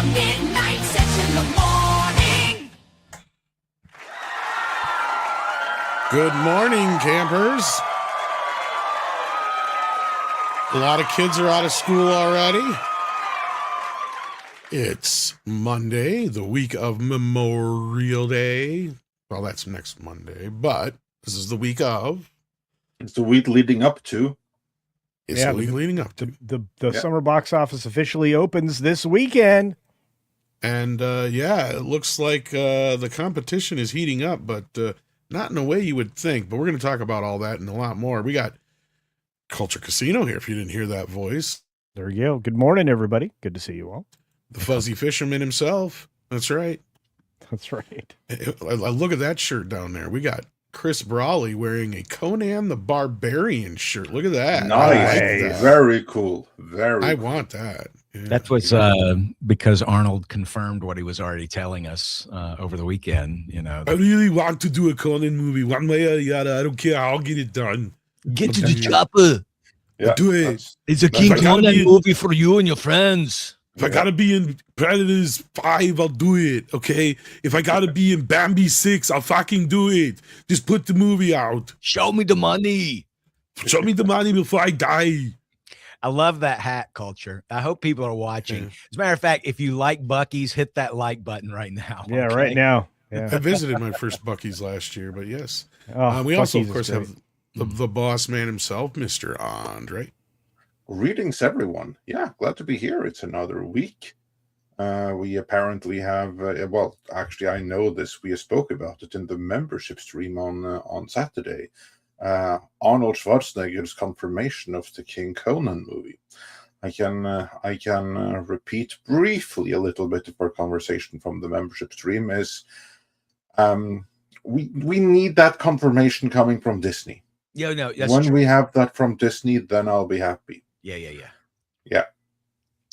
midnight session in the morning. Good morning, campers. A lot of kids are out of school already. It's Monday, the week of Memorial Day. Well, that's next Monday, but this is the week of. It's the week leading up to. It's the week leading up to. The summer box office officially opens this weekend. And it looks like the competition is heating up, but not in a way you would think. But we're going to talk about all that and a lot more. We got Culture Casino here, if you didn't hear that voice. There you go. Good morning, everybody. Good to see you all. The fuzzy fisherman himself. That's right. That's right. I look at that shirt down there. We got Chris Brawley wearing a Conan the Barbarian shirt. Look at that. Nice. That. Very cool. I want that. Yeah. That was because Arnold confirmed what he was already telling us over the weekend. You know, I really want to do a Conan movie. One way or the other. I don't care. I'll get it done. Get to the chopper. Yeah, do it. It's a King Conan movie for you and your friends. If I gotta be in Predators 5, I'll do it, okay? If I gotta be in Bambi 6, I'll fucking do it. Just put the movie out. Show me the money. Show me the money before I die. I love that hat, Culture. I hope people are watching. As a matter of fact, if you like Buc-ee's, hit that like button right now. Yeah, okay? right now. Yeah. I visited my first Buc-ee's last year, but yes. We Buc-ee's also, of course, is have the boss man himself, Mr. Andre. Greetings, everyone. Yeah, glad to be here. It's another week. We apparently have, actually, I know this. We spoke about it in the membership stream on Saturday. Arnold Schwarzenegger's confirmation of the King Conan movie. I can repeat briefly a little bit of our conversation from the membership stream. Is we need that confirmation coming from Disney. Yeah, no, that's when true. we have that from Disney, then I'll be happy. Yeah.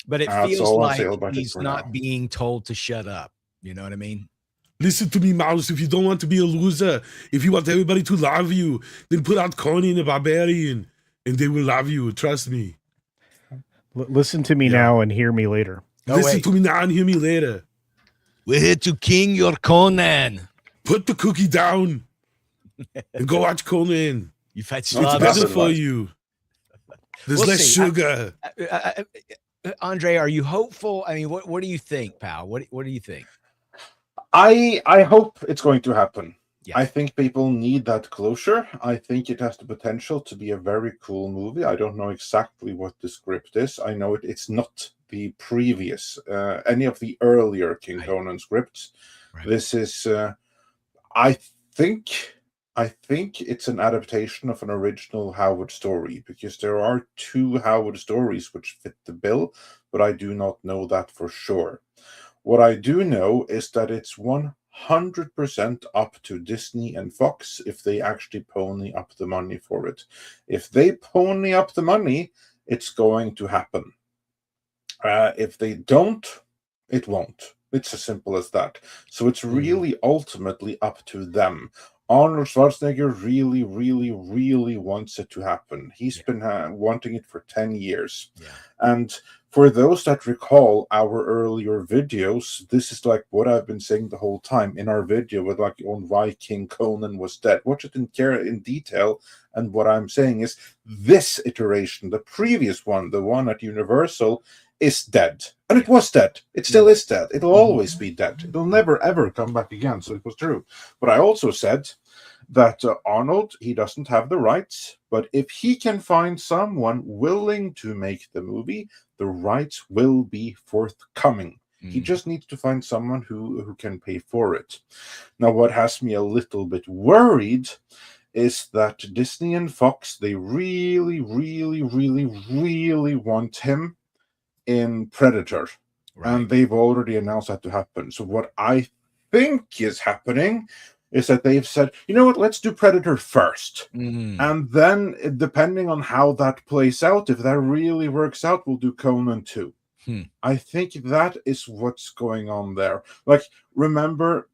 But it feels like he's not being told to shut up. You know what I mean? Listen to me, Mouse. If you don't want to be a loser, if you want everybody to love you, then put out Conan the Barbarian, and they will love you. Trust me. Listen to me now and hear me later. Listen to me now and hear me later. We're here to king your Conan. Put the cookie down and go watch Conan. You've had It's better for you. There's less sugar. Andre, are you hopeful? I mean, what do you think, pal? What do you think? I hope it's going to happen. Yeah. I think people need that closure. I think it has the potential to be a very cool movie. I don't know exactly what the script is. I know it's not the previous, any of the earlier King Conan scripts. Right. This is, I think it's an adaptation of an original Howard story, because there are two Howard stories which fit the bill, but I do not know that for sure. What I do know is that it's 100% up to Disney and Fox if they actually pony up the money for it. If they pony up the money, it's going to happen. If they don't, it won't. It's as simple as that. So it's really ultimately up to them. Arnold Schwarzenegger really, really, really wants it to happen. He's been wanting it for 10 years. Yeah. And for those that recall our earlier videos, this is like what I've been saying the whole time in our video with on why King Conan was dead. Watch it in detail. And what I'm saying is this iteration, the previous one, the one at Universal, is dead. And it was dead. It still is dead. It'll always be dead. It'll never, ever come back again. So it was true. But I also said that Arnold, he doesn't have the rights. But if he can find someone willing to make the movie, the rights will be forthcoming. He just needs to find someone who can pay for it. Now, what has me a little bit worried is that Disney and Fox, they really, really, really, really want him in Predator. Right. And they've already announced that to happen. So what I think is happening is that they've said, you know what, let's do Predator first. And then, depending on how that plays out, if that really works out, we'll do Conan 2. I think that is what's going on there. Like, remember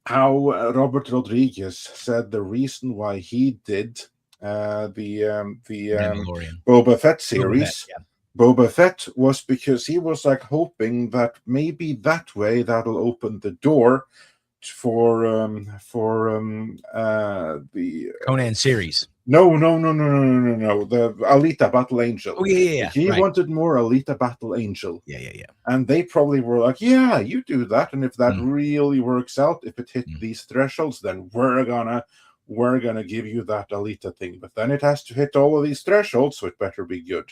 how Robert Rodriguez said the reason why he did the Boba Fett series Boba Fett was because he was like hoping that maybe that way that'll open the door for the Conan series. no, the Alita Battle Angel. Oh yeah. He Right. wanted more Alita Battle Angel. Yeah. And they probably were like, yeah, you do that, and if that Mm. really works out, if it hit Mm. these thresholds, then we're gonna give you that Alita thing. But then it has to hit all of these thresholds, so it better be good.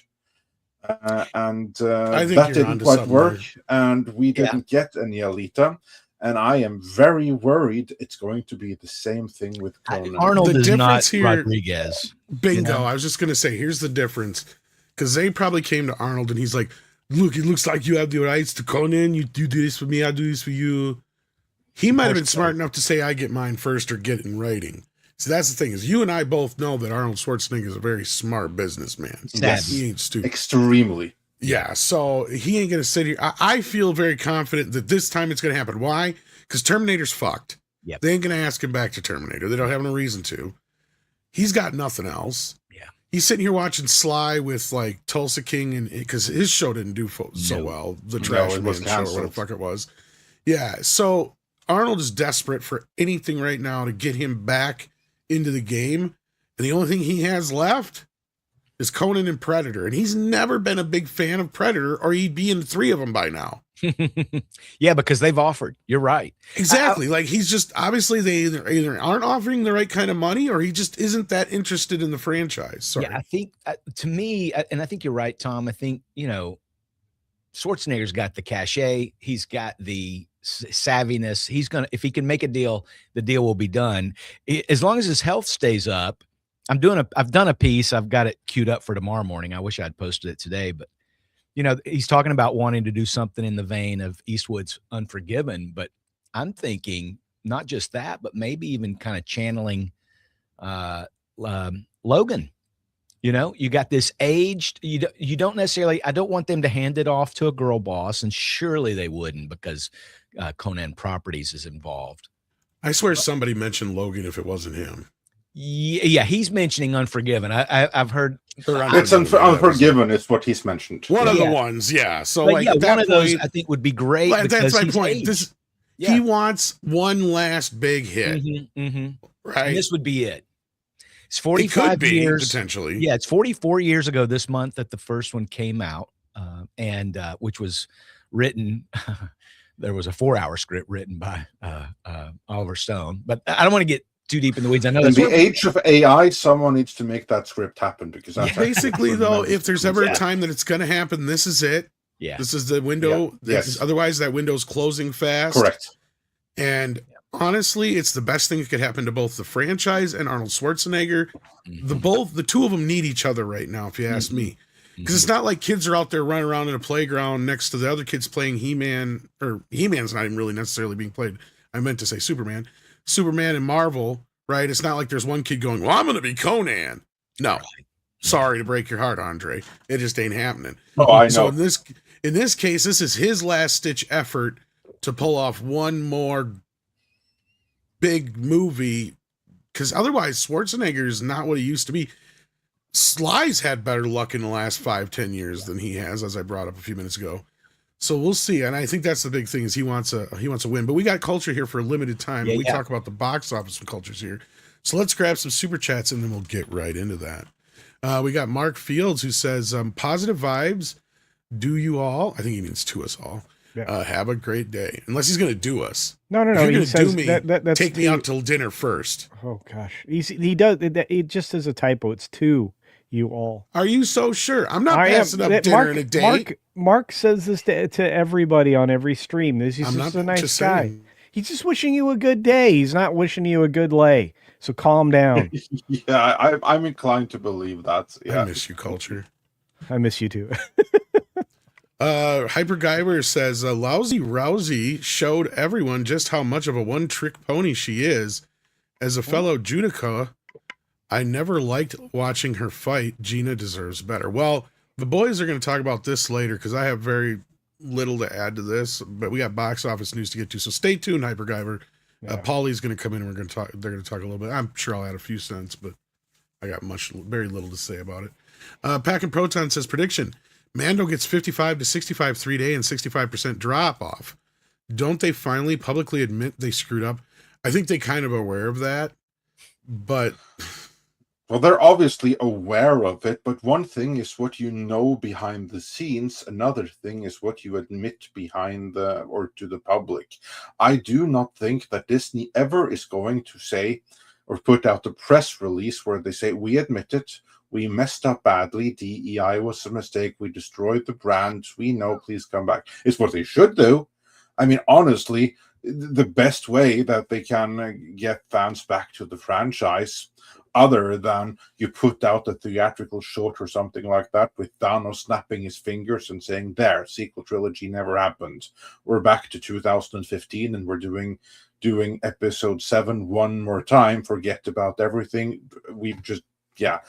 And I think that you're didn't onto quite something work, there. and we Yeah. didn't get any Alita. And I am very worried it's going to be the same thing with Conan. Arnold The is not difference here- Rodriguez. Bingo. You know? I was just going to say, here's the difference. Because they probably came to Arnold and he's like, look, it looks like you have the rights to Conan. You do this for me. I do this for you. He might have been smart enough to say, I get mine first or get it in writing. So that's the thing is you and I both know that Arnold Schwarzenegger is a very smart businessman. Yes. He ain't stupid. Extremely. Yeah, so he ain't going to sit here. I feel very confident that this time it's going to happen. Why? Because Terminator's fucked. Yep. They ain't going to ask him back to Terminator. They don't have no reason to. He's got nothing else. Yeah. He's sitting here watching Sly with like Tulsa King, and because his show didn't do so well, the Trash it Man was show, or whatever canceled. the fuck it was. Yeah, so Arnold is desperate for anything right now to get him back into the game, and the only thing he has left is Conan and Predator, and he's never been a big fan of Predator, or he'd be in 3 of them by now. Yeah, because they've offered. You're right. Exactly. Like he's just obviously they either aren't offering the right kind of money, or he just isn't that interested in the franchise. Sorry. Yeah, I think to me, and I think you're right, Tom. I think Schwarzenegger's got the cachet. He's got the savviness. He's gonna, if he can make a deal, the deal will be done. As long as his health stays up. I've done a piece. I've got it queued up for tomorrow morning. I wish I'd posted it today, but he's talking about wanting to do something in the vein of Eastwood's Unforgiven, but I'm thinking not just that, but maybe even kind of channeling Logan. You got this aged, you don't necessarily, I don't want them to hand it off to a girl boss, and surely they wouldn't because Conan Properties is involved. I swear somebody mentioned Logan if it wasn't him. Yeah, he's mentioning Unforgiven. I've heard. It's Unforgiven is what he's mentioned. One of the ones, yeah. So But like yeah, at that one of those point, I think would be great. that's because my he's point. aged. He wants one last big hit, right? And this would be it. It's It 45 could be, years. potentially. Yeah, it's 44 years ago this month that the first one came out, and which was written. There was a 4-hour script written by Oliver Stone, but I don't want to get too deep in the weeds. I know In that's the age of AI, someone needs to make that script happen because that's Basically, though, if there's ever a time that it's going to happen, this is it. Yeah. This is the window. Yes. Otherwise, that window's closing fast. correct. And honestly, it's the best thing that could happen to both the franchise and Arnold Schwarzenegger. The two of them need each other right now, if you ask me. Because it's not like kids are out there running around in a playground next to the other kids playing He-Man, or He-Man's not even really necessarily being played. I meant to say Superman and Marvel, right? It's not like there's one kid going, well, I'm going to be Conan. No. Sorry to break your heart, Andre. It just ain't happening. Oh, I know. So in this case, this is his last ditch effort to pull off one more big movie, because otherwise Schwarzenegger is not what he used to be. Sly's had better luck in the last 5-10 years than he has, as I brought up a few minutes ago. So we'll see. And I think that's the big thing is he wants a win. But we got culture here for a limited time. We talk about the box office and cultures here. So let's grab some super chats and then we'll get right into that. We got Mark Fields who says, positive vibes. Do you all? I think he means to us all. Yeah. Have a great day. Unless he's going to do us. No. If you're He going to says do me, that's take me out till dinner first. Oh gosh, he does. It just is a typo. It's to you all. Are you so sure? I'm not passing up dinner and a date. Mark says this to everybody on every stream. He's just a nice guy. Saying. He's just wishing you a good day. He's not wishing you a good lay. So calm down. Yeah, I'm inclined to believe that. Yeah. I miss you, culture. I miss you too. Hyper Guyver says, lousy Rousey showed everyone just how much of a one-trick pony she is. As a fellow Judica, I never liked watching her fight. Gina deserves better. Well, the boys are going to talk about this later because I have very little to add to this, but we got box office news to get to. So stay tuned, Hyper Guyver. Paulie's going to come in and they're going to talk a little bit. I'm sure I'll add a few cents, but I got very little to say about it. Pack and Proton says, prediction. Mando gets 55 to 65 3-day and 65% drop off. Don't they finally publicly admit they screwed up? I think they kind of aware of that, but Well, they're obviously aware of it, but one thing is what you know behind the scenes. Another thing is what you admit behind or to the public. I do not think that Disney ever is going to say or put out a press release where they say, we admit it, we messed up badly, DEI was a mistake, we destroyed the brand, we know, please come back. It's what they should do. I mean, honestly, the best way that they can get fans back to the franchise, other than you put out a theatrical short or something like that with Dano snapping his fingers and saying, there, sequel trilogy never happened. We're back to 2015 and we're doing episode 7 one more time. Forget about everything. We've just, yeah.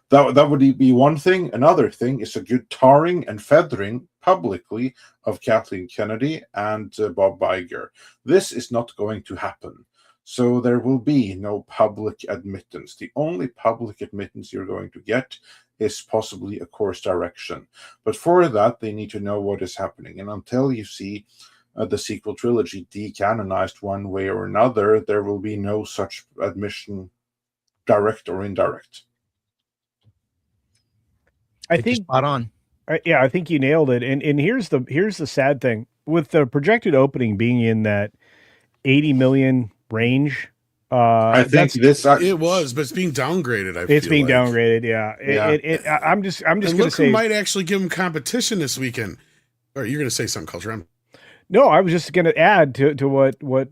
That would be one thing. Another thing is a good tarring and feathering publicly of Kathleen Kennedy and Bob Iger. This is not going to happen. So there will be no public admittance. The only public admittance you're going to get is possibly a course direction. But for that, they need to know what is happening. And until you see the sequel trilogy decanonized one way or another, there will be no such admission, direct or indirect. I think spot on. Yeah, I think you nailed it. And here's the sad thing with the projected opening being in that 80 million range. I think it was, but it's being downgraded. It's being downgraded. Yeah. I'm just going to say, who might actually give them competition this weekend. Or you're going to say something, Culture? No, I was just going to add to what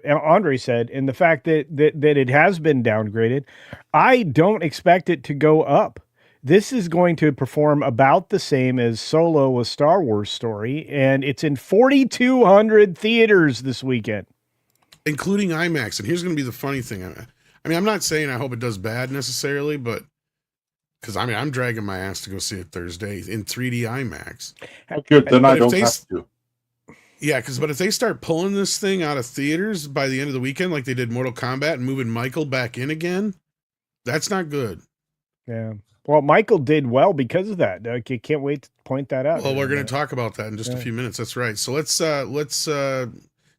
Andre said, and the fact that it has been downgraded. I don't expect it to go up. This is going to perform about the same as Solo, a Star Wars story, and it's in 4,200 theaters this weekend, including IMAX. And here's going to be the funny thing. I mean, I'm not saying I hope it does bad necessarily, but because I'm dragging my ass to go see it Thursday in 3D IMAX. Good, then I don't have to. Yeah, but if they start pulling this thing out of theaters by the end of the weekend, like they did Mortal Kombat and moving Michael back in again, that's not good. Yeah. Well, Michael did well because of that. You can't wait to point that out. Well, we're going to talk about that in just a few minutes. That's right. So let's do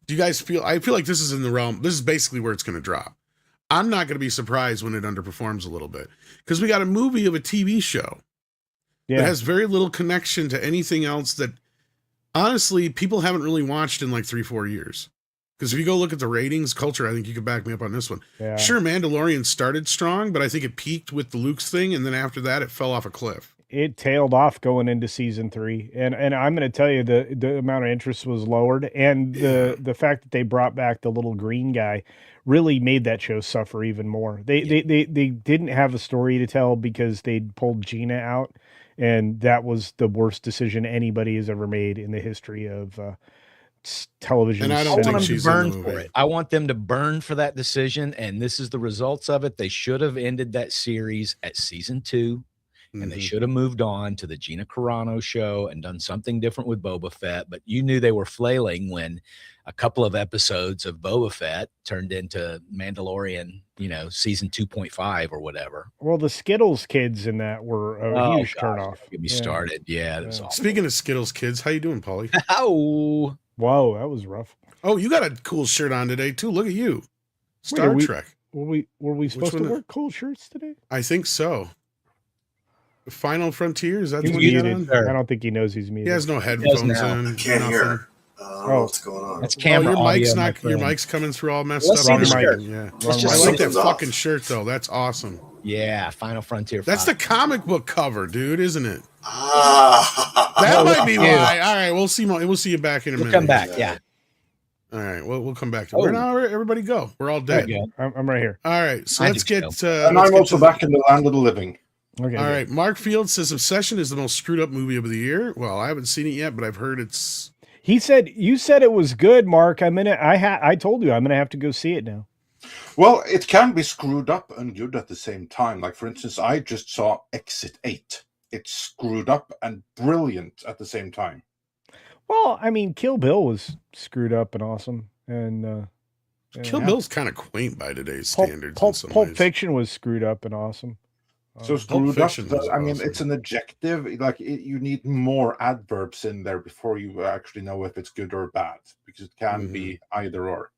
you guys feel, I feel like this is in the realm. This is basically where it's going to drop. I'm not going to be surprised when it underperforms a little bit because we got a movie of a TV show that has very little connection to anything else that honestly people haven't really watched in like 3-4 years. Because if you go look at the ratings, Culture, I think you could back me up on this one. Yeah. Sure, Mandalorian started strong, but I think it peaked with the Luke's thing, and then after that, it fell off a cliff. It tailed off going into season 3, and I'm going to tell you the amount of interest was lowered, and the fact that they brought back the little green guy really made that show suffer even more. They didn't have a story to tell because they'd pulled Gina out, and that was the worst decision anybody has ever made in the history of television. And I don't think she's burn in the movie. for it. I want them to burn for that decision, and this is the results of it. They should have ended that series at season 2, and they should have moved on to the Gina Carano show and done something different with Boba Fett. But you knew they were flailing when a couple of episodes of Boba Fett turned into Mandalorian, season 2.5 or whatever. Well, the Skittles kids in that were a huge turnoff. Get me started. Yeah, that was awesome. Speaking of Skittles kids, how you doing, Paulie? Oh. Whoa, that was rough. Oh, you got a cool shirt on today too. Look at you, Star Trek. Were we supposed to wear cool shirts today? I think so. Final Frontier, is that the He's one you got muted. on? I don't think he knows he's muted. He has no headphones in. I can't hear. I don't know what's going on. That's camera your audio, mic's my not. Your friend. mic's coming through all messed Let's up. see the shirt. Yeah. Let's just I like that something's off. fucking shirt though. That's awesome. Yeah, Final Frontier. That's 5. the comic book cover, dude, isn't it? Ah. That might be Yeah. why. All right, we'll see. We'll see you back in a We'll minute. come back. Yeah. All right, we'll come back to where now. Everybody go. We're all There dead. you go. I'm right here. All right, so I let's do get. And let's I'm get also to- back in the land of the living. Okay. All right, Mark Field says Obsession is the most screwed up movie of the year. Well, I haven't seen it yet, but I've heard it's. You said it was good, Mark. I told you I'm gonna have to go see it now. Well, it can be screwed up and good at the same time. Like, for instance, I just saw Exit 8. It's screwed up and brilliant at the same time. Well, I mean, Kill Bill was screwed up and awesome, and Kill Bill's kind of quaint by today's Pulp, standards. Pulp, in some Pulp ways. Fiction was screwed up and awesome. So Pulp screwed up. Fiction was I mean, awesome. it's an adjective. Like you need more adverbs in there before you actually know if it's good or bad, because it can be either or.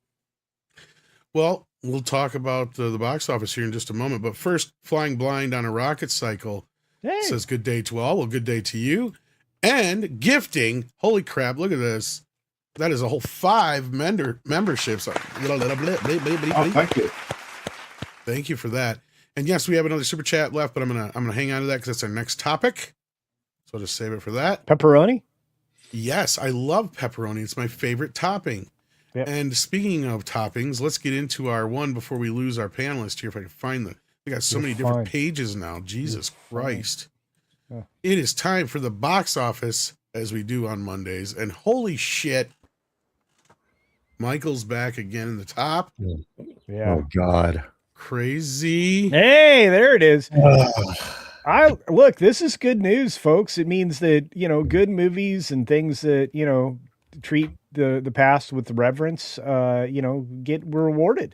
Well, we'll talk about the box office here in just a moment. But first, Flying Blind on a Rocket Cycle says good day to all. Well, good day to you. And gifting. Holy crap, look at this. That is a whole 5 memberships. Oh, thank you. Thank you for that. And yes, we have another super chat left, but I'm gonna hang on to that because that's our next topic. So I'll just save it for that. Pepperoni? Yes, I love pepperoni. It's my favorite topping. Yep. And speaking of toppings, let's get into our one before we lose our panelist here. If I can find them. We got so many different pages now. Jesus Christ. Yeah. It is time for the box office, as we do on Mondays. And holy shit, Michael's back again in the top. Yeah. Oh God. Crazy. Hey, there it is. Look, this is good news, folks. It means that, good movies and things that, treat the past with reverence, get rewarded.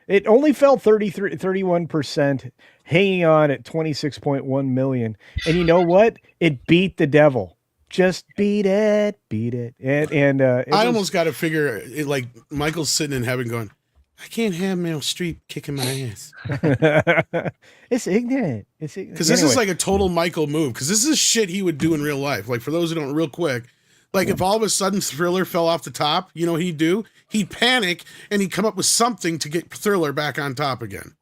It only fell 31%, hanging on at 26.1 million. And you know what? It beat The Devil. Just beat it. And I almost got to figure it, like Michael's sitting in heaven going, I can't have Meryl Streep kicking my ass. It's ignorant. Because this is like a total Michael move. Because this is shit he would do in real life. Like, for those who don't, real quick, like if all of a sudden Thriller fell off the top, you know what he'd do? He'd panic and he'd come up with something to get Thriller back on top again.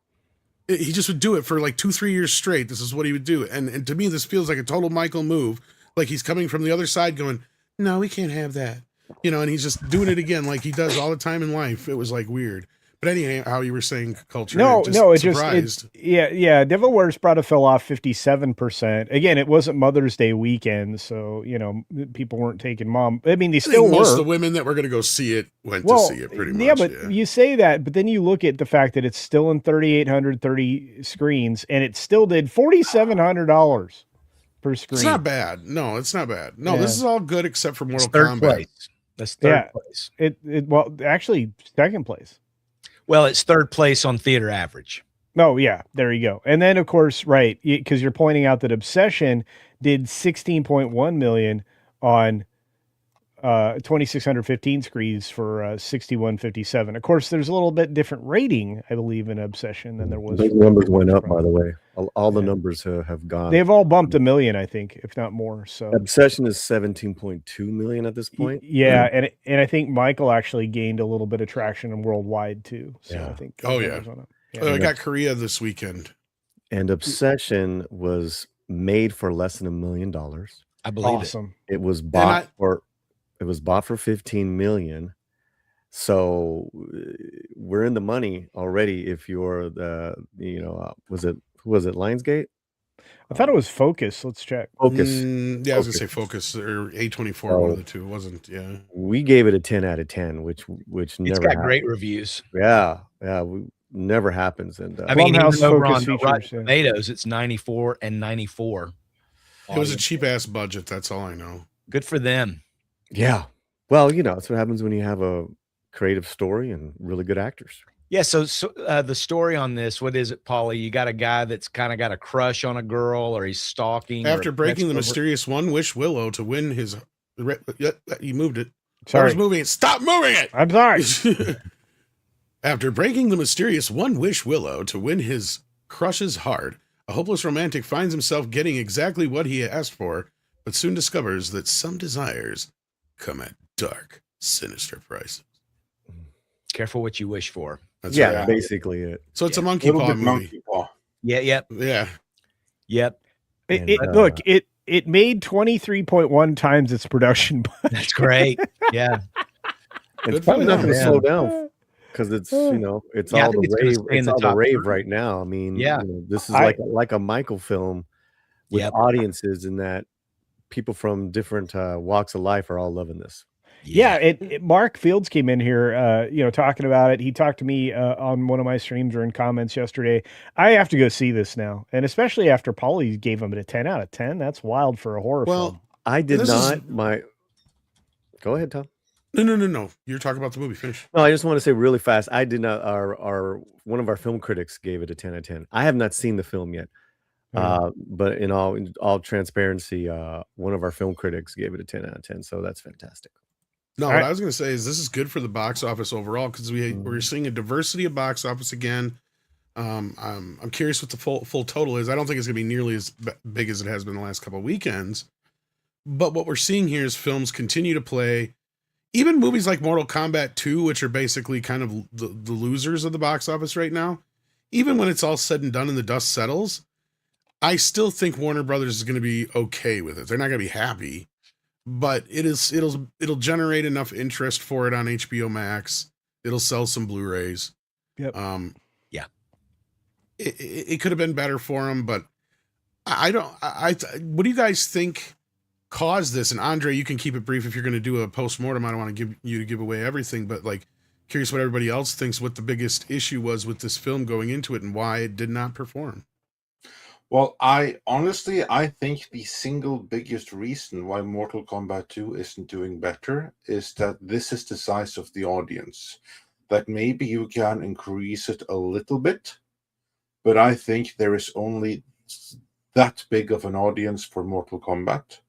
He just would do it for like 2-3 years straight. This is what he would do. And to me, this feels like a total Michael move. Like he's coming from the other side going, no, we can't have that. And he's just doing it again like he does all the time in life. It was like weird. But anyhow, how you were saying culture. Devil Wears Prada fell off 57%. Again, it wasn't Mother's Day weekend, so people weren't taking mom. I mean, they still were. Most of the women that were going to go see it went to see it pretty much. Yeah, but you say that, but then you look at the fact that it's still in 3,830 screens, and it still did $4,700 per screen. It's not bad. No, it's not bad. No, This is all good except for Mortal third Kombat. Place. That's third place. Well, actually, second place. Well, it's third place on theater average. Oh, yeah. There you go. And then, of course, right, because you're pointing out that Obsession did 16.1 million on 2,615 screens for 6,157. Of course, there's a little bit different rating, I believe, in Obsession than there was. Those numbers went up, by the way. All the numbers have gone. They've all bumped a million, I think, if not more. So Obsession is 17.2 million at this point. Yeah, and I think Michael actually gained a little bit of traction worldwide too. So I think. I got Korea this weekend. And Obsession was made for less than $1 million. I believe awesome. It was bought for $15 million. So we're in the money already. If you're who was it Lionsgate? I thought it was Focus. Let's check. Focus. Yeah, I was gonna say Focus or A24, one of the two. It wasn't. Yeah. We gave it a 10 out of 10, which it's never got happened. great reviews. Yeah. Never happens. And I mean, even over on features, Rotten Tomatoes, it's 94 and 94. It was a cheap ass budget. That's all I know. Good for them. Yeah. Well, that's what happens when you have a creative story and really good actors. Yeah. So the story on this, what is it, Paulie? You got a guy that's kind of got a crush on a girl, or he's stalking. After breaking the mysterious One Wish Willow to win his, you moved it. Sorry, I was moving it. Stop moving it. I'm sorry. After breaking the mysterious One Wish Willow to win his crush's heart, a hopeless romantic finds himself getting exactly what he asked for, but soon discovers that some desires come at dark, sinister prices. Careful what you wish for. That's basically it. So it's a monkey paw movie. Monkey paw. Yeah. Yep. Yeah. Yep. Look, it made 23.1 times its production budget. That's great. Yeah. It's probably not going to slow down because it's it's all the rave. It's all the rave right now. I mean, this is like a Michael film with audiences, in that people from different walks of life are all loving this. Yeah, Mark Fields came in here, talking about it. He talked to me on one of my streams or in comments yesterday. I have to go see this now, and especially after Paulie gave him a 10 out of 10. That's wild for a horror film. I did not. Go ahead, Tom. No. You're talking about the movie. Finish. No, I just want to say really fast. I did not. One of our film critics gave it a 10 out of 10. I have not seen the film yet. But in all transparency, one of our film critics gave it a 10 out of 10. So that's fantastic. No, what I was going to say is this is good for the box office overall because we're seeing a diversity of box office again. I'm curious what the full total is. I don't think it's going to be nearly as big as it has been the last couple of weekends. But what we're seeing here is films continue to play. Even movies like Mortal Kombat 2, which are basically kind of the losers of the box office right now, even when it's all said and done and the dust settles, I still think Warner Brothers is going to be okay with it. They're not going to be happy, but it'll generate enough interest for it on HBO Max. It'll sell some Blu-rays. Yep. Yeah. It could have been better for them, but I what do you guys think caused this? And Andre, you can keep it brief if you're going to do a postmortem. I don't want to give away everything, but like curious what everybody else thinks, what the biggest issue was with this film going into it and why it did not perform. Well, I think the single biggest reason why Mortal Kombat 2 isn't doing better is that this is the size of the audience. That maybe you can increase it a little bit, but I think there is only that big of an audience for Mortal Kombat.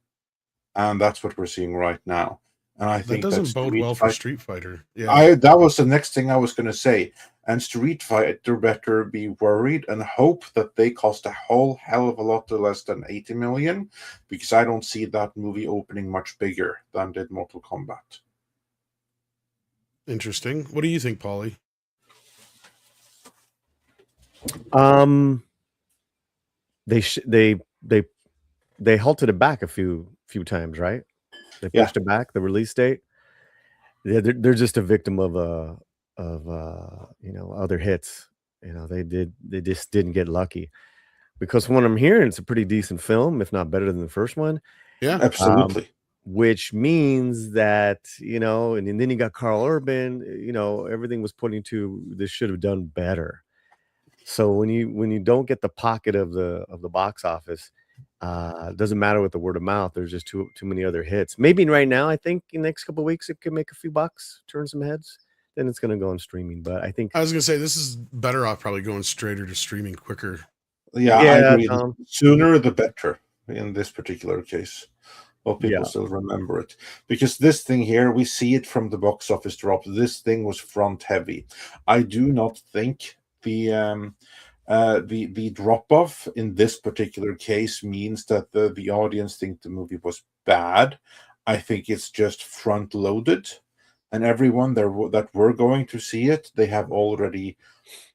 And that's what we're seeing right now. And I think that doesn't bode well for Street Fighter. Yeah, that was the next thing I was going to say. And Street Fighter better be worried and hope that they cost a whole hell of a lot less than 80 million, because I don't see that movie opening much bigger than did Mortal Kombat. Interesting. What do you think, Paulie? They halted it back a few times, right? They pushed it back, the release date. They're just a victim of other hits. They just didn't get lucky, because from what I'm hearing, it's a pretty decent film, if not better than the first one. Yeah, absolutely. Which means that, and then you got Carl Urban, everything was pointing to this should have done better. So when you don't get the pocket of the box office, it doesn't matter with the word of mouth. There's just too many other hits. Maybe right now, I think in the next couple of weeks it could make a few bucks, turn some heads. Then it's going to go on streaming. But I think I was going to say this is better off probably going straighter to streaming quicker. Yeah, I agree. Sooner the better in this particular case. Well, people still remember it, because this thing here, we see it from the box office drop. This thing was front heavy. I do not think the drop off in this particular case means that the audience think the movie was bad. I think it's just front loaded, and everyone that were going to see it, they have already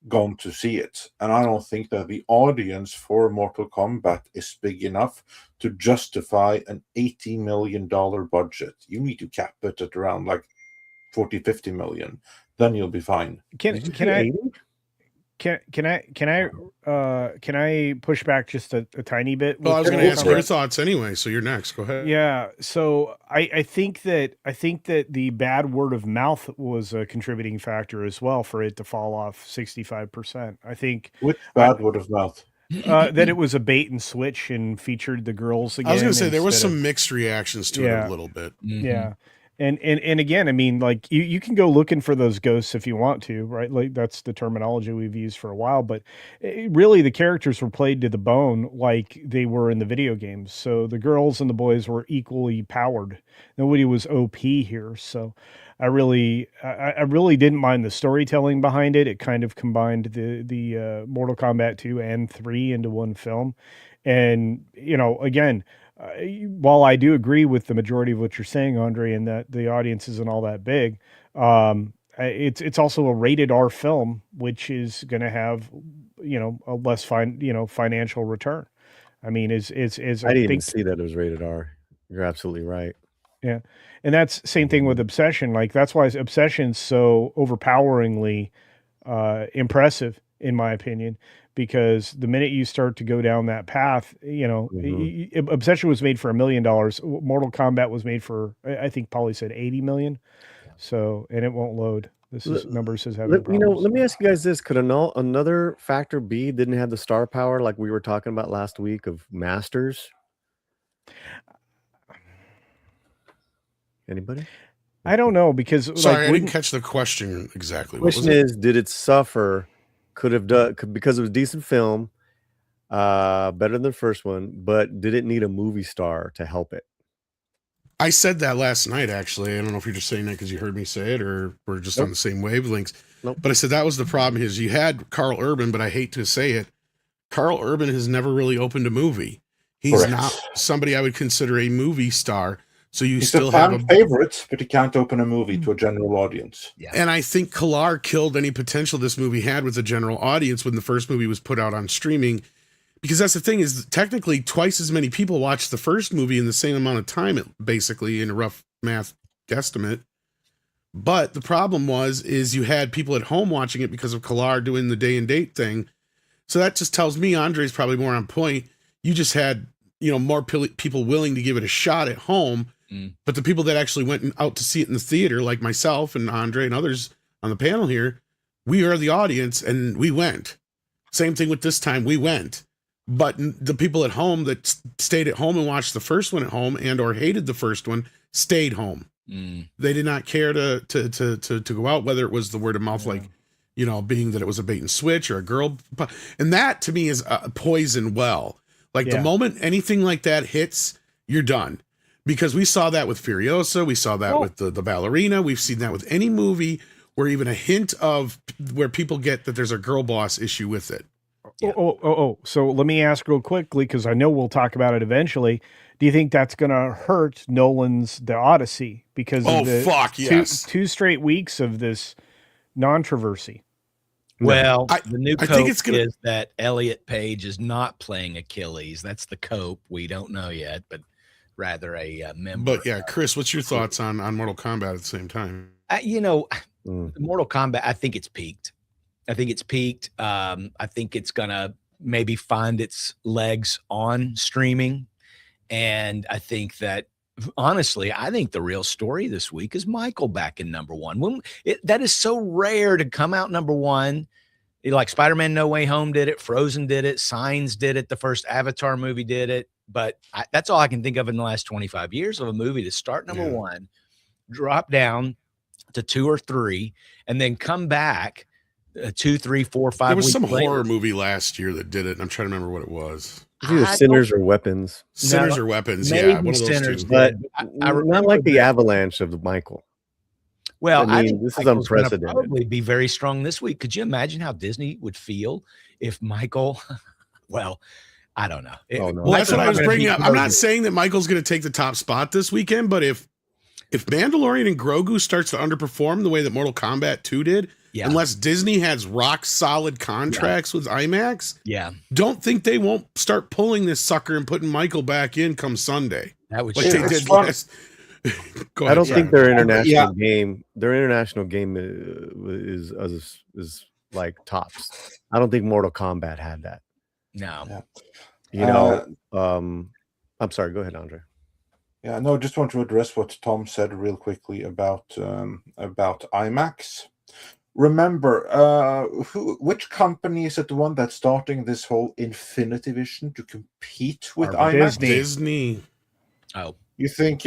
gone to see it. And I don't think that the audience for Mortal Kombat is big enough to justify an $80 million budget. You need to cap it at around like 40-50 million. Then you'll be fine. Can I push back just a tiny bit? Well, I was going to ask your thoughts anyway, so you're next. Go ahead. Yeah, so I think that the bad word of mouth was a contributing factor as well for it to fall off 65%. I think with bad word of mouth. That it was a bait and switch and featured the girls again. I was going to say there was some mixed reactions to it a little bit. Mm-hmm. Yeah. And again, I mean, like you can go looking for those ghosts if you want to, right? Like that's the terminology we've used for a while, but really the characters were played to the bone like they were in the video games. So the girls and the boys were equally powered. Nobody was OP here. So I really didn't mind the storytelling behind it. It kind of combined the Mortal Kombat 2 and 3 into one film. And, again, while I do agree with the majority of what you're saying, Andre, and that the audience isn't all that big, it's also a rated R film, which is going to have, a less financial return. I mean, I didn't even see that it was rated R. You're absolutely right. Yeah. And that's same thing with Obsession. Like that's why Obsession's so overpoweringly impressive, in my opinion, because the minute you start to go down that path, Obsession was made for $1 million. Mortal Kombat was made for, I think Paulie said 80 million. So, and it won't load. This is numbers is having problems. Let me ask you guys this. Could another factor be didn't have the star power like we were talking about last week of Masters? Anybody? I don't know, because sorry, I didn't catch the question exactly. The question is, did it suffer? Could have done because it was a decent film. Better than the first one, but did it need a movie star to help it? I said that last night, actually. I don't know if you're just saying that because you heard me say it or we're just on the same wavelengths. Nope. But I said that was the problem is you had Carl Urban, but I hate to say it. Carl Urban has never really opened a movie. He's not somebody I would consider a movie star. So he's still have a favorite, but he can't open a movie to a general audience. Yeah. And I think Kalar killed any potential this movie had with the general audience when the first movie was put out on streaming. Because that's the thing is technically twice as many people watched the first movie in the same amount of time, basically in a rough math guesstimate. But the problem is you had people at home watching it because of Kalar doing the day and date thing. So that just tells me Andre's probably more on point. You just had, more people willing to give it a shot at home. But the people that actually went out to see it in the theater, like myself and Andre and others on the panel here, we are the audience and we went. Same thing with this time, we went. But the people at home that stayed at home and watched the first one at home and or hated the first one stayed home. They did not care to go out, whether it was the word of mouth, like, being that it was a bait and switch or a girl. And that to me is a poison well. Like the moment anything like that hits, you're done. Because we saw that with Furiosa, we saw that with the ballerina, we've seen that with any movie where even a hint of where people get that there's a girl boss issue with it. So let me ask real quickly, because I know we'll talk about it eventually. Do you think that's going to hurt Nolan's The Odyssey? Because of the two straight weeks of this controversy. Well, the new cope is that Elliot Page is not playing Achilles. That's the cope. We don't know yet, but rather a member. But yeah, Chris, what's your thoughts on Mortal Kombat at the same time? Mortal Kombat, I think it's peaked. I think it's gonna maybe find its legs on streaming. And I think that honestly, I think the real story this week is Michael back in number one. That is so rare to come out number one. Like Spider-Man No Way Home did it, Frozen did it, Signs did it, the first Avatar movie did it. But that's all I can think of in the last 25 years of a movie to start number one, drop down to 2 or 3, and then come back 2, 3, 4, 5 There was weeks some later. Horror movie last year that did it, and I'm trying to remember what it was. Either Sinners or Weapons. Sinners or Weapons, yeah. One of those two. But I not like the avalanche of Michael. Well, I think this is Michael's gonna unprecedented. probably be very strong this week. Could you imagine how Disney would feel if Michael? Well, I don't know. Well, that's what I was bringing up. I'm not saying that Michael's going to take the top spot this weekend, but if Mandalorian and Grogu starts to underperform the way that Mortal Kombat 2 did, unless Disney has rock solid contracts with IMAX, don't think they won't start pulling this sucker and putting Michael back in come Sunday. That would like they did last. Go ahead, I don't think their international game. Their international game is like tops. I don't think Mortal Kombat had that. No. I'm sorry. Go ahead, Andre. Yeah, no, just want to address what Tom said real quickly about IMAX. Remember, which company is it the one that's starting this whole Infinity Vision to compete with IMAX? Disney. Oh, you think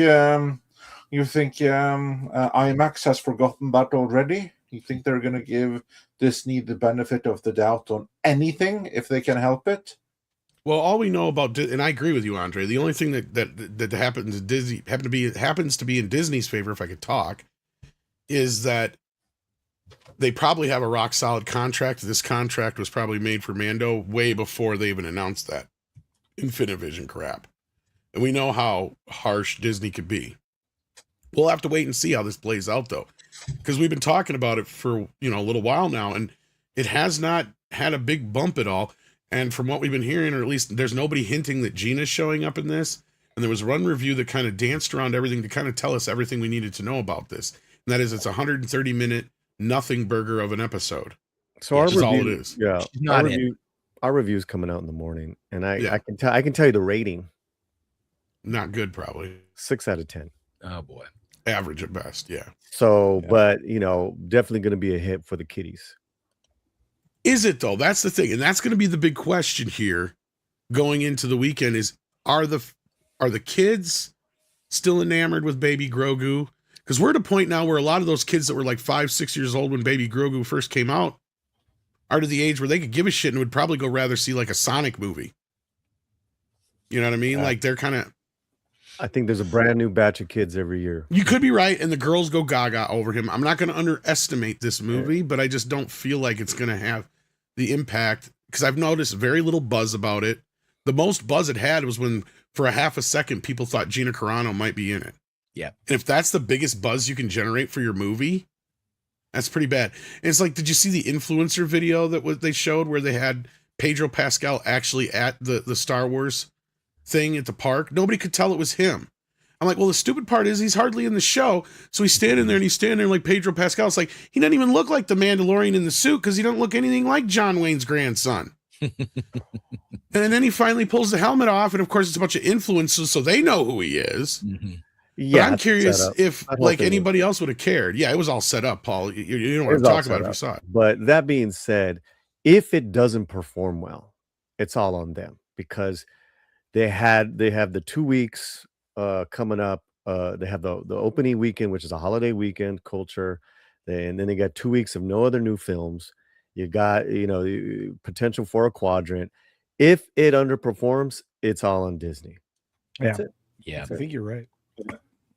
IMAX has forgotten that already? You think they're going to give Disney the benefit of the doubt on anything if they can help it? Well, all we know about, and I agree with you, Andre. The only thing that happens to Disney happens to be in Disney's favor, if I could talk, is that they probably have a rock solid contract. This contract was probably made for Mando way before they even announced that Infinivision crap, and we know how harsh Disney could be. We'll have to wait and see how this plays out, though, because we've been talking about it for a little while now, and it has not had a big bump at all. And from what we've been hearing, or at least there's nobody hinting that Gina's showing up in this. And there was one review that kind of danced around everything to kind of tell us everything we needed to know about this. And that is, it's a 130-minute nothing burger of an episode. So our review, all it is. Yeah, our review is coming out in the morning, and I can tell you the rating. Not good, probably 6 out of 10. Oh boy, average at best. Yeah. So, but definitely going to be a hit for the kiddies. Is it though? That's the thing, and that's going to be the big question here going into the weekend: is are the kids still enamored with Baby Grogu? Because we're at a point now where a lot of those kids that were like 5, 6 years old when Baby Grogu first came out are to the age where they could give a shit and would probably go rather see like a Sonic movie. You know what I mean? Like they're kind of. I think there's a brand new batch of kids every year. You could be right, and the girls go gaga over him. I'm not going to underestimate this movie, but I just don't feel like it's going to have the impact because I've noticed very little buzz about it. The most buzz it had was when, for a half a second, people thought Gina Carano might be in it. Yeah. And if that's the biggest buzz you can generate for your movie, that's pretty bad. And it's like, did you see the influencer video that they showed where they had Pedro Pascal actually at the Star Wars thing at the park? Nobody could tell it was him. I'm like, well, the stupid part is he's hardly in the show. So he's standing there like Pedro Pascal. It's like, he doesn't even look like the Mandalorian in the suit because he don't look anything like John Wayne's grandson. And then he finally pulls the helmet off. And of course, it's a bunch of influencers, so they know who he is. Mm-hmm. Yeah, but I'm curious if like anybody else would have cared. Yeah, it was all set up, Paul. You know what I'm talking about if you saw it. But that being said, if it doesn't perform well, it's all on them because they have the 2 weeks coming up. They have the opening weekend, which is a holiday weekend culture, and then they got 2 weeks of no other new films. You got the potential for a quadrant. If it underperforms, it's all on Disney. That's it. Yeah, I think you're right.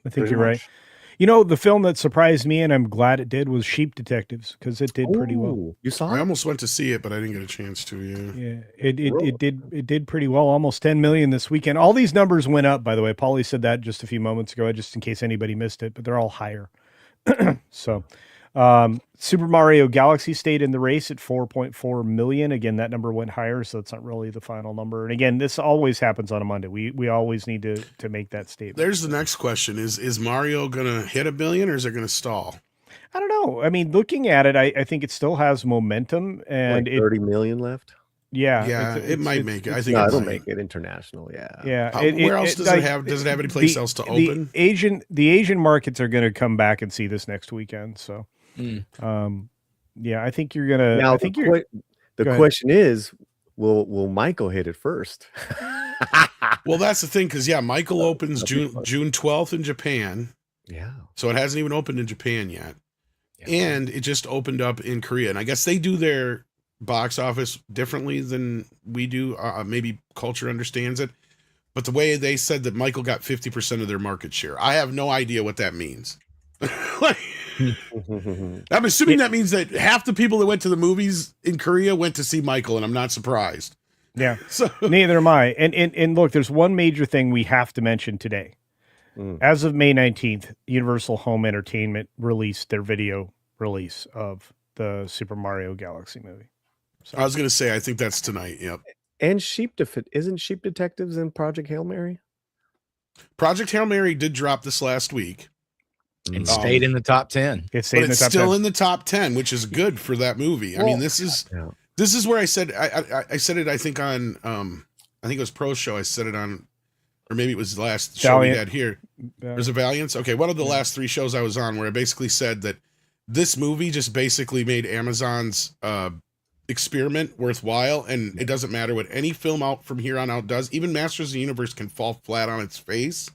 I think Pretty you're much. right. You know, the film that surprised me, and I'm glad it did, was Sheep Detectives because it did pretty well. Ooh, you saw I it? almost went to see it, but I didn't get a chance to. Yeah, it did pretty well. Almost 10 million this weekend. All these numbers went up, by the way. Paulie said that just a few moments ago, just in case anybody missed it, but they're all higher. So, Super Mario Galaxy stayed in the race at 4.4 million. Again, that number went higher, so it's not really the final number. And again, this always happens on a Monday. We always need to make that statement. There's the next question: Is Mario gonna hit $1 billion or is it gonna stall? I don't know. I mean, looking at it, I think it still has momentum, and Like 30 million left. Yeah, it might make it. I think it'll make it international. Yeah. Yeah. Where else does it have? Does it have any place else to open? The Asian markets are going to come back and see this next weekend. So, yeah, I think you're gonna. Now, I think you're. The question is, will Michael hit it first? Well, that's the thing, because Michael opens June 12th in Japan. Yeah. So it hasn't even opened in Japan yet, and it just opened up in Korea. And I guess they do their box office differently than we do. Maybe culture understands it, but the way they said that Michael got 50% of their market share, I have no idea what that means. I'm assuming that means that half the people that went to the movies in Korea went to see Michael, and I'm not surprised. Yeah, so neither am I. And look, there's one major thing we have to mention today. As of May 19th, Universal Home Entertainment released their video release of the Super Mario Galaxy movie. So, I was going to say, I think that's tonight. Yep. And isn't Sheep Detectives in Project Hail Mary? Project Hail Mary did drop this last week. And stayed in the top 10. It's still in the top 10, which is good for that movie. I mean, this is where I said I said it. I think on I think it was Pro Show. I said it on, or maybe it was the last show we had here. There's a Valiance. Okay, one of the last 3 shows I was on where I basically said that this movie just basically made Amazon's experiment worthwhile, and it doesn't matter what any film out from here on out does. Even Masters of the Universe can fall flat on its face,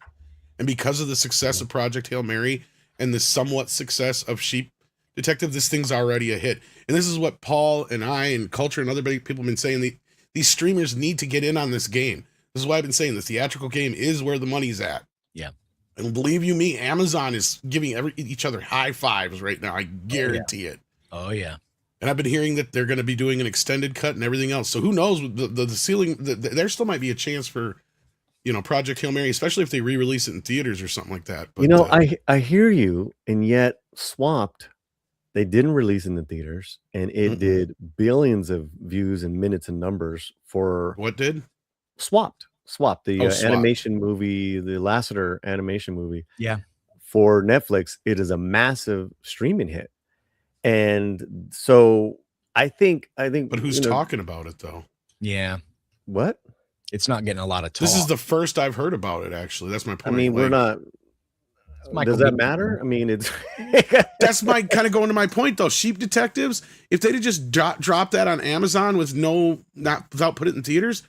and because of the success of Project Hail Mary and the somewhat success of Sheep Detective, this thing's already a hit. And this is what Paul and I and Culture and other people have been saying. These streamers need to get in on this game. This is why I've been saying the theatrical game is where the money's at. Yeah. And believe you me, Amazon is giving each other high fives right now. I guarantee it. Oh, yeah. And I've been hearing that they're going to be doing an extended cut and everything else. So who knows? The ceiling, there still might be a chance for, Project Hail Mary, especially if they re-release it in theaters or something like that. But, I hear you, and yet Swapped, they didn't release in the theaters, and it did billions of views and minutes and numbers for what did? Swapped, the Swapped. animation movie, the Lasseter animation movie. Yeah. For Netflix, it is a massive streaming hit. And so I think but who's talking about it though? Yeah. What? It's not getting a lot of talk. This is the first I've heard about it, actually. That's my point. I mean, we're not. Does that matter? I mean, it's. That's my kind of going to my point, though. Sheep Detectives, if they'd have just dropped that on Amazon without putting it in theaters,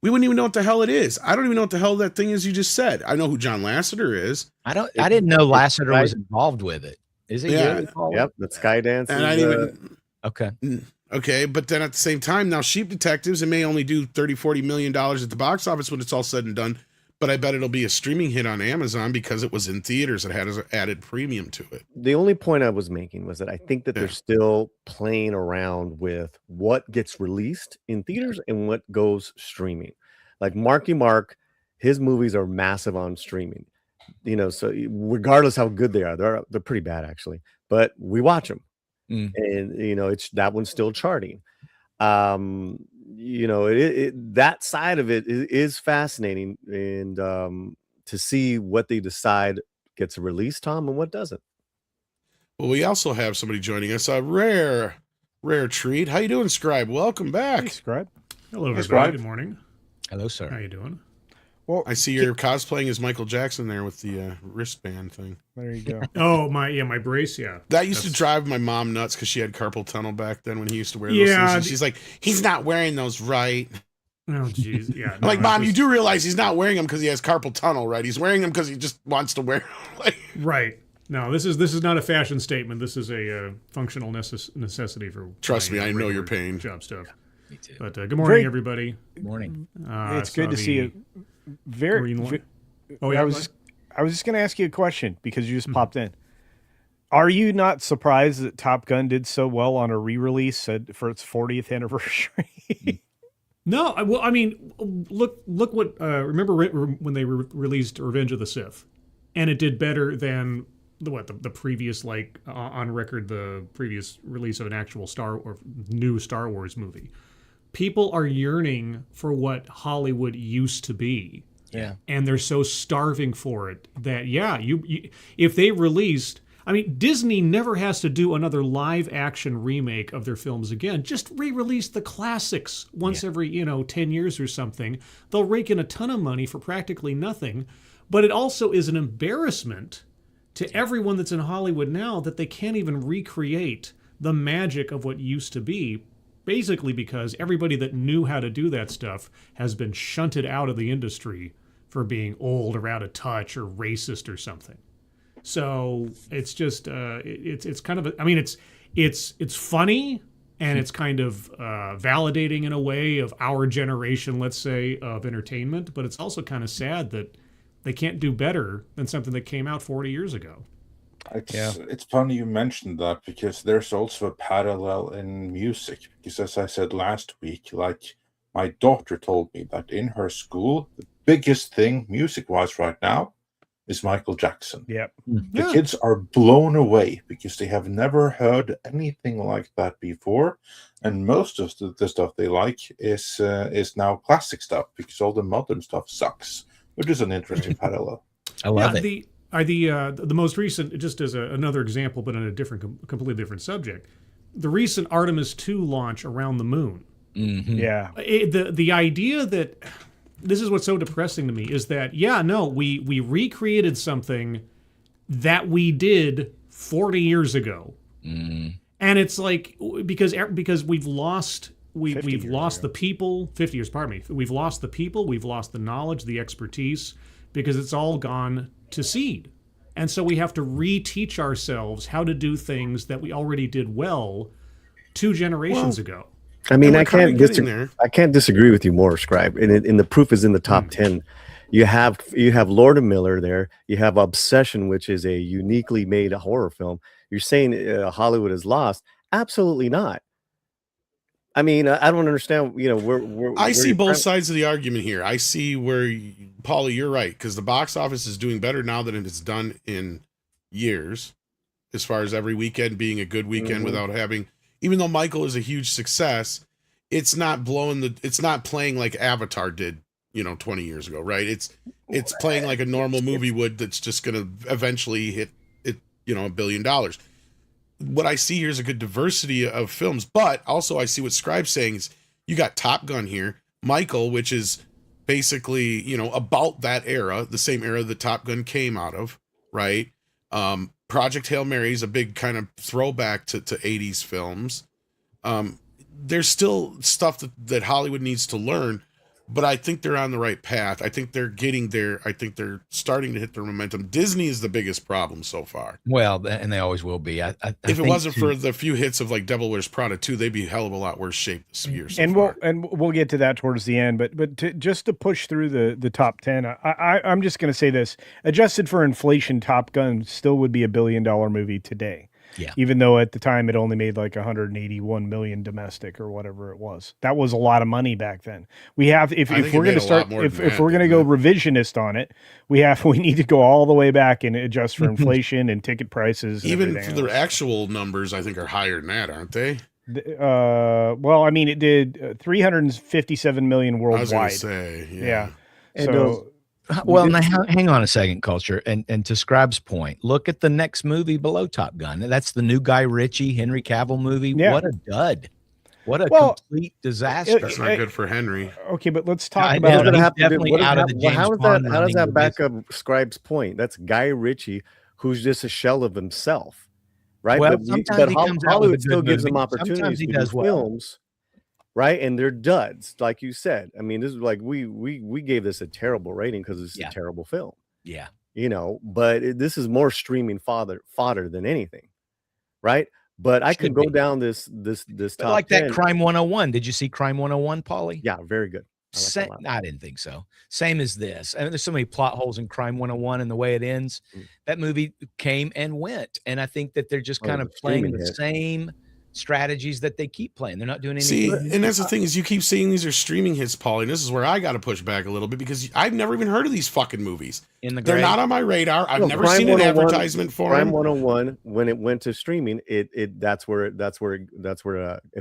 we wouldn't even know what the hell it is. I don't even know what the hell that thing is you just said. I know who John Lasseter is. I didn't know Lasseter was involved with it. Is it? Yeah. Yep. The Skydance. And I didn't even. Okay. Okay, but then at the same time, now Sheep Detectives, it may only do $30-40 million at the box office when it's all said and done, but I bet it'll be a streaming hit on Amazon because it was in theaters. It had an added premium to it. The only point I was making was that I think that they're still playing around with what gets released in theaters and what goes streaming. Like Marky Mark, his movies are massive on streaming. You know, so regardless how good they are, they're pretty bad actually, but we watch them. And you know, it's that one's still charting. You know, that side of it is fascinating, and to see what they decide gets released, Tom, and what doesn't. Well, we also have somebody joining us, a rare treat. How you doing, Scribe? Welcome back. Hey, Scribe. Hello, everybody. Scribe. Good morning. Hello, sir. How you doing? Well, I see you're cosplaying as Michael Jackson there with the wristband thing. there you go. Oh, my brace, yeah. That used to drive my mom nuts because she had carpal tunnel back then when he used to wear those Yeah, things. And she's like, he's not wearing those right. Oh, jeez, yeah. I'm like, Mom, you do realize he's not wearing them because he has carpal tunnel, right? He's wearing them because he just wants to wear them. Like, right. No, this is not a fashion statement. This is a functional necessity for. Trust me, I know your regular pain. Job stuff. Me too. But good morning, everybody. Good morning. It's good to see you. Oh, yeah. I was just going to ask you a question because you just popped in. Are you not surprised that Top Gun did so well on a re-release for its 40th anniversary? No, well, I mean, look what. Remember when they released Revenge of the Sith, and it did better than the previous, like on record, the previous release of an actual new Star Wars movie. People are yearning for what Hollywood used to be. Yeah. And they're so starving for it that, if they released, I mean, Disney never has to do another live action remake of their films again. Just re-release the classics once every, 10 years or something. They'll rake in a ton of money for practically nothing. But it also is an embarrassment to everyone that's in Hollywood now that they can't even recreate the magic of what used to be. Basically because everybody that knew how to do that stuff has been shunted out of the industry for being old or out of touch or racist or something. So it's just it's kind of it's funny and it's kind of validating in a way of our generation, let's say, of entertainment. But it's also kind of sad that they can't do better than something that came out 40 years ago. It's funny you mentioned that because there's also a parallel in music. Because as I said last week, like my daughter told me that in her school, the biggest thing music-wise right now is Michael Jackson. Yep. The kids are blown away because they have never heard anything like that before, and most of the stuff they like is now classic stuff because all the modern stuff sucks, which is an interesting parallel. I love it. The most recent, just as another example, but on a completely different subject, the recent Artemis 2 launch around the moon. Mm-hmm. Yeah. The idea that this is what's so depressing to me is that we recreated something that we did 40 years ago, and it's like because we've lost the people. 50 years, pardon me. We've lost the people. We've lost the knowledge, the expertise, because it's all gone to seed. And so we have to reteach ourselves how to do things that we already did well 2 generations ago. I mean, I can't disagree with you more, Scribe. And the proof is in the top 10. You have Lord and Miller there. You have Obsession, which is a uniquely made horror film. You're saying Hollywood is lost? Absolutely not. I mean, I don't understand. I see both sides of the argument here. I see where, Paulie, you're right, because the box office is doing better now than it's done in years, as far as every weekend being a good weekend without having. Even though Michael is a huge success, it's not playing like Avatar did, 20 years ago, right? It's playing like a normal movie would. That's just going to eventually hit it, $1 billion. What I see here is a good diversity of films, but also I see what Scribe's saying is you got Top Gun here, Michael, which is basically, about that era, the same era that Top Gun came out of, right? Project Hail Mary is a big kind of throwback to 80s films. There's still stuff that Hollywood needs to learn, but I think they're on the right path. I think they're getting there. I think they're starting to hit their momentum. Disney is the biggest problem so far. Well, and they always will be. I if it wasn't for the few hits of like Devil Wears Prada 2, they'd be a hell of a lot worse shape this year. So and far. we'll get to that towards the end. But just to push through the top 10, I'm just going to say this: adjusted for inflation, Top Gun still would be $1 billion movie today. Yeah. Even though at the time it only made like 181 million domestic or whatever it was. That was a lot of money back then. We have if we're going to start if we're going to go revisionist on it, we need to go all the way back and adjust for inflation and ticket prices. And even for the actual numbers, I think are higher than that, aren't they? Well, I mean, it did 357 million worldwide. I was going to say, yeah. So. Well, now hang on a second, Culture, and to Scribe's point, look at the next movie below Top Gun. That's the new Guy Ritchie, Henry Cavill movie. Yeah. What a dud! What a complete disaster. That's not good for Henry. Okay, but let's talk about. How does that back up Scribe's point? That's Guy Ritchie, who's just a shell of himself, right? Well, but Hollywood still gives him opportunities to do films. Right, and they're duds, like you said. I mean, this is like we gave this a terrible rating because it's a terrible film. Yeah, but this is more streaming fodder than anything, right? But I could go down this top like 10. That Crime 101. Did you see Crime 101, Paulie? Yeah, very good. I didn't think so. Same as this. I mean, there's so many plot holes in Crime 101 and the way it ends. That movie came and went, and I think that they're just kind of playing the same strategies that they keep playing. They're not doing anything. See, and that's the thing is you keep saying these are streaming hits, Paulie, and this is where I got to push back a little bit because I've never even heard of these fucking movies. They're not on my radar. I've never seen an advertisement for them. Crime 101, when it went to streaming, that's where it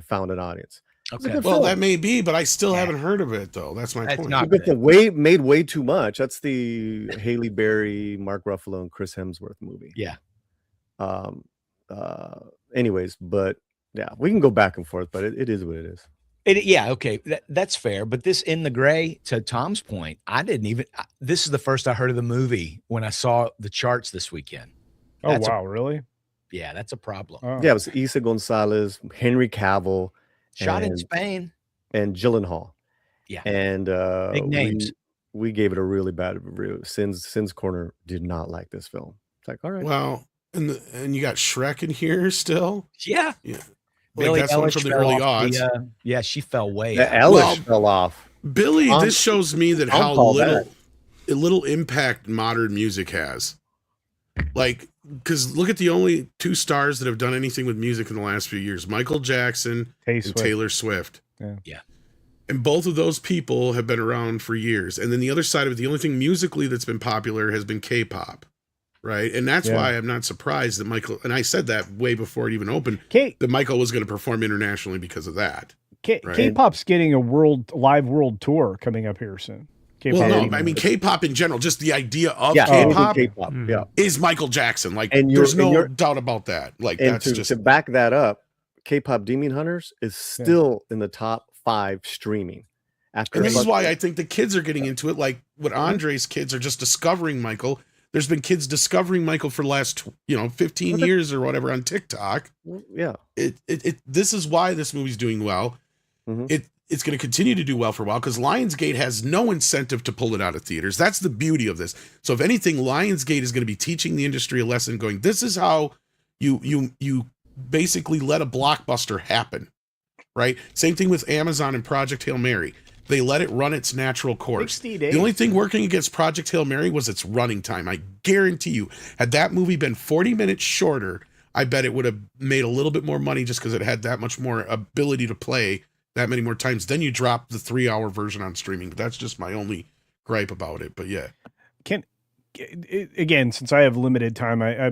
found an audience. Okay. Well, that may be, but I still haven't heard of it though. That's my point. Made way too much. That's the Halle Berry, Mark Ruffalo, and Chris Hemsworth movie. Yeah. Anyways, but yeah, we can go back and forth, but it is what it is. Okay, that's fair. But this In the Gray, to Tom's point, this is the first I heard of the movie when I saw the charts this weekend. Wow, really? Yeah, that's a problem. Oh. Yeah, it was Isa Gonzalez, Henry Cavill, shot in Spain, and Gyllenhaal. Yeah, and big names. We gave it a really bad review. Sins Corner did not like this film. It's like, all right, well. And you got Shrek in here still? Yeah. Like that's one from the early odds. She fell way out. Fell off. Billy, this shows me that how little impact modern music has. Like, because look at the only two stars that have done anything with music in the last few years, Michael Jackson and Taylor Swift. Yeah. And both of those people have been around for years. And then the other side of it, the only thing musically that's been popular has been K-pop. Right. And that's why I'm not surprised that Michael, and I said that way before it even opened, that Michael was going to perform internationally because of that. K-pop's getting a live world tour coming up here soon. Well, no, I mean, K-pop in general, just the idea of K-pop is Michael Jackson. Like, there's no doubt about that. Like, that's to back that up, K-pop Demon Hunters is still in the top 5 streaming. And this is why I think the kids are getting into it. Like, what Andre's kids are just discovering Michael. There's been kids discovering Michael for the last, 15 years or whatever on TikTok. Yeah. This is why this movie's doing well. Mm-hmm. It's going to continue to do well for a while because Lionsgate has no incentive to pull it out of theaters. That's the beauty of this. So if anything, Lionsgate is going to be teaching the industry a lesson going, this is how you basically let a blockbuster happen, right? Same thing with Amazon and Project Hail Mary. They let it run its natural course. 60 days. The only thing working against Project Hail Mary was its running time. I guarantee you, had that movie been 40 minutes shorter, I bet it would have made a little bit more money just because it had that much more ability to play that many more times. Then you drop the 3-hour version on streaming. But that's just my only gripe about it. But yeah. Again, since I have limited time, I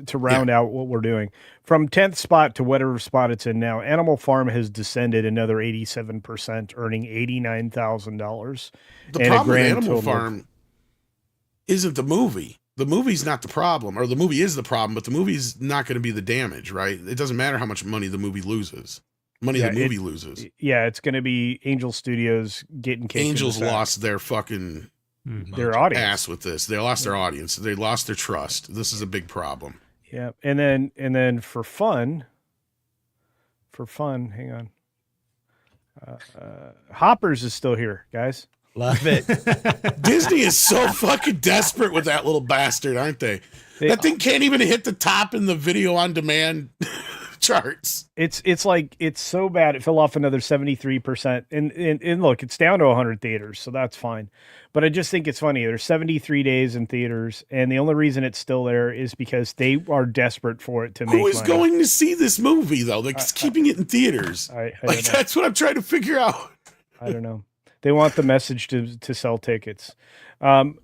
to round out what we're doing, from 10th spot to whatever spot it's in now, Animal Farm has descended another 87%, earning $89,000. The problem with Animal Farm isn't the movie. The movie's not the problem, or the movie is the problem, but the movie's not going to be the damage, right? It doesn't matter how much money the movie loses. The movie loses. Yeah, it's going to be Angel Studios getting kicked. Angels lost their fucking... their audience ass with this. They lost their audience. They lost their trust. This is a big problem. Yeah. And then for fun, hang Hoppers is still here, guys. Love it. Disney is so fucking desperate with that little bastard, aren't they? That thing can't even hit the top in the video on demand charts. It's like it's so bad it fell off another 73%. And look, it's down to 100 theaters, so that's fine. But I just think it's funny. There's 73 days in theaters, and the only reason it's still there is because they are desperate for it to make money. Who is going to see this movie though? That's keeping it in theaters. That's what I'm trying to figure out. I don't know. They want the message to sell tickets. I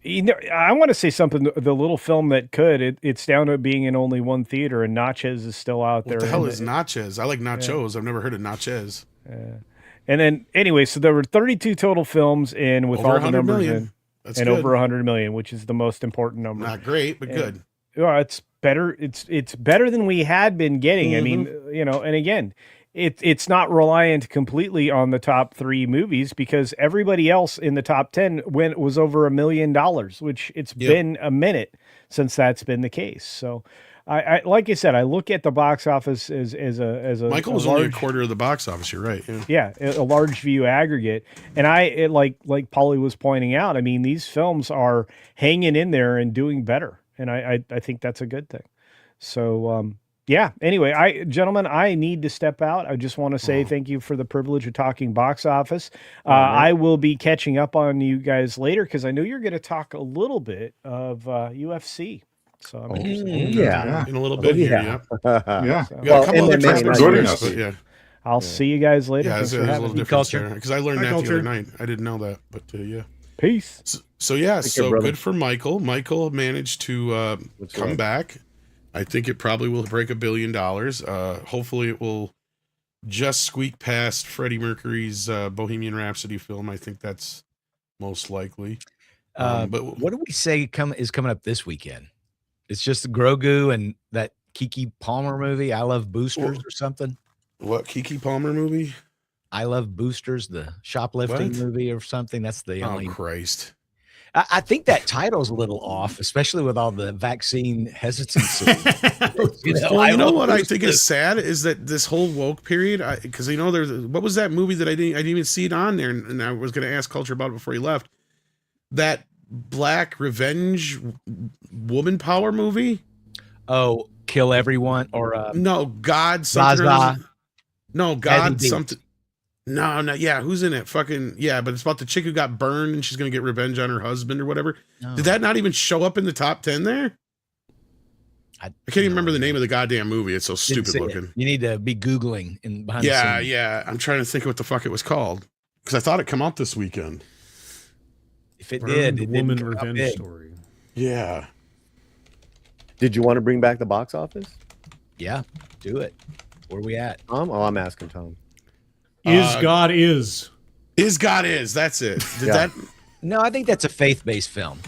want to say something. The little film that could, it's down to being in only one theater, and Natchez is still out there. What the hell is Natchez? I like nachos. Yeah. I've never heard of Natchez. And then, anyway, so there were 32 total films in with over all the numbers million. in. That's and good. over 100 million, which is the most important number. Not great, but good. Well, it's better. It's better than we had been getting. I mean, and again, it's not reliant completely on the top 3 movies because everybody else in the top 10 was over $1 million, which it's been a minute since that's been the case. So, I like I said, I look at the box office as a Michael was only a quarter of the box office. You're right. Yeah, a large view aggregate, and like Paulie was pointing out. I mean, these films are hanging in there and doing better, and I think that's a good thing. So. Yeah. Anyway, gentlemen, I need to step out. I just want to say thank you for the privilege of talking box office. I will be catching up on you guys later because I know you're going to talk a little bit of UFC. So I'm interested. In a little bit here. Yeah. So, we got a couple other tracks joining us, but I'll see you guys later. Yeah, it's a little different because I learned that the other night. I didn't know that, but yeah. Peace. So good for Michael. Michael managed to come back. I think it probably will break $1 billion. Hopefully it will just squeak past Freddie Mercury's Bohemian Rhapsody film. I think that's most likely. But what do we say is coming up this weekend? It's just Grogu and that Keke Palmer movie, I Love Boosters or something. What Keke Palmer movie? I Love Boosters, the shoplifting movie or something. That's the only. Oh, Christ. I think that title's a little off, especially with all the vaccine hesitancy. You know what I think is sad is that this whole woke period, because what was that movie that I didn't even see it on there, and I was going to ask Culture about it before he left. That black revenge woman power movie. Oh, Kill Everyone or no, God something. No, God something. No, yeah, who's in it? Fucking yeah, but it's about the chick who got burned and she's gonna get revenge on her husband or whatever. No. Did that not even show up in the top 10 there? I can't even remember the name of the goddamn movie. It's so stupid looking. You need to be Googling behind the scenes. Yeah. I'm trying to think of what the fuck it was called because I thought it come out this weekend. If it did, it woman revenge story. Yeah. Did you want to bring back the box office? Yeah, do it. Where are we at? I'm asking Tom. God is. Is God is. That's it. No, I think that's a faith-based film.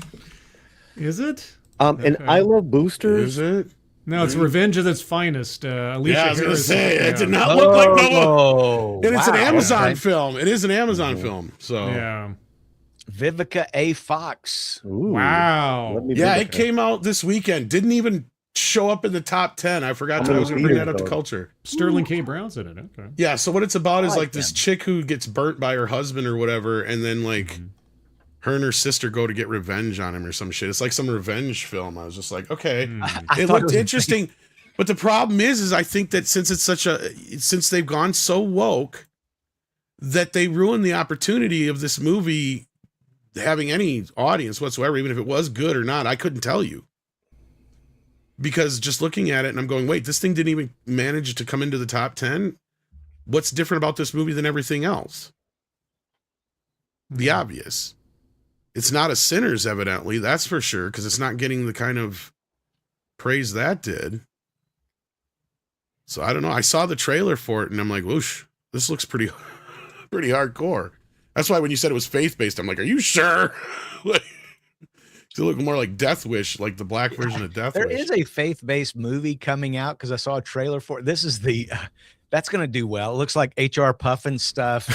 Is it? And I Love Boosters. Is it? No, it's Revenge at its finest. Alicia I was going to Harris. say, it did not look like no. And it's an Amazon film. It is an Amazon film. So yeah. Vivica A. Fox. Ooh. Wow. Yeah, it came out this weekend. Didn't even show up in the top 10. I forgot I was going to bring that up to Culture. Sterling K. Brown's in it. Okay. Yeah, so what it's about is like this chick who gets burnt by her husband or whatever, and then like her and her sister go to get revenge on him or some shit. It's like some revenge film. I was just like, okay. It looked interesting. But the problem is I think that since they've gone so woke that they ruined the opportunity of this movie having any audience whatsoever, even if it was good or not. I couldn't tell you. Because just looking at it and I'm going, wait, this thing didn't even manage to come into the top 10. What's different about this movie than everything else? The obvious. It's not a Sinners, evidently. That's for sure. Because it's not getting the kind of praise that did. So I don't know. I saw the trailer for it and I'm like, whoosh, this looks pretty hardcore. That's why when you said it was faith-based, I'm like, are you sure? It look more like Death Wish, like the black version of Death Wish. There is a faith-based movie coming out because I saw a trailer for it. This is that's going to do well. It looks like H.R. Puffin stuff.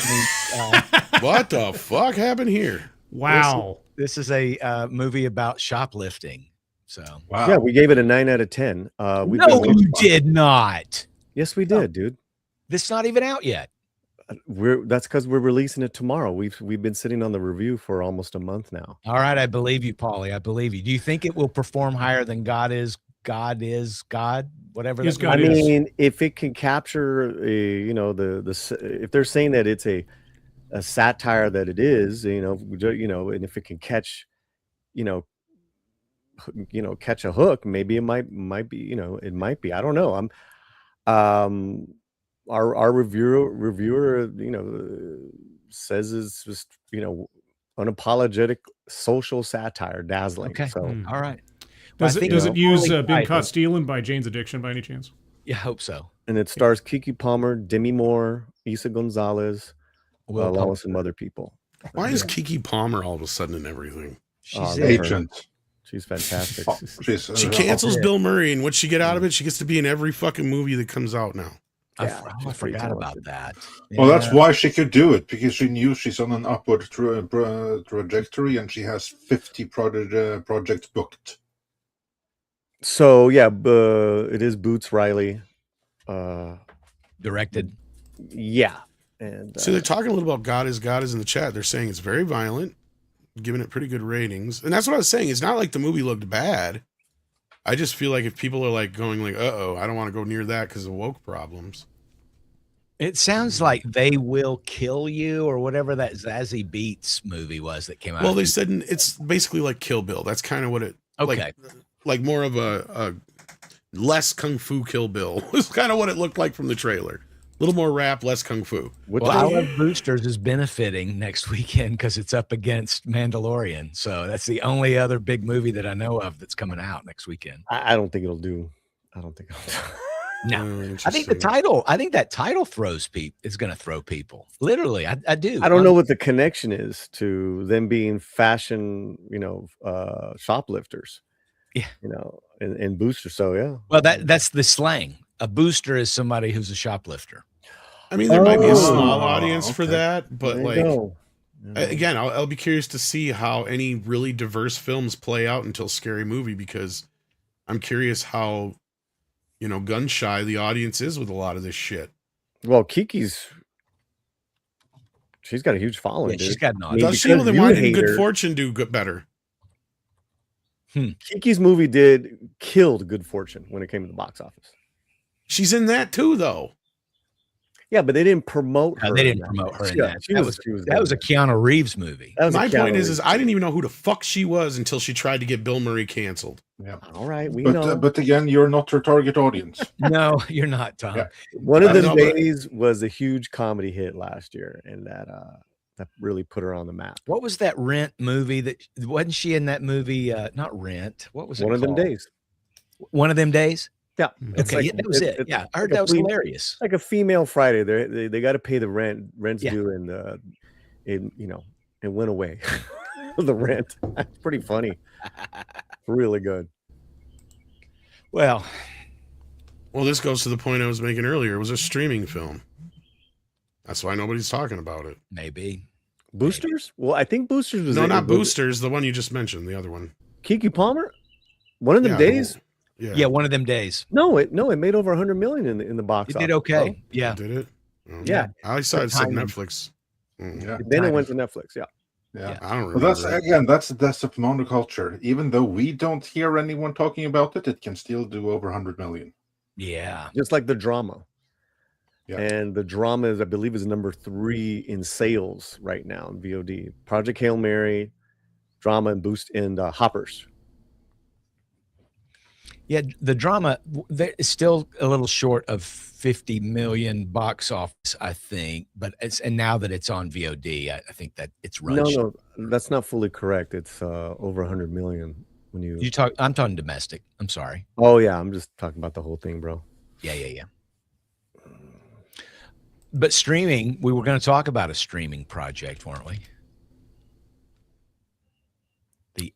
What the fuck happened here? Wow. This is a movie about shoplifting. So wow. Yeah, we gave it a 9 out of 10. No, you did not. Yes, we did, dude. This is not even out yet. That's because we're releasing it tomorrow. We've been sitting on the review for almost a month now. All right, I believe you, Paulie. I believe you. Do you think it will perform higher than God is? God is God, whatever. Is That God I is. mean, if it can capture, if they're saying that it's a satire that it is, and if it can catch, catch a hook, maybe it might be, it might be. I don't know. Our reviewer, says it's just, unapologetic social satire, dazzling. Okay. So all right. Does it use Been title. Caught Stealing by Jane's Addiction by any chance? Yeah, I hope so. And it stars Kiki Palmer, Demi Moore, Isa Gonzalez, along with some other people. Why is Kiki Palmer all of a sudden in everything? She's agent. She's fantastic. She cancels Bill Murray, and what she get out of it? She gets to be in every fucking movie that comes out now. I forgot about that. Well, that's why she could do it, because she knew she's on an upward trajectory, and she has 50 projects booked. So yeah, it is Boots Riley, directed. Yeah, and so they're talking a little about God is in the chat. They're saying it's very violent, giving it pretty good ratings, and that's what I was saying. It's not like the movie looked bad. I just feel like if people are like going like, "Uh-oh, I don't want to go near that because of woke problems." It sounds like They Will Kill You or whatever that Zazie Beetz movie was that came out. Well, they said it's basically like Kill Bill. That's kind of what it. Okay. Like more of a less kung fu Kill Bill. It's kind of what it looked like from the trailer. A little more rap, less kung fu. Well, I Love Boosters is benefiting next weekend because it's up against Mandalorian. So that's the only other big movie that I know of that's coming out next weekend. I don't think it'll do. I don't think it'll do. No, I think that title throws people. It's going to throw people. Literally, I do. I don't know what the connection is to them being fashion, shoplifters. Yeah, and boosters. So yeah. Well, that's the slang. A booster is somebody who's a shoplifter. I mean, there might be a small audience for that, but there again, I'll be curious to see how any really diverse films play out until Scary Movie, because I'm curious how, gun shy the audience is with a lot of this shit. Well, she's got a huge following. Yeah, she's got an audience. Does she? Well, then why didn't Good Fortune do better? Kiki's movie killed Good Fortune when it came to the box office. She's in that too, though. Yeah, but they didn't promote her. No, they didn't promote her in that. That was a Keanu Reeves movie. My point is I didn't even know who the fuck she was until she tried to get Bill Murray canceled. Yeah. All right, we know. But again, you're not her target audience. No, you're not, Tom. Yeah. One of them days was a huge comedy hit last year, and that really put her on the map. What was that Rent movie? That wasn't she in that movie? Not Rent. What was it? One of Them Days. One of Them Days. Yeah. Okay, that was it. Yeah, I heard that was hilarious. Like a female Friday. They got to pay the rent. Rent's due, and it went away. The rent. That's pretty funny. Really good. Well, this goes to the point I was making earlier. It was a streaming film. That's why nobody's talking about it. Maybe. Boosters? Well, I think Boosters was not Boosters. The one you just mentioned. The other one. Kiki Palmer. One of Them Days. Yeah, One of Them Days. No, it made over 100 million in the box office. It did okay. Bro. Yeah. Did it? Oh, yeah. I saw it said Netflix. Yeah. Then it went to Netflix. Yeah. Yeah. I don't remember. Well, that's the monoculture. Even though we don't hear anyone talking about it, it can still do over 100 million. Yeah. Just like the drama. Yeah. And the drama I believe is number 3 in sales right now in VOD. Project Hail Mary, drama and Boost and Hoppers. Yeah, the drama is still a little short of 50 million box office, I think. But and now that it's on VOD, I think that it's run. No, that's not fully correct. It's over 100 million when you talk. I'm talking domestic. I'm sorry. Oh yeah, I'm just talking about the whole thing, bro. Yeah. But streaming, we were going to talk about a streaming project, weren't we? The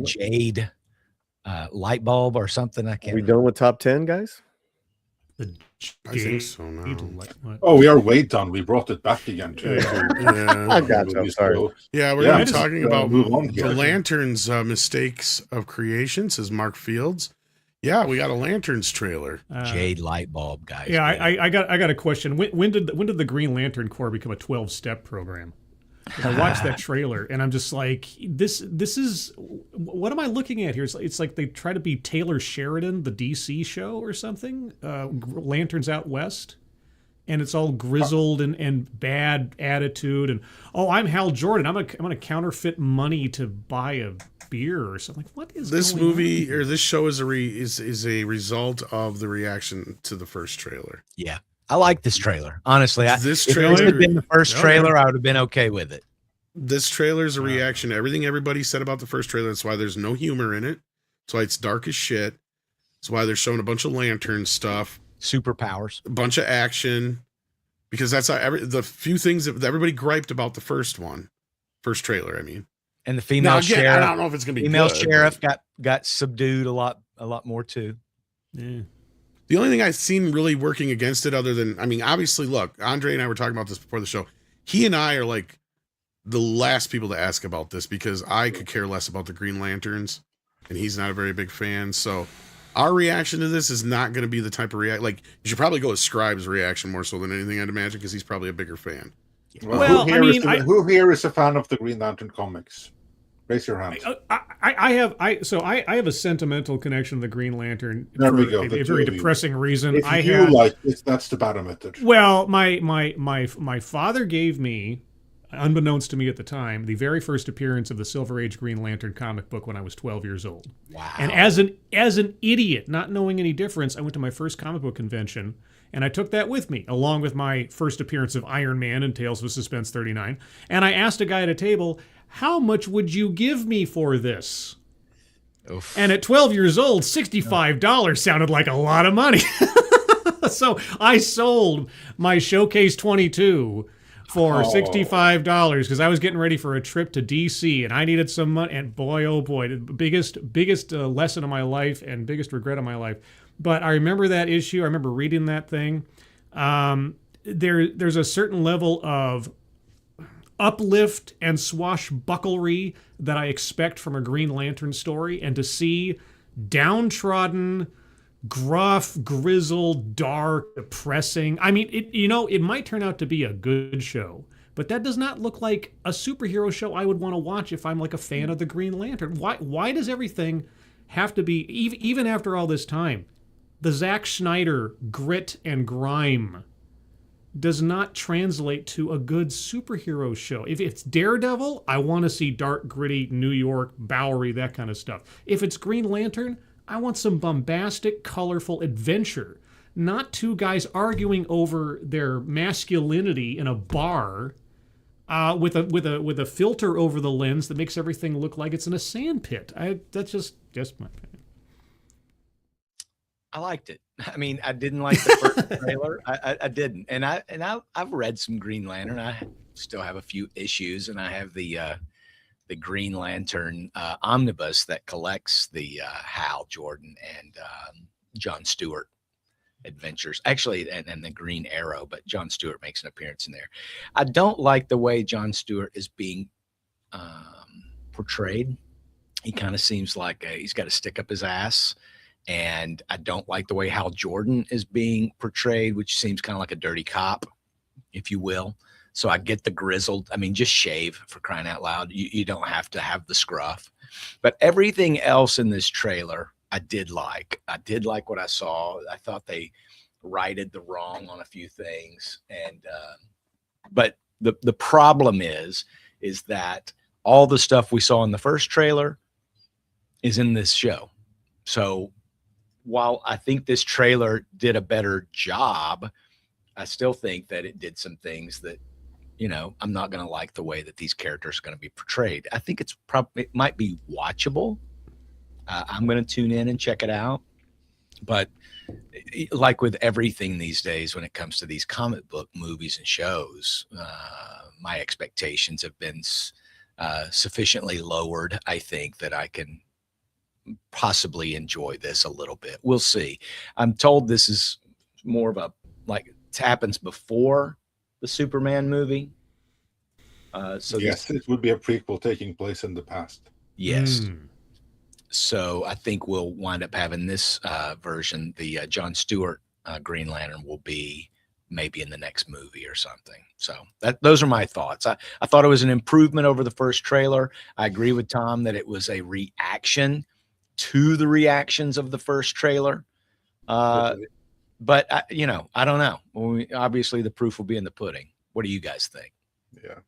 Jade light bulb or something. I can't. Are we done with top 10, guys? I think so now. Oh, we are way done. We brought it back again too. I got you. I'm sorry. Yeah, we're going to be talking about the Lanterns' mistakes of creation, says Mark Fields. Yeah, we got a Lanterns trailer. Jade light bulb, guys. Yeah, I got a question. When did the Green Lantern Corps become a 12-step program? I watched that trailer and I'm just like, this is, what am I looking at here? It's like they try to be Taylor Sheridan, the DC show or something. Lanterns Out West. And it's all grizzled and bad attitude. And, oh, I'm Hal Jordan. I'm gonna counterfeit money to buy a beer or something. What is this movie or this show is a result of the reaction to the first trailer? Yeah. I like this trailer. Honestly, if it had been the first trailer, I would have been okay with it. This trailer is a reaction to everything everybody said about the first trailer. That's why there's no humor in it. That's why it's dark as shit. That's why they're showing a bunch of lantern stuff. Superpowers. A bunch of action. Because that's how the few things that everybody griped about the first trailer, I mean. And the female sheriff. I don't know if it's going to be female good, sheriff got subdued a lot more too. Yeah. The only thing I've seen really working against it, other than, I mean, obviously, look, Andre and I were talking about this before the show. He and I are like the last people to ask about this because I could care less about the Green Lanterns, and he's not a very big fan. So our reaction to this is not going to be the type of like, you should probably go with Scribe's reaction more so than anything, I'd imagine, because he's probably a bigger fan. Well, who here is a fan of the Green Lantern comics? Raise your hand. I have a sentimental connection to the Green Lantern. There we go. A very depressing reason. If you like it, that's the barometer. Well, my father gave me, unbeknownst to me at the time, the very first appearance of the Silver Age Green Lantern comic book when I was 12 years old. Wow. And as an idiot, not knowing any difference, I went to my first comic book convention, and I took that with me, along with my first appearance of Iron Man in Tales of Suspense 39. And I asked a guy at a table, how much would you give me for this? Oof. And at 12 years old, $65 sounded like a lot of money. So I sold my Showcase 22 for $65 because I was getting ready for a trip to DC and I needed some money. And boy, oh boy, the biggest lesson of my life and biggest regret of my life. But I remember that issue. I remember reading that thing. There's a certain level of uplift and swashbucklery that I expect from a Green Lantern story, and to see downtrodden, gruff, grizzled, dark, depressing. I mean, it might turn out to be a good show, but that does not look like a superhero show I would want to watch if I'm like a fan of the Green Lantern. Why does everything have to be, even after all this time, the Zack Snyder grit and grime does not translate to a good superhero show. If it's Daredevil, I want to see dark, gritty New York, Bowery, that kind of stuff. If it's Green Lantern, I want some bombastic, colorful adventure, not two guys arguing over their masculinity in a bar with a filter over the lens that makes everything look like it's in a sandpit. That's just my opinion. I liked it. I mean, I didn't like the first trailer. I didn't, and I've read some Green Lantern. I still have a few issues, and I have the Green Lantern omnibus that collects the Hal Jordan and John Stewart adventures. Actually, and the Green Arrow, but John Stewart makes an appearance in there. I don't like the way John Stewart is being portrayed. He kind of seems like he's got to stick up his ass. And I don't like the way Hal Jordan is being portrayed, which seems kind of like a dirty cop, if you will. So I get the grizzled. I mean, just shave, for crying out loud. You don't have to have the scruff. But everything else in this trailer, I did like. I did like what I saw. I thought they righted the wrong on a few things. And but the problem is that all the stuff we saw in the first trailer is in this show. So while I think this trailer did a better job, I still think that it did some things that, I'm not going to like the way that these characters are going to be portrayed. I think it might be watchable. I'm going to tune in and check it out. But like with everything these days, when it comes to these comic book movies and shows, my expectations have been sufficiently lowered, I think, that I can possibly enjoy this a little bit. We'll see. I'm told this is more of it happens before the Superman movie. So yes, it would be a prequel taking place in the past. Yes. So I think we'll wind up having this version. The Jon Stewart Green Lantern will be maybe in the next movie or something. So those are my thoughts. I thought it was an improvement over the first trailer. I agree with Tom that it was a reaction to the reactions of the first trailer. But I don't know. Obviously, the proof will be in the pudding. What do you guys think? Yeah.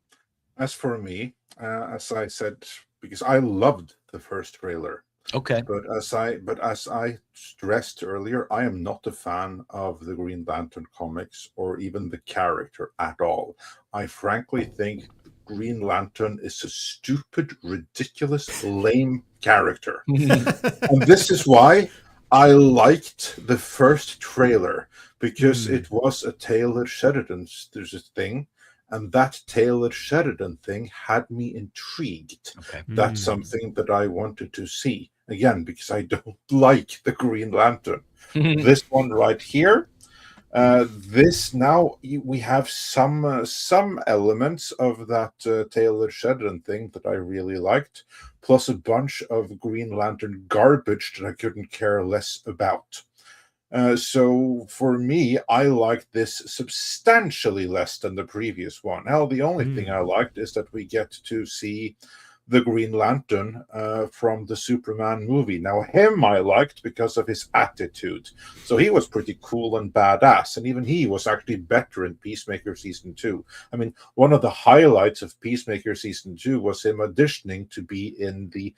As for me, as I said, because I loved the first trailer. Okay. But as I stressed earlier, I am not a fan of the Green Lantern comics or even the character at all. I frankly think Green Lantern is a stupid, ridiculous, lame character. And this is why I liked the first trailer, because it was a Taylor Sheridan thing. And that Taylor Sheridan thing had me intrigued. Okay. That's something that I wanted to see. Again, because I don't like the Green Lantern. This one right here, this now we have some elements of that Taylor Sheridan thing that I really liked, plus a bunch of Green Lantern garbage that I couldn't care less about. So for me, I liked this substantially less than the previous one. Now, the only thing I liked is that we get to see the Green Lantern from the Superman movie. Now, him I liked because of his attitude. So he was pretty cool and badass, and even he was actually better in Peacemaker Season 2. I mean, one of the highlights of Peacemaker Season 2 was him auditioning to be in the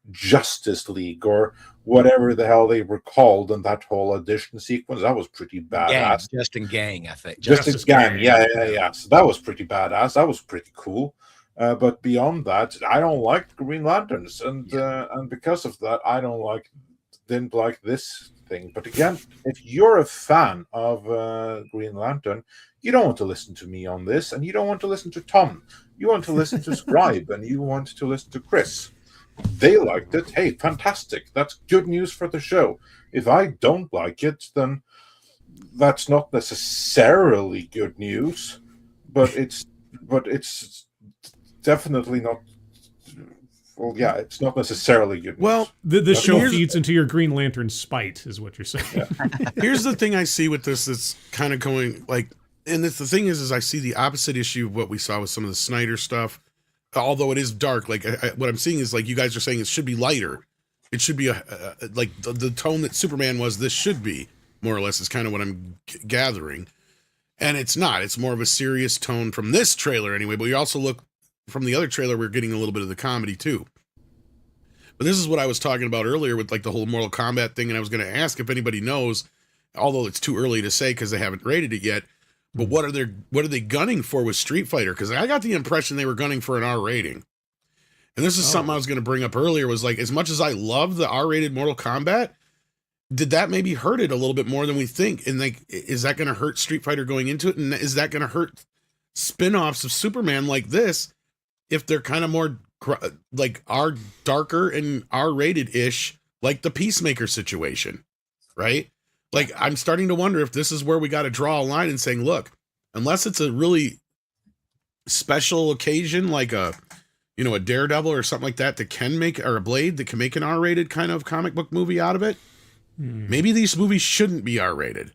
Justice League or whatever the hell they were called in that whole audition sequence. That was pretty badass. Justin Gang, I think. Justice Gang, yeah. So that was pretty badass. That was pretty cool. But beyond that, I don't like Green Lanterns, and because of that, I didn't like this thing. But again, if you're a fan of Green Lantern, you don't want to listen to me on this, and you don't want to listen to Tom. You want to listen to Scribe, and you want to listen to Chris. They liked it. Hey, fantastic. That's good news for the show. If I don't like it, then that's not necessarily good news, but it's definitely not. Well, yeah, it's not necessarily good news. Well, the show feeds into your Green Lantern spite, is what you're saying. Yeah. Here's the thing I see with this that's kind of going like, and the thing is I see the opposite issue of what we saw with some of the Snyder stuff. Although it is dark, like what I'm seeing is like you guys are saying it should be lighter. It should be like the tone that Superman was. This should be more or less is kind of what I'm gathering, and it's not. It's more of a serious tone from this trailer anyway. But you also look from the other trailer, we're getting a little bit of the comedy too. But this is what I was talking about earlier with like the whole Mortal Kombat thing, and I was going to ask if anybody knows, although it's too early to say because they haven't rated it yet. But what are they gunning for with Street Fighter? Because I got the impression they were gunning for an R rating. And this is something I was going to bring up earlier, was like, as much as I love the R-rated Mortal Kombat, did that maybe hurt it a little bit more than we think? And like, is that going to hurt Street Fighter going into it? And is that going to hurt spin-offs of Superman like this if they're kind of more like R darker and R-rated-ish, like the Peacemaker situation, right? Like, I'm starting to wonder if this is where we got to draw a line and saying, look, unless it's a really special occasion, like a Daredevil or something like that can make, or a Blade that can make an R-rated kind of comic book movie out of it, maybe these movies shouldn't be R-rated.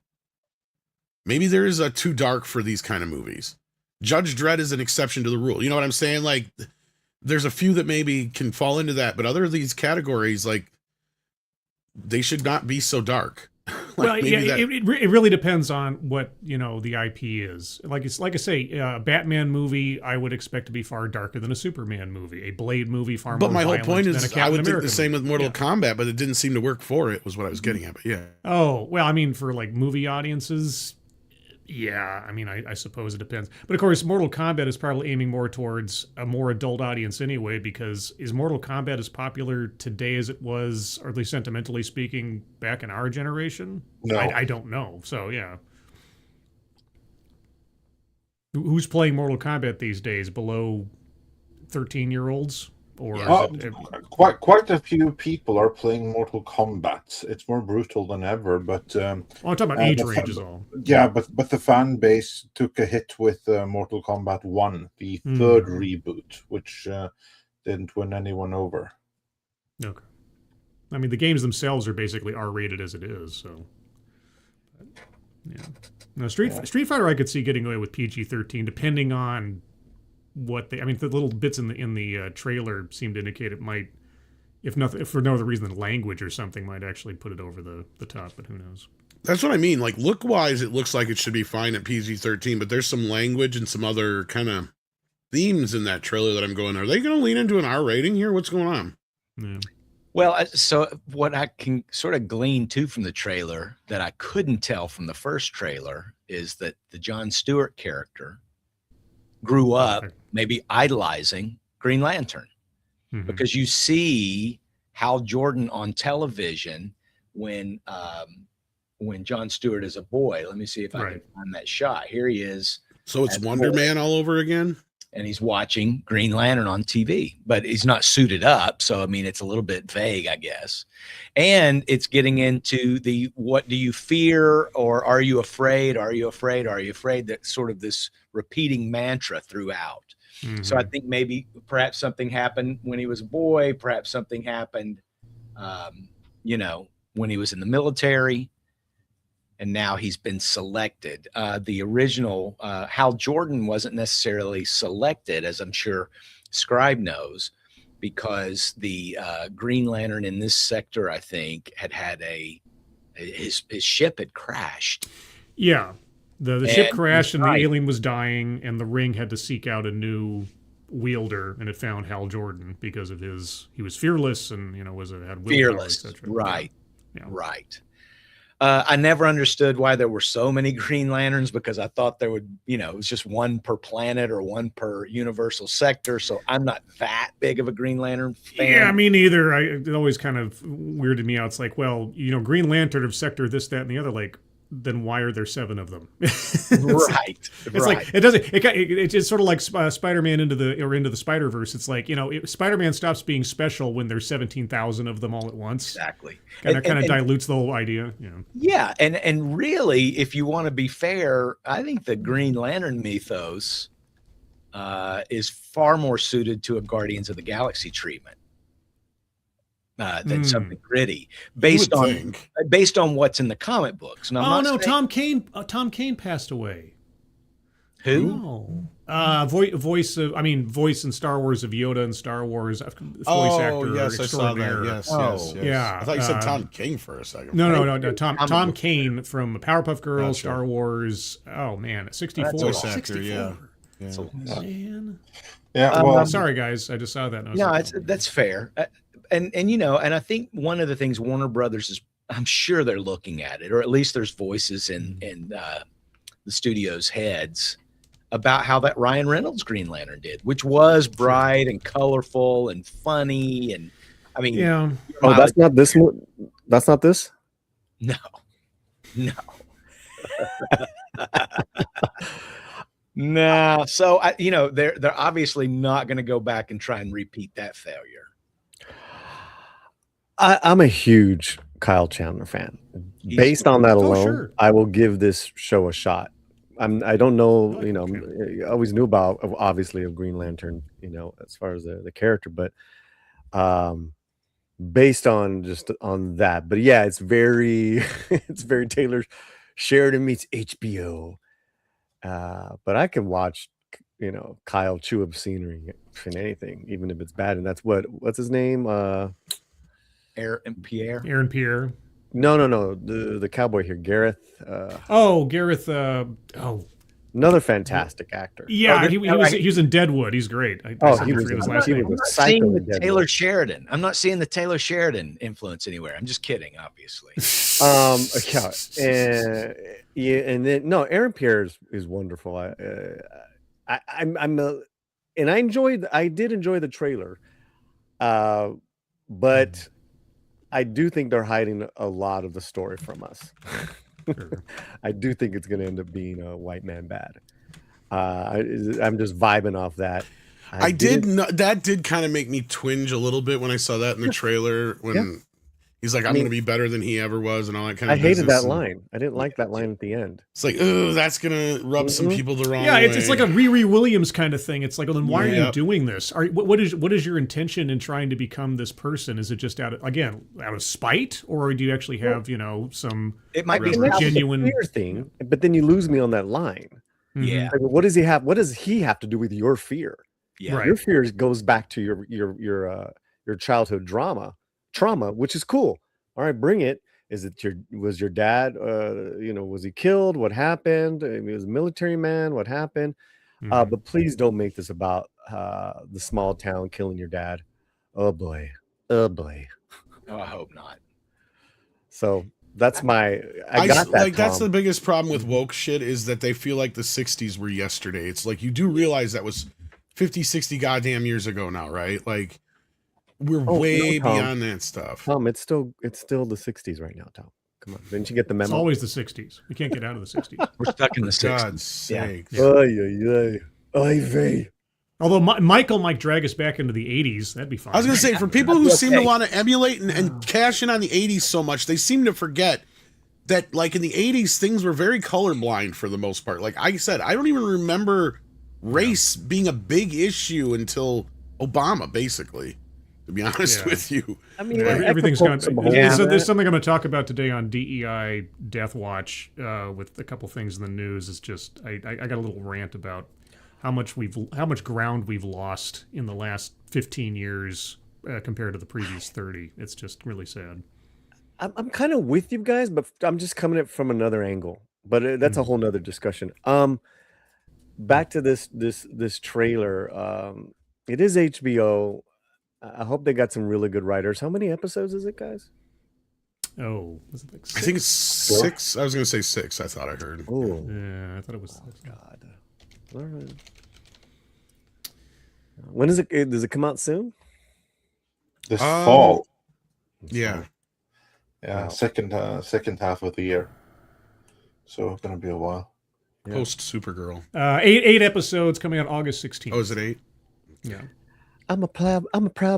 Maybe there is a too dark for these kind of movies. Judge Dredd is an exception to the rule. You know what I'm saying? Like, there's a few that maybe can fall into that, but other of these categories, like, they should not be so dark. Well, yeah, it really depends on what the IP is. Like I say, a Batman movie I would expect to be far darker than a Superman movie. A Blade movie far more violent than a Captain America. But my whole point is, I would think the same with Mortal Kombat, but it didn't seem to work for it. Was what I was getting at. But yeah. Oh well, I mean, for like movie audiences, yeah. I mean, I suppose it depends. But of course, Mortal Kombat is probably aiming more towards a more adult audience anyway. Because is Mortal Kombat as popular today as it was, or at least sentimentally speaking, back in our generation? No, I don't know. So yeah, who's playing Mortal Kombat these days? Below 13-year-olds? Or quite a few people are playing Mortal Kombat. It's more brutal than ever, but I'm talking about age range is all. Yeah, but the fan base took a hit with Mortal Kombat 1, the third reboot, which didn't win anyone over. Okay. I mean, the games themselves are basically R-rated as it is. So, yeah. Now, Street Fighter, I could see getting away with PG-13, depending on what they. I mean, the little bits in the trailer seem to indicate it might, if for no other reason than language or something, might actually put it over the top. But who knows? That's what I mean. Like, look-wise, it looks like it should be fine at PG-13, but there's some language and some other kind of themes in that trailer that I'm going, are they going to lean into an R rating here? What's going on? Yeah. Well, so what I can sort of glean too from the trailer that I couldn't tell from the first trailer is that the Jon Stewart character grew up maybe idolizing Green Lantern, because you see Hal Jordan on television when Jon Stewart is a boy. Let me see if I can find that shot. Here he is. So it's Wonder Man all over again? And he's watching Green Lantern on TV, but he's not suited up. So, I mean, it's a little bit vague, I guess. And it's getting into the, what do you fear, or are you afraid? Are you afraid? Are you afraid? That sort of this repeating mantra throughout. So I think maybe perhaps something happened when he was a boy. Perhaps something happened, you know, when he was in the military. And now he's been selected. The original Hal Jordan wasn't necessarily selected, as I'm sure Scribe knows, because the Green Lantern in this sector, I think, had his ship had crashed. Yeah, the ship crashed and the alien was dying, and the Ring had to seek out a new wielder, and it found Hal Jordan because of he was fearless and, you know, had willpower, et cetera. Right, right. I never understood why there were so many Green Lanterns, because I thought there would, you know, it was just one per planet or one per universal sector. So I'm not that big of a Green Lantern fan. Yeah, me neither. It always kind of weirded me out. It's like, well, you know, Green Lantern of sector this, that, and the other. Like, then why are there 7 of them? Right. It's like it doesn't. It's sort of like Spider-Man into the Spider-Verse. It's like, you know, Spider-Man stops being special when there's 17,000 of them all at once. Exactly. Kind of dilutes the whole idea. You know? Yeah, and really, if you want to be fair, I think the Green Lantern mythos is far more suited to a Guardians of the Galaxy treatment than something gritty, based on what's in the comic books. And Tom Kane passed away. Who? Voice in Star Wars of Yoda and Star Wars. Voice actor. Yes, I saw that. Yes. Yeah. I thought you said Tom King for a second. No. Tom Kane from Powerpuff Girls, Star Wars. Oh man, 64. Voice actor, yeah. Man. Yeah. Well, sorry guys, I just saw that. That's fair. And you know, and I think one of the things Warner Brothers is, I'm sure they're looking at it, or at least there's voices in the studio's heads about how that Ryan Reynolds Green Lantern did, which was bright and colorful and funny. And I mean, yeah. Oh, that's not this one. That's not this. No. No. So you know, they're obviously not going to go back and try and repeat that failure. I'm a huge Kyle Chandler fan. Based on that alone, I will give this show a shot. I don't know, you know, I always knew about, obviously, of Green Lantern, you know, as far as the character, but based on just on that. But yeah, it's very Taylor Sheridan meets HBO. But I can watch, you know, Kyle chew up scenery in anything, even if it's bad. And that's what's his name? Aaron Pierre. No. The cowboy here, Gareth. Gareth. Another fantastic actor. Yeah, he was in Deadwood. He's great. I'm not seeing the Taylor Sheridan. I'm not seeing the Taylor Sheridan influence anywhere. I'm just kidding, obviously. And then Aaron Pierre is wonderful. I did enjoy the trailer, but I do think they're hiding a lot of the story from us. Sure. I do think it's going to end up being a white man bad. I'm just vibing off that. That did kind of make me twinge a little bit when I saw that in the trailer when He's like, I'm going to be better than he ever was and all that kind of I hated that and, line. I didn't like that line at the end. It's like, oh, that's going to rub some people the wrong way. Yeah, it's like a Riri Williams kind of thing. It's like, well, then why are you doing this? What is your intention in trying to become this person? Is it just out of spite, or do you actually have, some it might be genuine fear thing, but then you lose me on that line. Yeah. Like, what does he have? What does he have to do with your fear? Yeah. Your fear goes back to your childhood trauma, which is cool. All right, bring it. Was your dad, was he killed? What happened? I mean, he was a military man. What happened? But please don't make this about the small town killing your dad. Oh boy. Oh, I hope not. So that's I got that. That's the biggest problem with woke shit is that they feel like the 60s were yesterday. It's like, you do realize that was 50, 60 goddamn years ago now, right? Like, we're way beyond that stuff. Tom, it's still the 60s right now, Tom. Come on. Didn't you get the memo? It's always the 60s. We can't get out of the 60s. We're stuck in the 60s. God's sake. Yeah. Although Michael might drag us back into the 80s. That'd be fine. I was going to say, for people who seem to want to emulate and cash in on the 80s so much, they seem to forget that, like, in the 80s, things were very colorblind for the most part. Like I said, I don't even remember race being a big issue until Obama, basically, to be honest with you. I mean, everything's gone. There's something I'm going to talk about today on DEI Death Watch with a couple things in the news. It's just, I got a little rant about how much ground we've lost in the last 15 years compared to the previous 30. It's just really sad. I'm kind of with you guys, but I'm just coming at it from another angle. But that's a whole nother discussion. Back to this trailer. It is HBO. I hope they got some really good writers. How many episodes is it, guys? Oh, was it like 6? I think it's 6. I was going to say 6. I thought I heard. Oh, yeah, I thought it was 6. God. All right. When is it? Does it come out soon? This fall. Yeah. Yeah, Wow. second half of the year. So it's gonna be a while. Post Supergirl. 8 episodes coming out August 16th. Oh, is it 8? Yeah. I'm a proud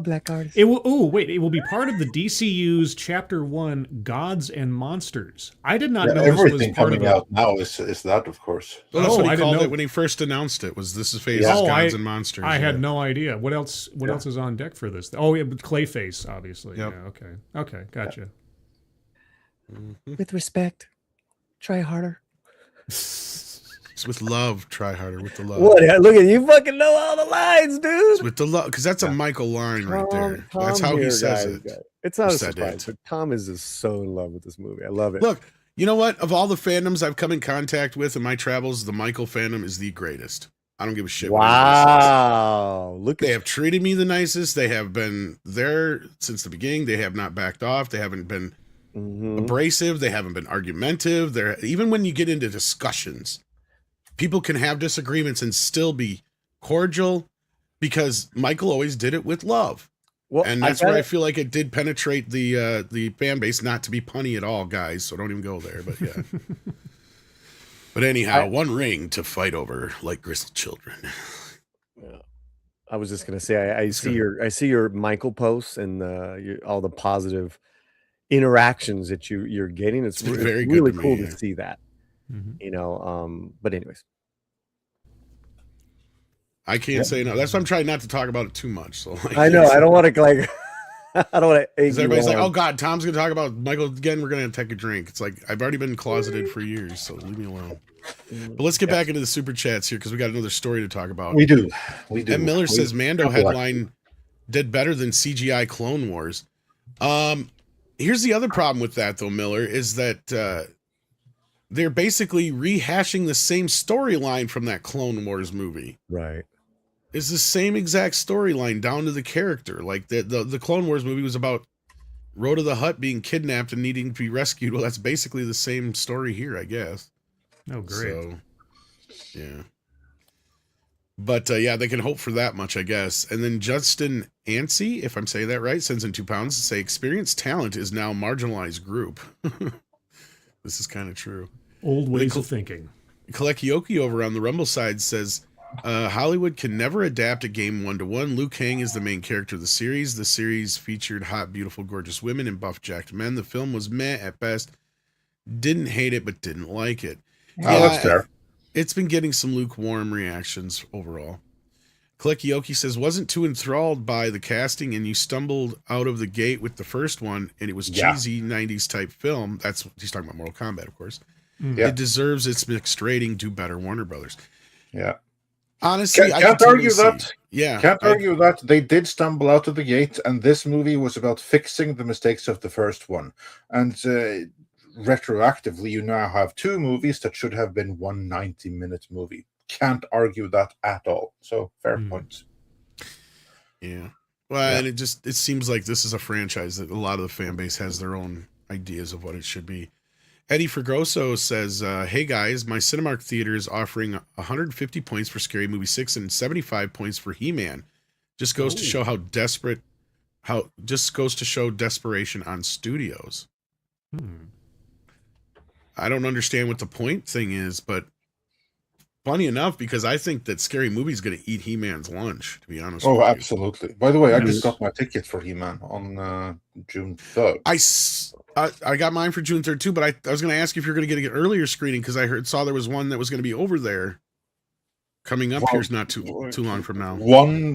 black artist. It will. Oh, wait! It will be part of the DCU's Chapter 1, Gods and Monsters. I did not know this was Everything part coming of out now is that, of course. Well, that's what I he didn't called know. it when he first announced it. Was this is phase Gods and Monsters? I had no idea. What else? What else is on deck for this? Oh, yeah, Clayface, obviously. Yep. Yeah. Okay. Gotcha. With respect, try harder. It's with love. Try harder with the love. What? Look at you! Fucking know all the lines, dude. It's with the love, because that's a Michael line right there. That's how he says it. It's not a Said surprise, but Tom is just so in love with this movie. I love it. Look, you know what? Of all the fandoms I've come in contact with in my travels, the Michael fandom is the greatest. I don't give a shit. Wow! Look, They have treated me the nicest. They have been there since the beginning. They have not backed off. They haven't been abrasive. They haven't been argumentative. They're even when you get into discussions, people can have disagreements and still be cordial because Michael always did it with love. well, And that's where I feel like it did penetrate the fan base, not to be punny at all, guys. So don't even go there. But yeah. But anyhow, one ring to fight over like gristled children. I was just gonna say I see your Michael posts and all the positive interactions that you're getting. It's very good really to me, cool yeah. to see that. But anyways, I can't say no. That's why I'm trying not to talk about it too much. So like, I know I don't want to like I don't want to. everybody's like, "Oh God, Tom's gonna talk about Michael again. We're gonna take a drink." It's like I've already been closeted for years, so leave me alone. But let's get back into the super chats here because we got another story to talk about. We do. And Miller says Mando headline did better than CGI Clone Wars. Here's the other problem with that though, Miller, is that they're basically rehashing the same storyline from that Clone Wars movie. right. It's the same exact storyline down to the character. Like the Clone Wars movie was about Rhoda the Hutt being kidnapped and needing to be rescued. Well, that's basically the same story here, I guess. Oh, great. So, yeah. But yeah, they can hope for that much, I guess. And then Justin Ansey, if I'm saying that right, sends in £2 to say experienced talent is now marginalized group. This is kind of true. Old ways of thinking. Kalekioki over on the Rumble side says, Hollywood can never adapt a game 1-to-1. Liu Kang is the main character of the series. The series featured hot, beautiful, gorgeous women and buff, jacked men. The film was meh at best. Didn't hate it, but didn't like it. That's fair. It's been getting some lukewarm reactions overall. Klekioki says, wasn't too enthralled by the casting, and you stumbled out of the gate with the first one, and it was cheesy 90s type film. He's talking about Mortal Kombat, of course. It deserves its mixed rating. Do better, Warner Brothers. Yeah. Honestly, I can't argue that. Yeah. Can't argue that. They did stumble out of the gate, and this movie was about fixing the mistakes of the first one. And retroactively, you now have 2 movies that should have been one 90-minute movie. Can't argue that at all. So fair point. Yeah. Well, and it seems like this is a franchise that a lot of the fan base has their own ideas of what it should be. Eddie Fregoso says, hey guys, my Cinemark theater is offering 150 points for Scary Movie 6 and 75 points for He-Man. Just goes to show desperation on studios. I don't understand what the point thing is, but funny enough, because I think that Scary Movie is going to eat He-Man's lunch, to be honest with you. Absolutely. By the way, I just got my ticket for He-Man on June 3rd. I got mine for June 3rd too, but I was going to ask if you're going to get an earlier screening, because I saw there was one that was going to be over there coming up here's not too long from now. One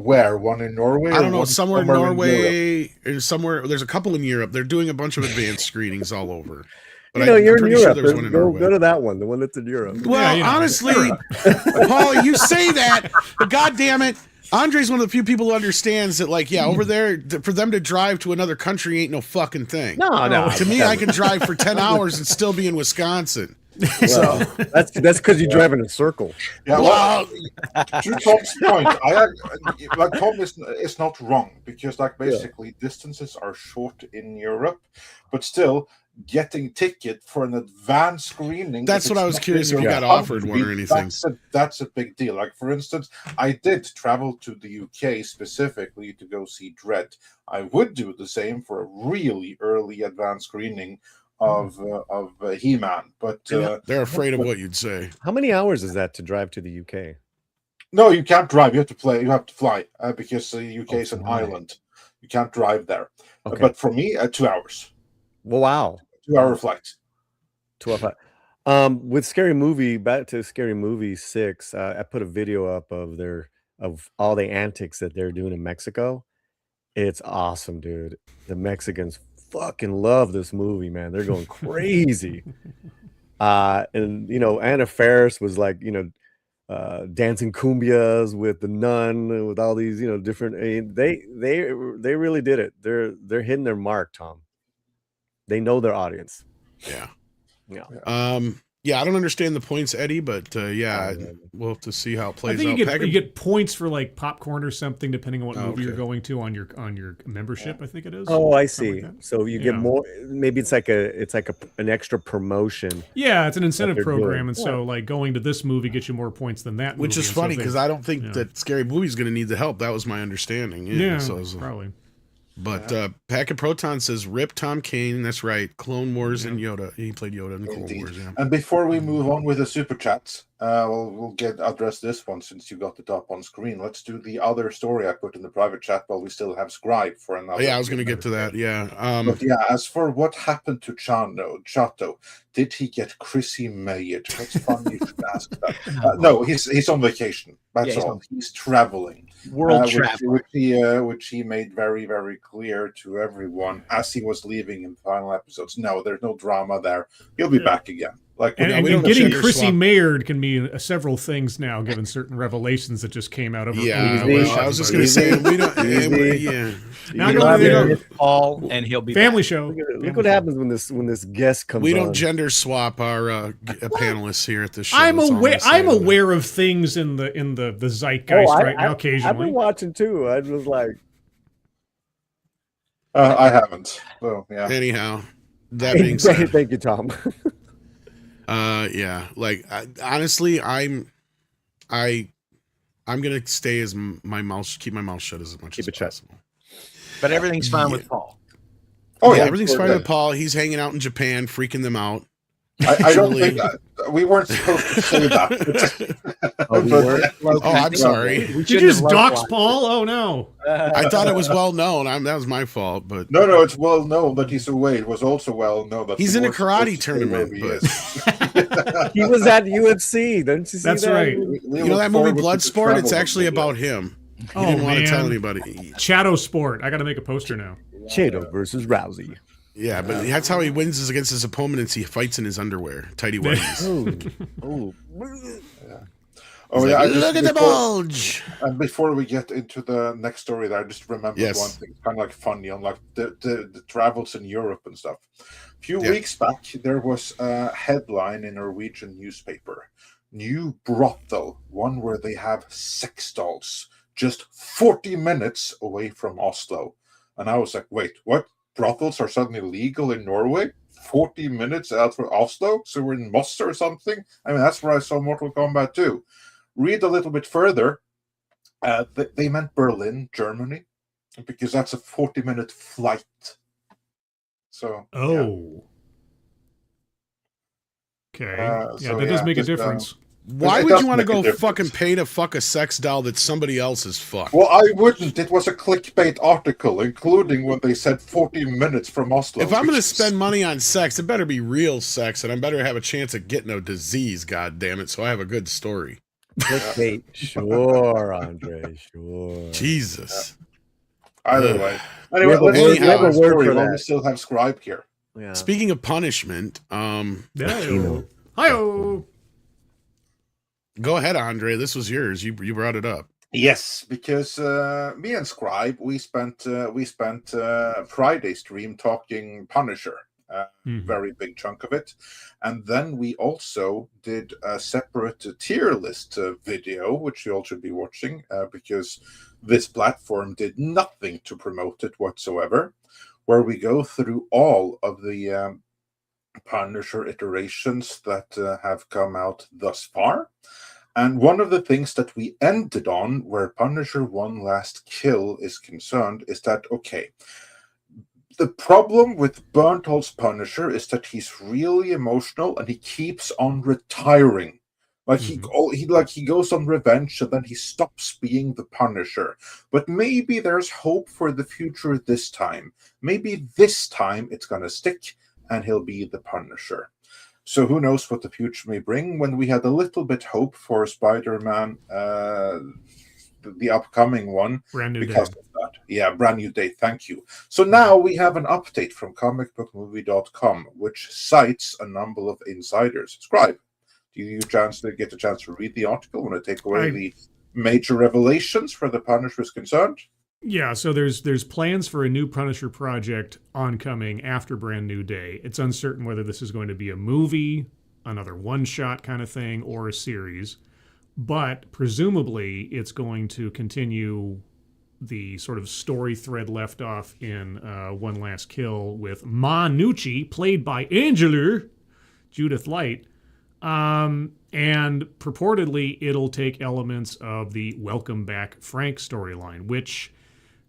where? One in Norway? I don't know, somewhere in Norway, or somewhere. There's a couple in Europe. They're doing a bunch of advanced screenings all over. But you're in Europe. Go to that one, the one that's in Europe. Well, honestly, Paul, you say that, but God damn it, Andre's one of the few people who understands that, like, over there, for them to drive to another country ain't no fucking thing. No. To me, I can drive for 10 hours and still be in Wisconsin. Well, that's because you drive in a circle. Yeah, well, to Tom's point, Tom is not wrong, because basically distances are short in Europe, but still getting ticket for an advanced screening. That's what I was curious if you got offered one or anything. That's a big deal. Like, for instance, I did travel to the UK specifically to go see Dread. I would do the same for a really early advanced screening of He-Man, but they're afraid of what you'd say. How many hours is that to drive to the UK? No, you can't drive. You have to fly because the UK is an island. You can't drive there. Okay. But for me, 2 hours. Well, wow. 2-hour flight. 12 hours. With back to Scary Movie 6, I put a video up of all the antics that they're doing in Mexico. It's awesome, dude. The Mexicans fucking love this movie, man. They're going crazy. And Anna Faris was like, dancing cumbias with the nun, with all these, different. They really did it. They're hitting their mark, Tom. They know their audience. Yeah. I don't understand the points, Eddie, but we'll have to see how it plays out. You get points for like popcorn or something, depending on what movie you're going to on your membership. I think it is. Oh, I see. Like so you get more. Maybe it's like an extra promotion. Yeah, it's an incentive program, and so like going to this movie gets you more points than that. Which is funny because I don't think that Scary Movie is going to need the help. That was my understanding. Yeah, probably. But Packet Proton says, rip Tom Kane. That's right. Clone Wars and Yoda. He played Yoda in the Clone Wars. Yeah. And before we move on with the super chats, we'll address this one since you got it up on screen. Let's do the other story I put in the private chat while we still have Scribe for another. Yeah, I was going to get to that. Yeah. But as for what happened to Chato, did he get Chrissy Mayed? That's funny you should ask that. No, he's on vacation. That's all. He's traveling. World travel. Which he made very, very clear to everyone as he was leaving in the final episodes. No, there's no drama there. He'll be back again. And getting Chrissy Mayard can mean several things now, given certain revelations that just came out of her. Yeah, I was just going to say we don't. Paul, and he'll be family back. show. Look what happens when this guest comes. We don't on. gender swap our panelists here at this show. I'm aware of things in the zeitgeist now. Occasionally, I've been watching too. I was like, I haven't. So yeah. Anyhow, that being said, thank you, Tom. Honestly, I'm gonna stay keep my mouth shut as much as possible. But everything's fine with Paul. Oh yeah, everything's fine with Paul. He's hanging out in Japan, freaking them out. I don't think we weren't supposed to say that. Oh, I'm sorry. Did you just dox Paul? Oh no! I thought it was well known. That was my fault. But no, it's well known that he's away. It was also well known that he's in a karate tournament. But he was at UFC. Don't you see That's that? right. You know that movie Bloodsport? It's actually about him. He didn't want to tell anybody. Chato Sport. I got to make a poster now. Chato versus Rousey. Yeah, but that's how he wins against his opponents. He fights in his underwear, tighty whities. Look at the bulge. And before we get into the next story, I just remembered one thing, kind of like funny on like the travels in Europe and stuff. A few weeks back, there was a headline in a Norwegian newspaper: "New brothel, one where they have sex dolls, just 40 minutes away from Oslo." And I was like, wait, what? Brothels are suddenly legal in Norway? 40 minutes out from Oslo? So we're in Moss or something? I mean, that's where I saw Mortal Kombat 2. Read a little bit further. They meant Berlin, Germany, because that's a 40-minute flight. So, okay. That does make a difference. Why would you want to go fucking pay to fuck a sex doll that somebody else has fucked? Well, I wouldn't. It was a clickbait article, including when they said 40 minutes from Oslo. If I'm going to spend money on sex, it better be real sex, and I better have a chance of getting a disease, God damn it, so I have a good story. Clickbait. Sure, Andre, sure. Jesus. Either way. Anyway, let's have a word for that. We still have Scribe here. Yeah. Speaking of punishment, Hi-yo. Go ahead, Andre. This was yours. You brought it up. Yes, because me and Scribe, we spent Friday stream talking Punisher, very big chunk of it, and then we also did a separate tier list video, which you all should be watching, because this platform did nothing to promote it whatsoever, where we go through all of the Punisher iterations that have come out thus far. And one of the things that we ended on, where Punisher One Last Kill is concerned, is that, okay, the problem with Bernthal's Punisher is that he's really emotional and he keeps on retiring. Like he goes on revenge and then he stops being the Punisher. But maybe there's hope for the future this time. Maybe this time it's going to stick and he'll be the Punisher. So who knows what the future may bring. When we had a little bit hope for Spider-Man, the upcoming one, Brand New because Day. of that. Yeah, Brand New Day, thank you. So now we have an update from comicbookmovie.com, which cites a number of insiders. Scribe, do you get a chance to read the article when I take away the major revelations for the Punisher is concerned? Yeah, so there's plans for a new Punisher project oncoming after Brand New Day. It's uncertain whether this is going to be a movie, another one-shot kind of thing, or a series. But presumably it's going to continue the sort of story thread left off in One Last Kill with Ma Nucci, played by Angela Judith Light. And purportedly it'll take elements of the Welcome Back Frank storyline, which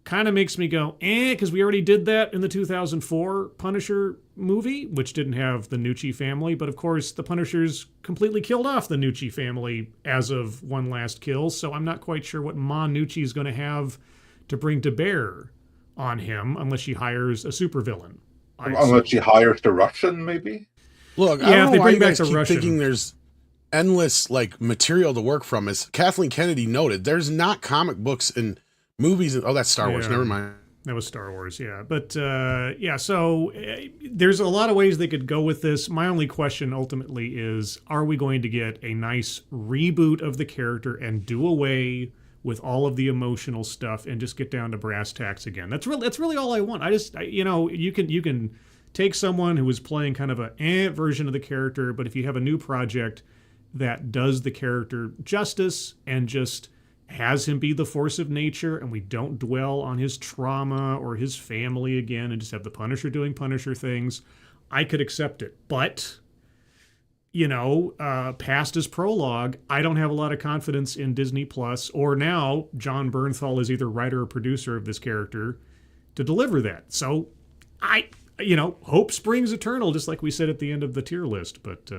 kind of makes me go, because we already did that in the 2004 Punisher movie, which didn't have the Nucci family. But of course, the Punishers completely killed off the Nucci family as of One Last Kill. So I'm not quite sure what Ma Nucci is going to have to bring to bear on him unless she hires a supervillain. Unless she hires the Russian, maybe? Look, I don't know why you guys keep thinking there's endless material to work from. As Kathleen Kennedy noted, there's not comic books and movies. Oh, that's Star Wars. Never mind. That was Star Wars, yeah. But, so there's a lot of ways they could go with this. My only question ultimately is, are we going to get a nice reboot of the character and do away with all of the emotional stuff and just get down to brass tacks again? That's really all I want. You can take someone who was playing kind of a version of the character, but if you have a new project that does the character justice and just has him be the force of nature, and we don't dwell on his trauma or his family again and just have the Punisher doing Punisher things, I could accept it. But, past his prologue, I don't have a lot of confidence in Disney Plus, or now John Bernthal is either writer or producer of this character, to deliver that. So hope springs eternal, just like we said at the end of the tier list. But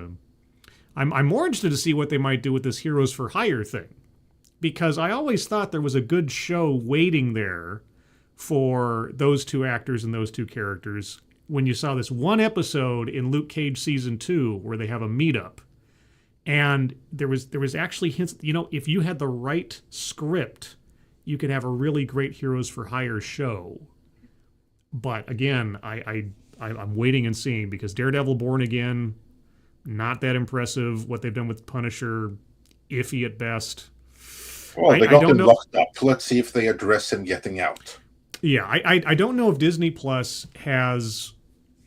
I'm more interested to see what they might do with this Heroes for Hire thing, because I always thought there was a good show waiting there for those two actors and those two characters. When you saw this one episode in Luke Cage season 2 where they have a meetup, and there was actually hints, if you had the right script, you could have a really great Heroes for Hire show. But again, I'm waiting and seeing, because Daredevil Born Again, not that impressive. What they've done with Punisher, iffy at best. Well, they got him locked up. Let's see if they address him getting out. Yeah, I don't know if Disney Plus has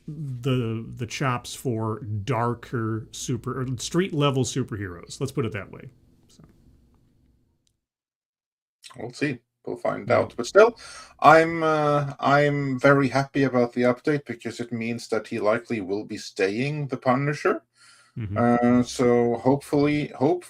the chops for darker street level superheroes. Let's put it that way. So. We'll see. We'll find out. But still, I'm very happy about the update, because it means that he likely will be staying the Punisher. Mm-hmm. So hopefully, hope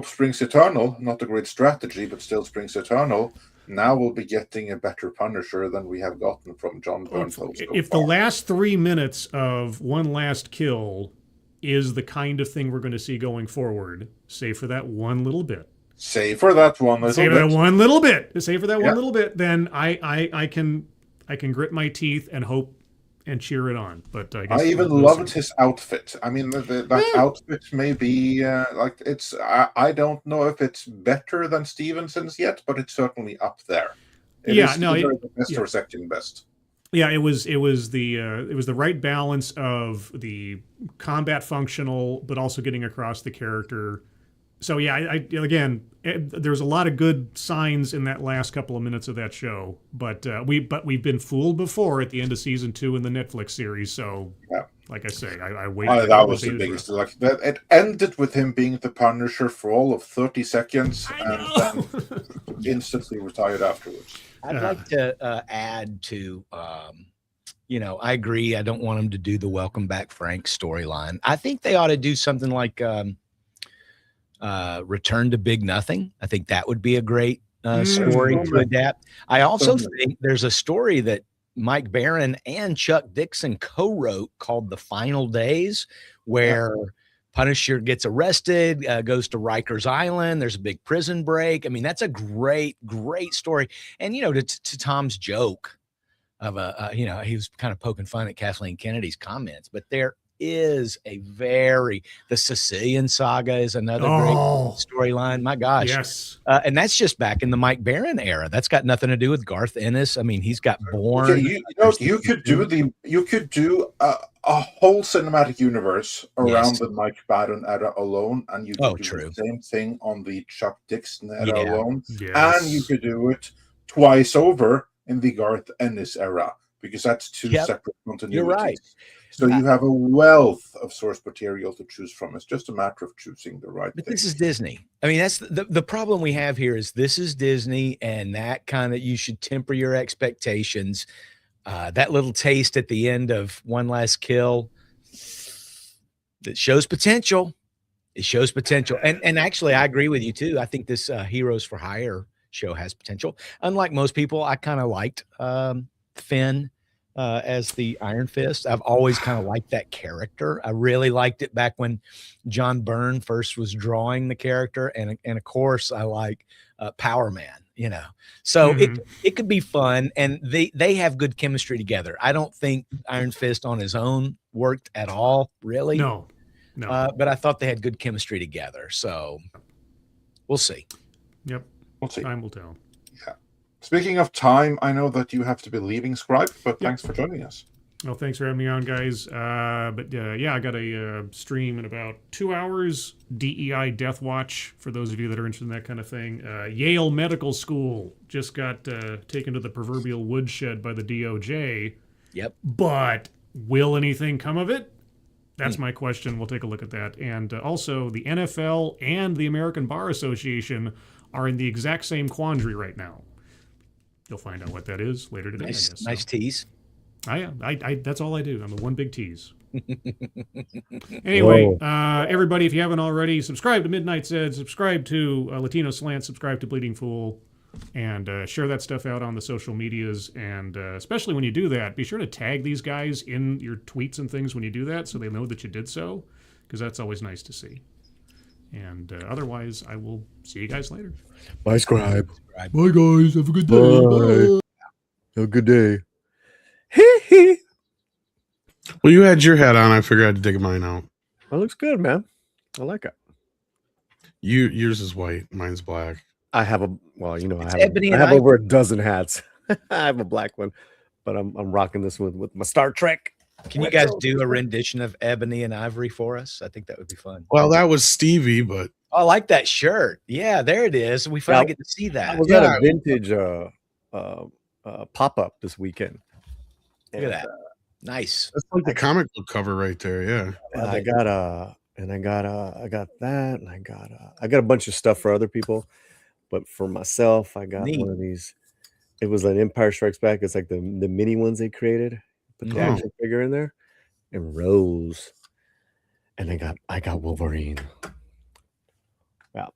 springs eternal. Not a great strategy, but still springs eternal. Now we'll be getting a better Punisher than we have gotten from John Byrne. If the last 3 minutes of One Last Kill is the kind of thing we're going to see going forward, save for that one little bit. Save for that one little bit. Save for that one little bit. Save for that one little bit. Then I can grit my teeth and hope and cheer it on. But I guess I even loved his outfit. I mean, that outfit may be it's. I don't know if it's better than Stevenson's yet, but it's certainly up there. It is the best or second best. Yeah, it was the right balance of the combat functional, but also getting across the character. So yeah, there's a lot of good signs in that last couple of minutes of that show, but we've been fooled before at the end of season 2 in the Netflix series. So like I say, I wait. That was the biggest. It ended with him being the Punisher for all of 30 seconds, and then instantly retired afterwards. I'd like to add to, I agree. I don't want him to do the Welcome Back Frank storyline. I think they ought to do something like Return to Big Nothing. I think that would be a great story to adapt. I also think there's a story that Mike Barron and Chuck Dixon co-wrote called The Final Days, where Punisher gets arrested, goes to Rikers Island. There's a big prison break. I mean, that's a great, great story. And, to Tom's joke of he was kind of poking fun at Kathleen Kennedy's comments, but there is the Sicilian Saga is another great storyline. My gosh. Yes. And that's just back in the Mike Barron era. That's got nothing to do with Garth Ennis. I mean, he's got Bourne. Okay, you could do a whole cinematic universe around the Mike Barron era alone, and you could do the same thing on the Chuck Dixon era alone. Yes. And you could do it twice over in the Garth Ennis era, because that's two separate continuities. You're right. So you have a wealth of source material to choose from. It's just a matter of choosing the right thing. This is Disney. I mean, that's the problem we have here is this is Disney, and that kind of, you should temper your expectations. That little taste at the end of One Last Kill, that shows potential. It shows potential. And actually, I agree with you too. I think this Heroes for Hire show has potential. Unlike most people, I kind of liked Finn as the Iron Fist. I've always kind of liked that character. I really liked it back when John Byrne first was drawing the character, and of course I like Power Man, so it could be fun, and they have good chemistry together. I don't think Iron Fist on his own worked at all, really. No. But I thought they had good chemistry together, so we'll see. Yep, we'll see. Time will tell. Speaking of time, I know that you have to be leaving, Scribe, but thanks for joining us. Well, thanks for having me on, guys. I got a stream in about 2 hours. DEI Death Watch, for those of you that are interested in that kind of thing. Yale Medical School just got taken to the proverbial woodshed by the DOJ. Yep. But will anything come of it? That's my question. We'll take a look at that. And also, the NFL and the American Bar Association are in the exact same quandary right now. You'll find out what that is later today. Nice tease. I that's all I do. I'm the one big tease. Anyway, everybody, if you haven't already, subscribe to Midnight Zed, subscribe to Latino Slant, subscribe to Bleeding Fool, and share that stuff out on the social medias. And especially when you do that, be sure to tag these guys in your tweets and things when you do that, so they know that you did so. because that's always nice to see. And otherwise, I will see you guys later. Bye, Scribe. Bye, guys. Have a good day. Bye. Have a good day. Hee hee. Well, you had your hat on. I figured I had to dig mine out. That looks good, man. I like it. Yours is white. Mine's black. I have a I ebony have and over a dozen hats. I have a black one, but I'm rocking this one with my Star Trek. Can you guys do a rendition of Ebony and Ivory for us? I think that would be fun. Well, that was Stevie, but I like that shirt. Yeah, there it is. We finally get to see that. I was at a vintage pop-up this weekend. Look at that. Nice. That's like the comic book cover right there. Yeah. And I got that, and I got a bunch of stuff for other people, but for myself, I got one of these. It was like Empire Strikes Back. It's like the mini ones they created. Put the action figure in there, and Rose, and I got Wolverine. Wow.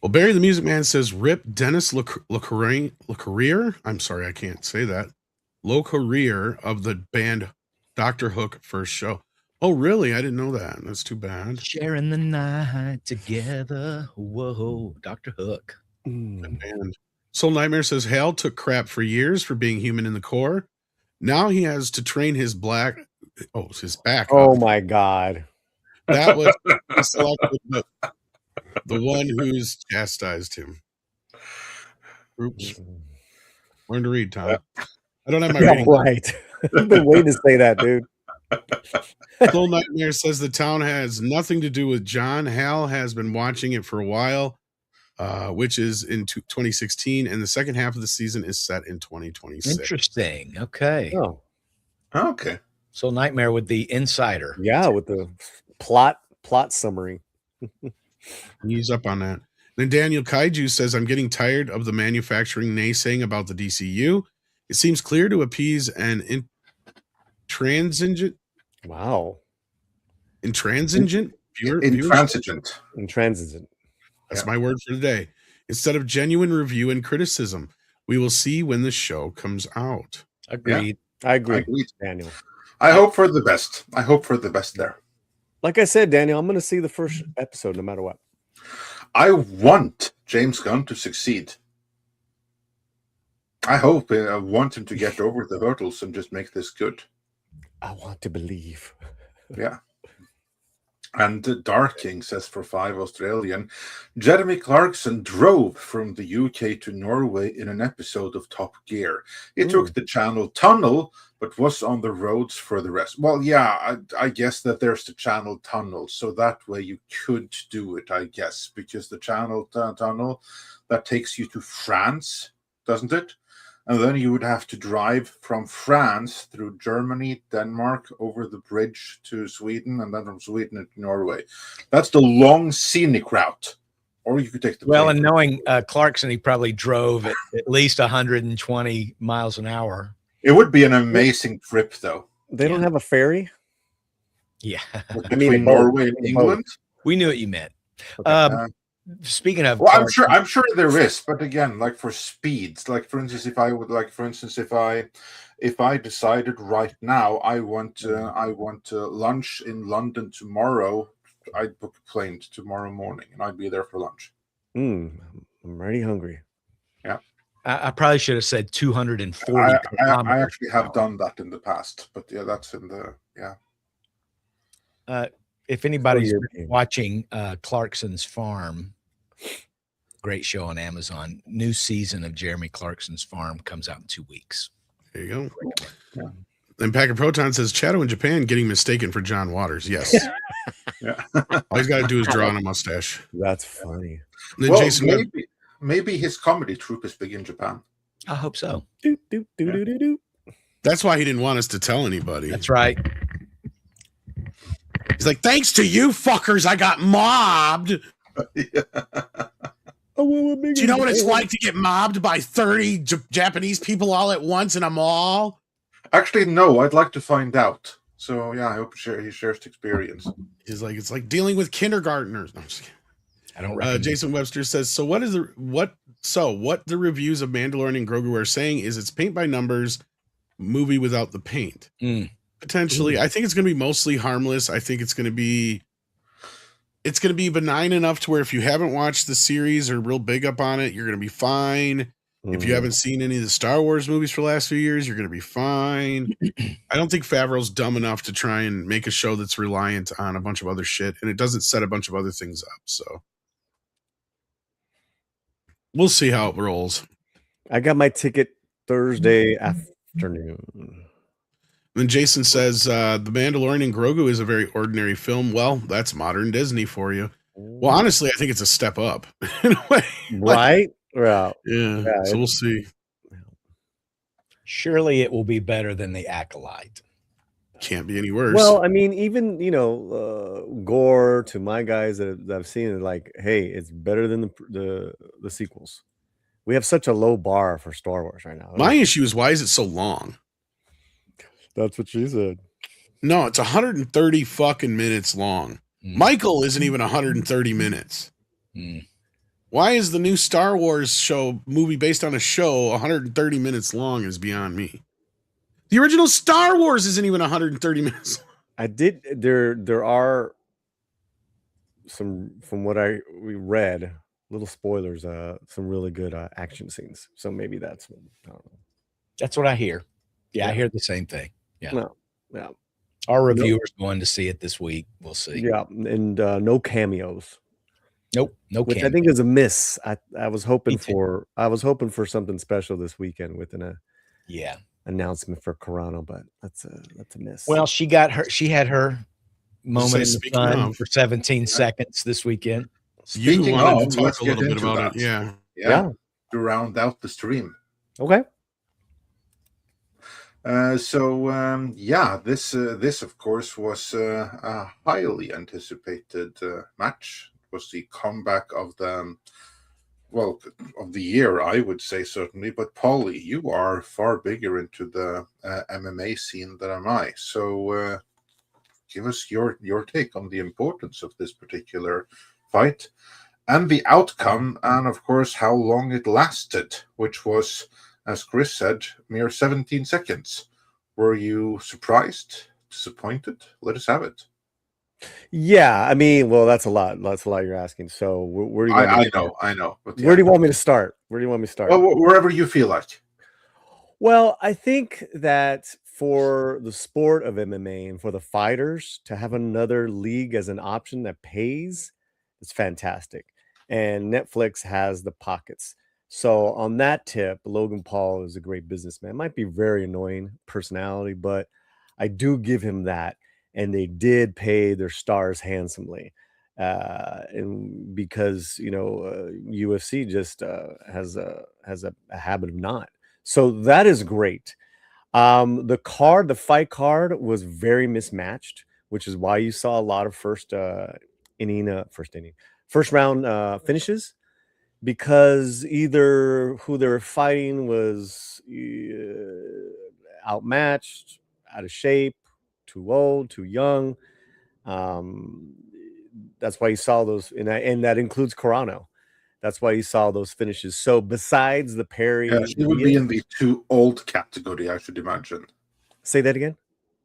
Well, Barry the Music Man says, "Rip Dennis LeCarrier." I'm sorry, I can't say that. LeCarrier of the band Dr. Hook first show. Oh, really? I didn't know that. That's too bad. Sharing the night together. Whoa, Dr. Hook. Band. Soul Nightmare says, Hal took crap for years for being human in the core. Now he has to train his back. Oh my God. That was the one who's chastised him. Oops. Learn to read, Tom. I don't have my reading. Right. I've been waiting to say that, dude. Soul Nightmare says the town has nothing to do with John. Hal has been watching it for a while, which is in 2016, and the second half of the season is set in 2026. Interesting. Okay. Oh. Okay. Soul Nightmare with the insider. Yeah, with the plot summary. He's up on that. Then Daniel Kaiju says, I'm getting tired of the manufacturing naysaying about the DCU. It seems clear to appease an intransigent. Wow. Intransigent? Intransigent. Intransigent. That's my word for today. Instead of genuine review and criticism, we will see when the show comes out. Agreed. Yeah. I agree, Daniel. I hope for the best. I hope for the best there. Like I said, Daniel, I'm going to see the first episode no matter what. I want James Gunn to succeed. I hope. I want him to get over the hurdles and just make this good. I want to believe. Yeah. And Dark King says for 5 Australian, Jeremy Clarkson drove from the UK to Norway in an episode of Top Gear. He took the Channel Tunnel, but was on the roads for the rest. Well, yeah, I guess that there's the Channel Tunnel, so that way you could do it, I guess, because the Channel Tunnel, that takes you to France, doesn't it? And then you would have to drive from France through Germany, Denmark, over the bridge to Sweden, and then from Sweden to Norway. That's the long scenic route. Or you could take the plane. And knowing Clarkson, he probably drove at least 120 miles an hour. It would be an amazing trip, though. They don't have a ferry? Yeah. Between Norway and England? We knew what you meant. Okay. Speaking of, well, I'm sure there is, but again, like for speeds, like for instance, if I decided right now I want lunch in London tomorrow, I'd book a plane tomorrow morning and I'd be there for lunch. I'm already hungry. Yeah, I probably should have said 240. I actually have done that in the past, but yeah, that's in the If anybody's watching Clarkson's Farm, great show on Amazon. New season of Jeremy Clarkson's Farm comes out in 2 weeks. There you go. Yeah. Then Packer Proton says, Chato in Japan getting mistaken for John Waters. Yes. Yeah. All he's got to do is draw on a mustache. That's funny. And then Jason maybe his comedy troupe is big in Japan. I hope so. That's why he didn't want us to tell anybody. That's right. He's like, thanks to you fuckers, I got mobbed. Yeah. Do you know what it's like to get mobbed by 30 Japanese people all at once in a mall? Actually, no. I'd like to find out. So, yeah, I hope he shares the experience. He's like, it's like dealing with kindergartners. No, I'm just kidding. I don't Jason Webster says, so what the reviews of Mandalorian and Grogu are saying is it's paint by numbers movie without the paint. Potentially. I think it's going to be mostly harmless. I think it's going to be benign enough to where if you haven't watched the series or real big up on it, you're going to be fine. If you haven't seen any of the Star Wars movies for the last few years, you're going to be fine. I don't think Favreau's dumb enough to try and make a show that's reliant on a bunch of other shit, and it doesn't set a bunch of other things up. So we'll see how it rolls. I got my ticket Thursday afternoon. Then Jason says, The Mandalorian and Grogu is a very ordinary film. Well, that's modern Disney for you. Well, honestly, I think it's a step up in a way. Right? Yeah. So we'll see. Surely it will be better than The Acolyte. Can't be any worse. Well, I mean, even, Gore, to my guys that I've seen it, like, hey, it's better than the sequels. We have such a low bar for Star Wars right now. My issue is, why is it so long? That's what she said. No, it's 130 fucking minutes long. Michael isn't even 130 minutes. Why is the new Star Wars movie based on a show 130 minutes long is beyond me. The original Star Wars isn't even 130 minutes long. There are some, from what we read, little spoilers, some really good action scenes. So maybe that's what, I don't know. That's what I hear. Yeah, I hear the same thing. Yeah. Yeah. Our reviewers going to see it this week. We'll see. Yeah, and no cameos. Nope, no which cameos. I think is a miss. I was hoping for something special this weekend with an announcement for Carano, but that's a miss. Well, she had her moment in the sun for 17 seconds this weekend. Speaking of, let's talk a little get bit into about that. it. Yeah. To round out the stream. Okay. This of course was a highly anticipated match. It was the comeback of the year, I would say, certainly. But Polly, you are far bigger into the MMA scene than am I. So give us your take on the importance of this particular fight and the outcome, and of course how long it lasted, which was, as Chris said, mere 17 seconds. Were you surprised, disappointed? Let us have it. Yeah, I mean, well, that's a lot. That's a lot you're asking. So where do you? I know. But where do you want me to start? Well, wherever you feel like. Well, I think that for the sport of MMA and for the fighters to have another league as an option that pays, it's fantastic. And Netflix has the pockets. So on that tip, Logan Paul is a great businessman. Might be very annoying personality, but I do give him that. And they did pay their stars handsomely. And because, UFC just has a habit of not. So that is great. The fight card was very mismatched, which is why you saw a lot of first round finishes, because either who they were fighting was outmatched, out of shape, too old, too young. That's why you saw those, and that includes Carano. That's why you saw those finishes. So besides the parry, she would be in the too old category, I should imagine. Say that again.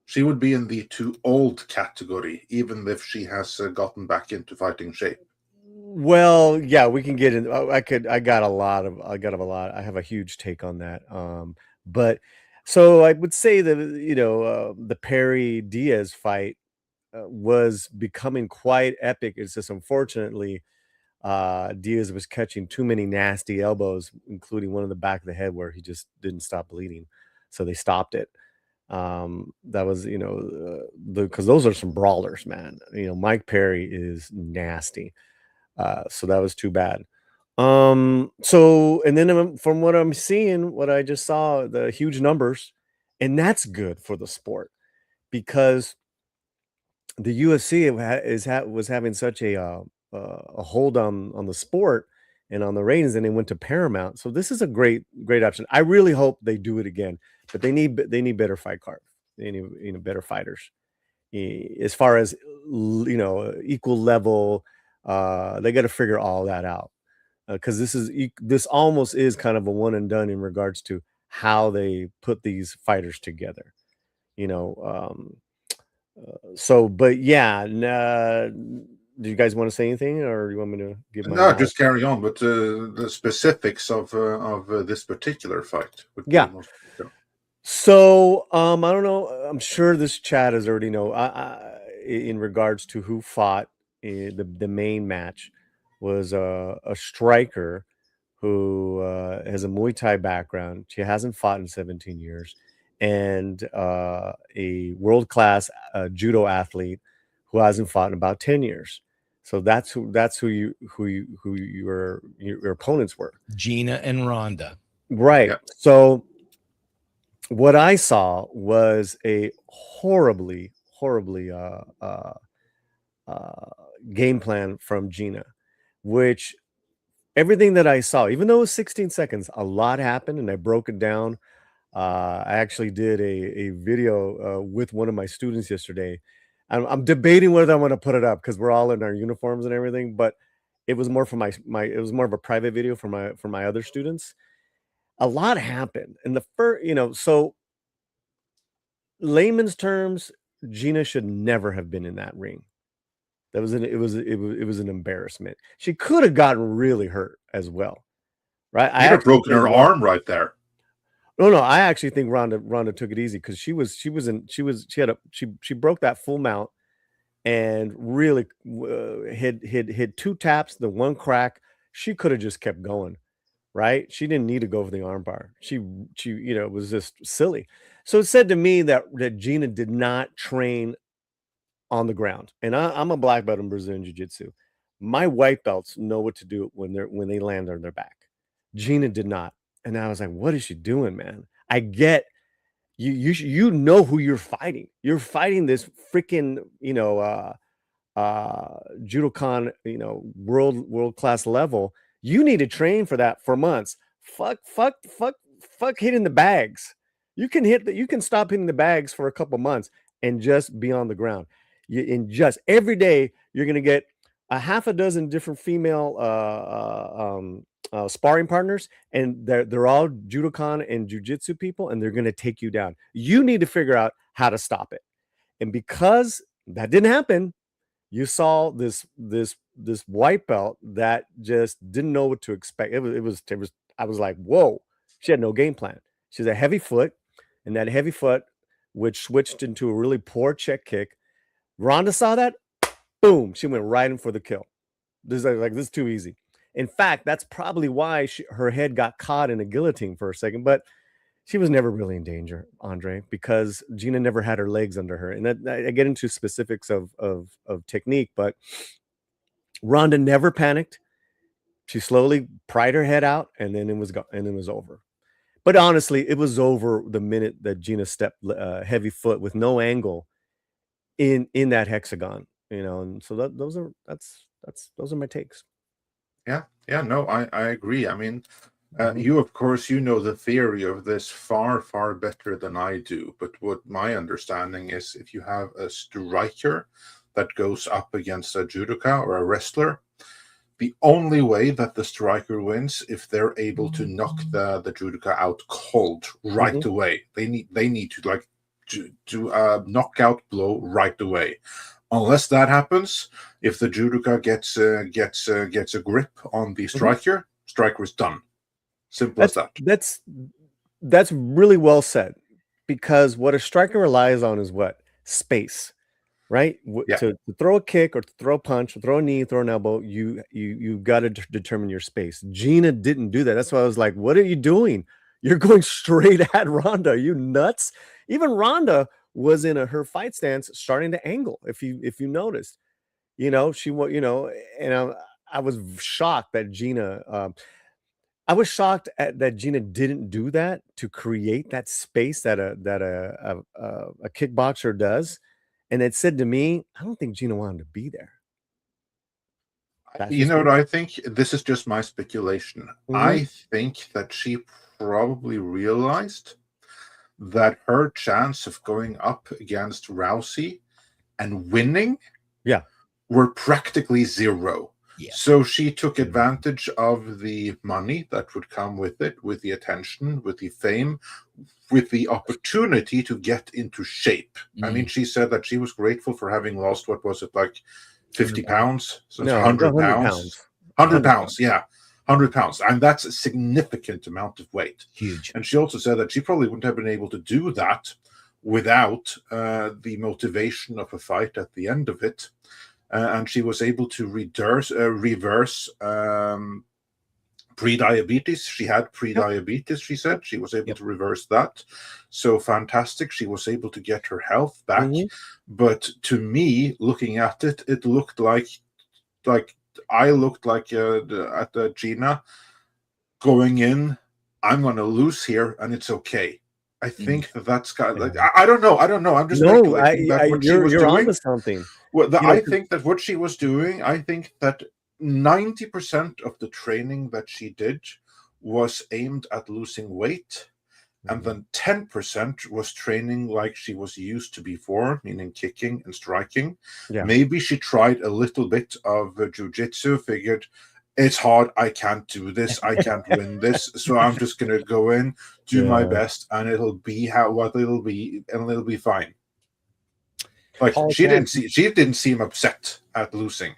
She would be in the too old category, even if she has gotten back into fighting shape. Well, yeah, we can get in. I have a huge take on that. But so I would say that the Perry Diaz fight was becoming quite epic. It's just unfortunately Diaz was catching too many nasty elbows, including one in the back of the head where he just didn't stop bleeding, so they stopped it. That was because those are some brawlers, man. Mike Perry is nasty. So that was too bad. So, and then from what I'm seeing, what I just saw, the huge numbers, and that's good for the sport because the UFC was having such a hold on the sport and on the ratings, and they went to Paramount. So this is a great option. I really hope they do it again, but they need better fight cards. They need better fighters as far as equal level. They got to figure all that out because this almost is kind of a one and done in regards to how they put these fighters together. So, but yeah, do you guys want to say anything, or you want me to give my? No, just carry on. But the specifics of this particular fight would be most. So, I don't know. I'm sure this chat has already know. In regards to who fought, the main match was a striker who has a Muay Thai background. She hasn't fought in 17 years, and a world-class judo athlete who hasn't fought in about 10 years. So that's who your opponents were. Gina and Rhonda. Right. Yep. So what I saw was a horribly game plan from Gina, which everything that I saw, even though it was 16 seconds, a lot happened, and I broke it down. I actually did a video with one of my students yesterday. I'm debating whether I want to put it up because we're all in our uniforms and everything, but it was more for my it was more of a private video for my other students. A lot happened. And the first, so layman's terms, Gina should never have been in that ring. It was an embarrassment. She could have gotten really hurt as well, right? I have broken her arm right there. No, I actually think Rhonda took it easy because she broke that full mount and really hit 2 taps, the 1 crack. She could have just kept going, right? She didn't need to go for the arm bar. She it was just silly. So it said to me that Gina did not train on the ground. And I'm a black belt in Brazilian Jiu-Jitsu. My white belts know what to do when they land on their back. Gina did not. And I was like, what is she doing, man? I get you know who you're fighting. You're fighting this freaking, Judokan, world-class level. You need to train for that for months. Fuck hitting the bags. You can stop hitting the bags for a couple months and just be on the ground. Just every day you're gonna get a half a dozen different female sparring partners, and they're all Judokan and Jiu-Jitsu people, and they're gonna take you down. You need to figure out how to stop it. And because that didn't happen, you saw this white belt that just didn't know what to expect. It was I was like, whoa, she had no game plan. She's a heavy foot, and that heavy foot, which switched into a really poor check kick. Rhonda saw that, boom, she went right in for the kill. This is too easy. In fact, that's probably why her head got caught in a guillotine for a second, but she was never really in danger, Andre, because Gina never had her legs under her. And I get into specifics of technique, but Rhonda never panicked. She slowly pried her head out, and then it was over. But honestly, it was over the minute that Gina stepped heavy foot with no angle in that hexagon, and so those are my takes. Yeah, no, I agree. I mean, you of course know the theory of this far better than I do, but what my understanding is, if you have a striker that goes up against a judoka or a wrestler, the only way that the striker wins if they're able to knock the judoka out cold right away. They need to do a knockout blow right away. Unless that happens, if the judoka gets a grip on the striker, striker is done. Simple as that. That's really well said, because what a striker relies on is what? Space, right? To throw a kick or to throw a punch, or throw a knee, throw an elbow, you got to determine your space. Gina didn't do that. That's why I was like, what are you doing? You're going straight at Rhonda. Are you nuts? Even Rhonda was in her fight stance starting to angle. If you noticed, she was, and I was shocked that Gina. I was shocked that Gina didn't do that to create that space that a kickboxer does, and it said to me, I don't think Gina wanted to be there. You know what I think? This is just my speculation. I think that she probably realized that her chance of going up against Rousey and winning were practically zero. Yeah. So she took advantage of the money that would come with it, with the attention, with the fame, with the opportunity to get into shape. I mean, she said that she was grateful for having lost, what was it, like 50 pounds? So it's 100 pounds. 100 pounds, yeah. 100 pounds. And that's a significant amount of weight. Huge. And she also said that she probably wouldn't have been able to do that without the motivation of a fight at the end of it. And she was able to reverse pre-diabetes. She had pre-diabetes, she said. She was able to reverse that. So fantastic. She was able to get her health back. But to me, looking at it, it looked like I looked like at Gina going in, I'm going to lose here, and it's okay. I think that's got like I don't know. I'm just speculating that what she was doing. Onto something. Well, I think that what she was doing, I think that 90% of the training that she did was aimed at losing weight, and then 10% was training like she was used to before, meaning kicking and striking. Yeah. Maybe she tried a little bit of jiu-jitsu, figured it's hard, I can't do this, I can't win this, so I'm just going to go in, do my best, and it'll be what it'll be, and it'll be fine. Like she didn't seem upset at losing.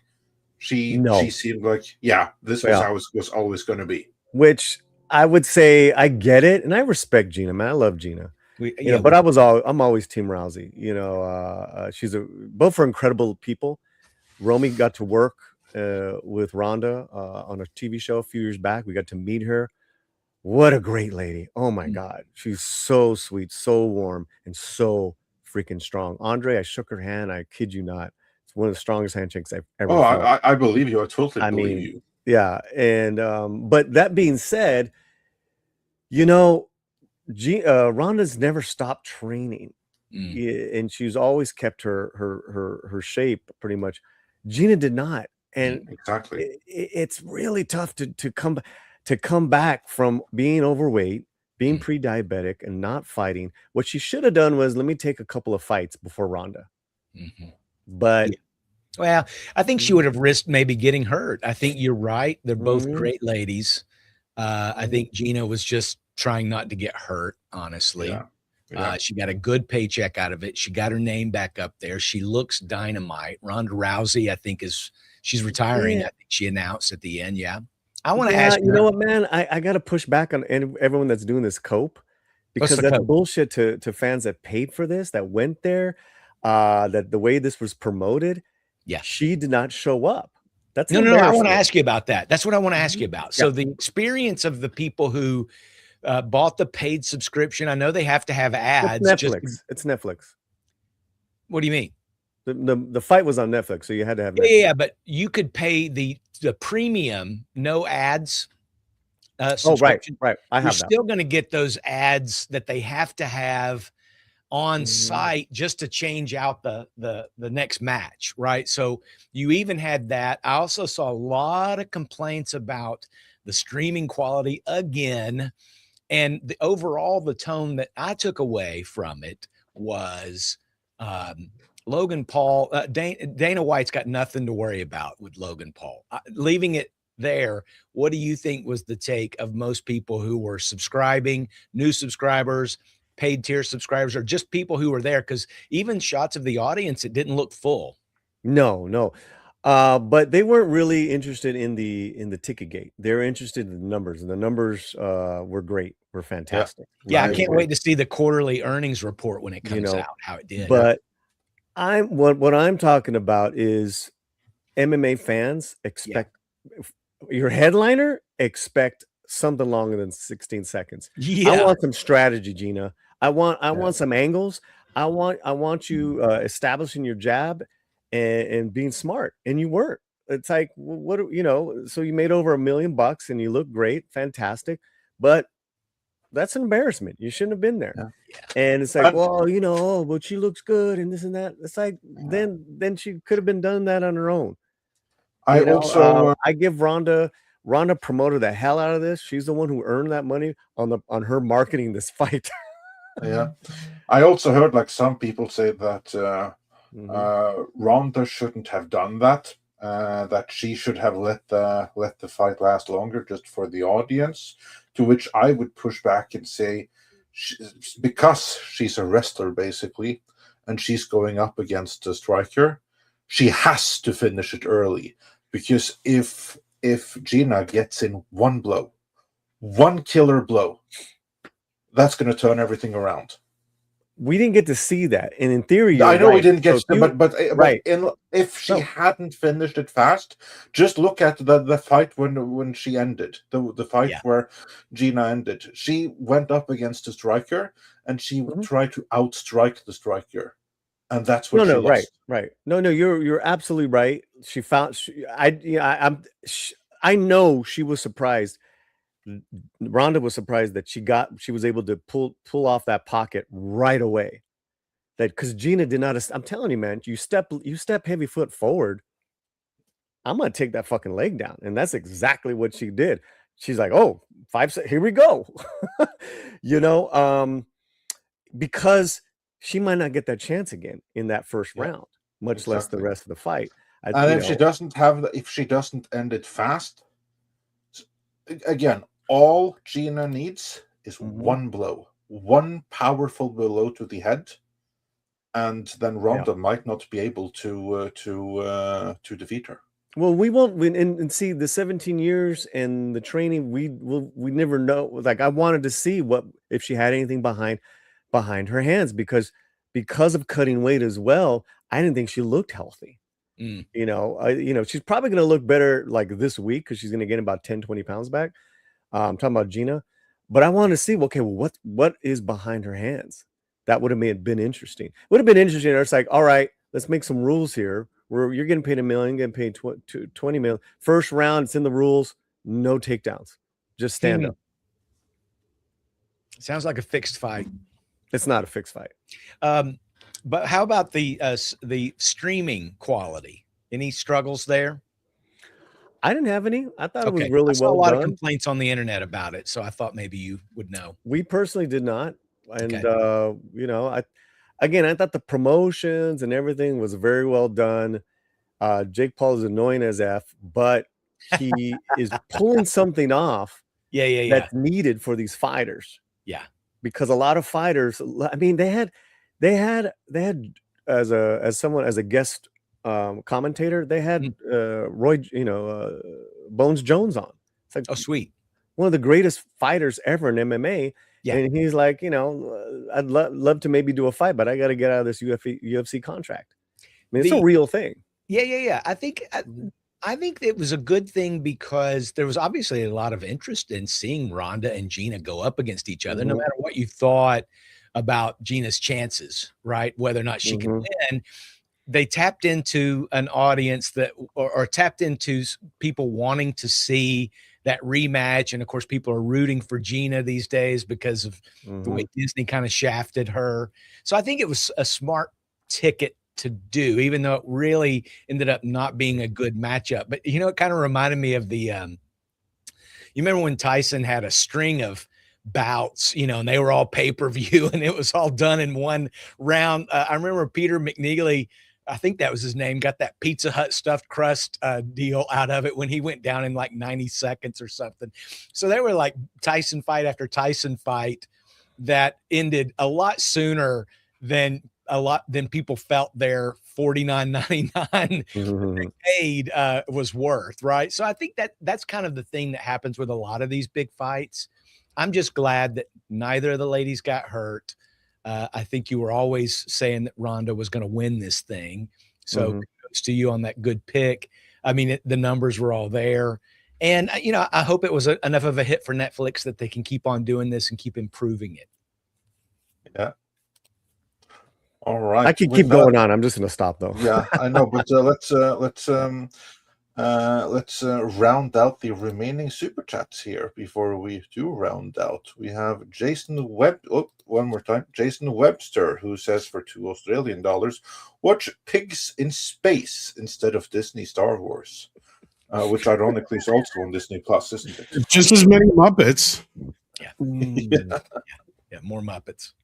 She seemed like, this was how it was always going to be. Which I would say I get it, and I respect Gina, man. I love Gina. But I'm always Team Rousey. She's both are incredible people. Romy got to work with Rhonda on a TV show a few years back. We got to meet her. What a great lady. Oh my God. She's so sweet, so warm, and so freaking strong. Andre, I shook her hand. I kid you not. It's one of the strongest handshakes I've ever felt. I believe you. I totally believe you. Yeah. And but that being said, Rhonda's never stopped training. And she's always kept her shape pretty much. Gina did not. And exactly, it's really tough to come back from being overweight, being pre-diabetic, and not fighting. What she should have done was, let me take a couple of fights before Ronda. But well, I think she would have risked maybe getting hurt. I think you're right. They're both great ladies. I think Gina was just trying not to get hurt, honestly. She got a good paycheck out of it. She got her name back up there. She looks dynamite. Ronda Rousey, I think, she's retiring. I think she announced at the end. I want to ask you know what, man? I got to push back on everyone that's doing this cope, because that's bullshit to fans that paid for this, that went there, that the way this was promoted. She did not show up. That's no. I want to ask you about that. That's what I want to ask you about. So the experience of the people who bought the paid subscription, I know they have to have ads. It's Netflix. What do you mean? The fight was on Netflix, so you had to have Netflix. Yeah, but you could pay the premium, no ads. Subscription. Right. You're still going to get those ads that they have to have on site just to change out the next match, right? So you even had that. I also saw a lot of complaints about the streaming quality again, and the tone that I took away from it was Logan Paul. Dana White's got nothing to worry about with Logan Paul. Leaving it there, what do you think was the take of most people who were subscribing, new subscribers, paid tier subscribers, or just people who were there? Because even shots of the audience, it didn't look full. No. But they weren't really interested in the ticket gate. They're interested in the numbers, and the numbers were great. Were fantastic. Yeah, I can't wait to see the quarterly earnings report when it comes out, how it did. But what I'm talking about is MMA fans expect your headliner expect something longer than 16 seconds. I want some strategy, Gina. I want some angles. I want you establishing your jab and being smart, and you weren't. It's like, so you made over $1 million and you look great, fantastic, but that's an embarrassment. You shouldn't have been there. And it's like, but she looks good and this and that. It's like, then she could have been done that on her own. I give Rhonda promoted the hell out of this. She's the one who earned that money on her marketing this fight. I also heard like some people say that Rhonda shouldn't have done that, that she should have let the fight last longer just for the audience. To which I would push back and say, because she's a wrestler basically, and she's going up against a striker, she has to finish it early. Because if Gina gets in one blow, one killer blow, that's going to turn everything around. We didn't get to see that, and in theory, I know right. we didn't get, so but right. If she hadn't finished it fast, just look at the fight when she ended the fight where Gina ended. She went up against a striker, and she tried to outstrike the striker, and that's what she lost. Right. No, you're absolutely right. She found. I know she was surprised. Ronda was surprised that she was able to pull off that pocket right away. That because Gina did not. I'm telling you, man, you step heavy foot forward, I'm gonna take that fucking leg down, and that's exactly what she did. She's like, oh, 5 seconds, here we go. Because she might not get that chance again in that first round, much less the rest of the fight. And if she doesn't end it fast, again, all Gina needs is one blow, one powerful blow to the head, and then Ronda might not be able to defeat her. Well, we won't win, and see the 17 years and the training. We never know. Like I wanted to see what if she had anything behind her hands because of cutting weight as well. I didn't think she looked healthy. She's probably going to look better like this week because she's going to gain about 10-20 pounds back. I'm talking about Gina, but I want to see, okay, well, what is behind her hands? That would have been interesting. Would have been interesting. It's like, all right, let's make some rules here. Where you're getting paid $1 million, getting paid $20 million. First round, it's in the rules. No takedowns. Just stand up. Sounds like a fixed fight. It's not a fixed fight. But how about the streaming quality? Any struggles there? I didn't have any. I thought it was really I saw well a lot done. of complaints on the internet about it, so I thought maybe you would know. We personally did not, and I thought the promotions and everything was very well done. Jake Paul is annoying as F, but he is pulling something off. That's needed for these fighters. Yeah, because a lot of fighters. I mean, they had as a guest commentator, they had Bones Jones on. It's like, oh, sweet. One of the greatest fighters ever in MMA. Yeah. And he's like, I'd love to maybe do a fight, but I got to get out of this UFC contract. I mean, it's a real thing. Yeah. I think it was a good thing because there was obviously a lot of interest in seeing Ronda and Gina go up against each other, no matter what you thought about Gina's chances, right? Whether or not she can win. They tapped into an audience that, or tapped into people wanting to see that rematch. And of course, people are rooting for Gina these days because of the way Disney kind of shafted her. So I think it was a smart ticket to do, even though it really ended up not being a good matchup. But, it kind of reminded me of you remember when Tyson had a string of bouts, and they were all pay-per-view and it was all done in one round. I remember Peter McNeely, I think that was his name, got that Pizza Hut stuffed crust deal out of it when he went down in like 90 seconds or something. So they were like Tyson fight after Tyson fight that ended a lot sooner than people felt their $49.99 paid was worth, right? So I think that's kind of the thing that happens with a lot of these big fights. I'm just glad that neither of the ladies got hurt. I think you were always saying that Ronda was going to win this thing. So kudos to you on that good pick. I mean, the numbers were all there. And, I hope it was enough of a hit for Netflix that they can keep on doing this and keep improving it. Yeah. All right. I can keep going on. I'm just going to stop though. Yeah, I know. But let's round out the remaining super chats here before we do round out. We have Jason one more time. Jason Webster, who says for $2 Australian, watch Pigs in Space instead of Disney Star Wars, which ironically is also on Disney Plus, isn't it? Just as many Muppets. Yeah, more Muppets.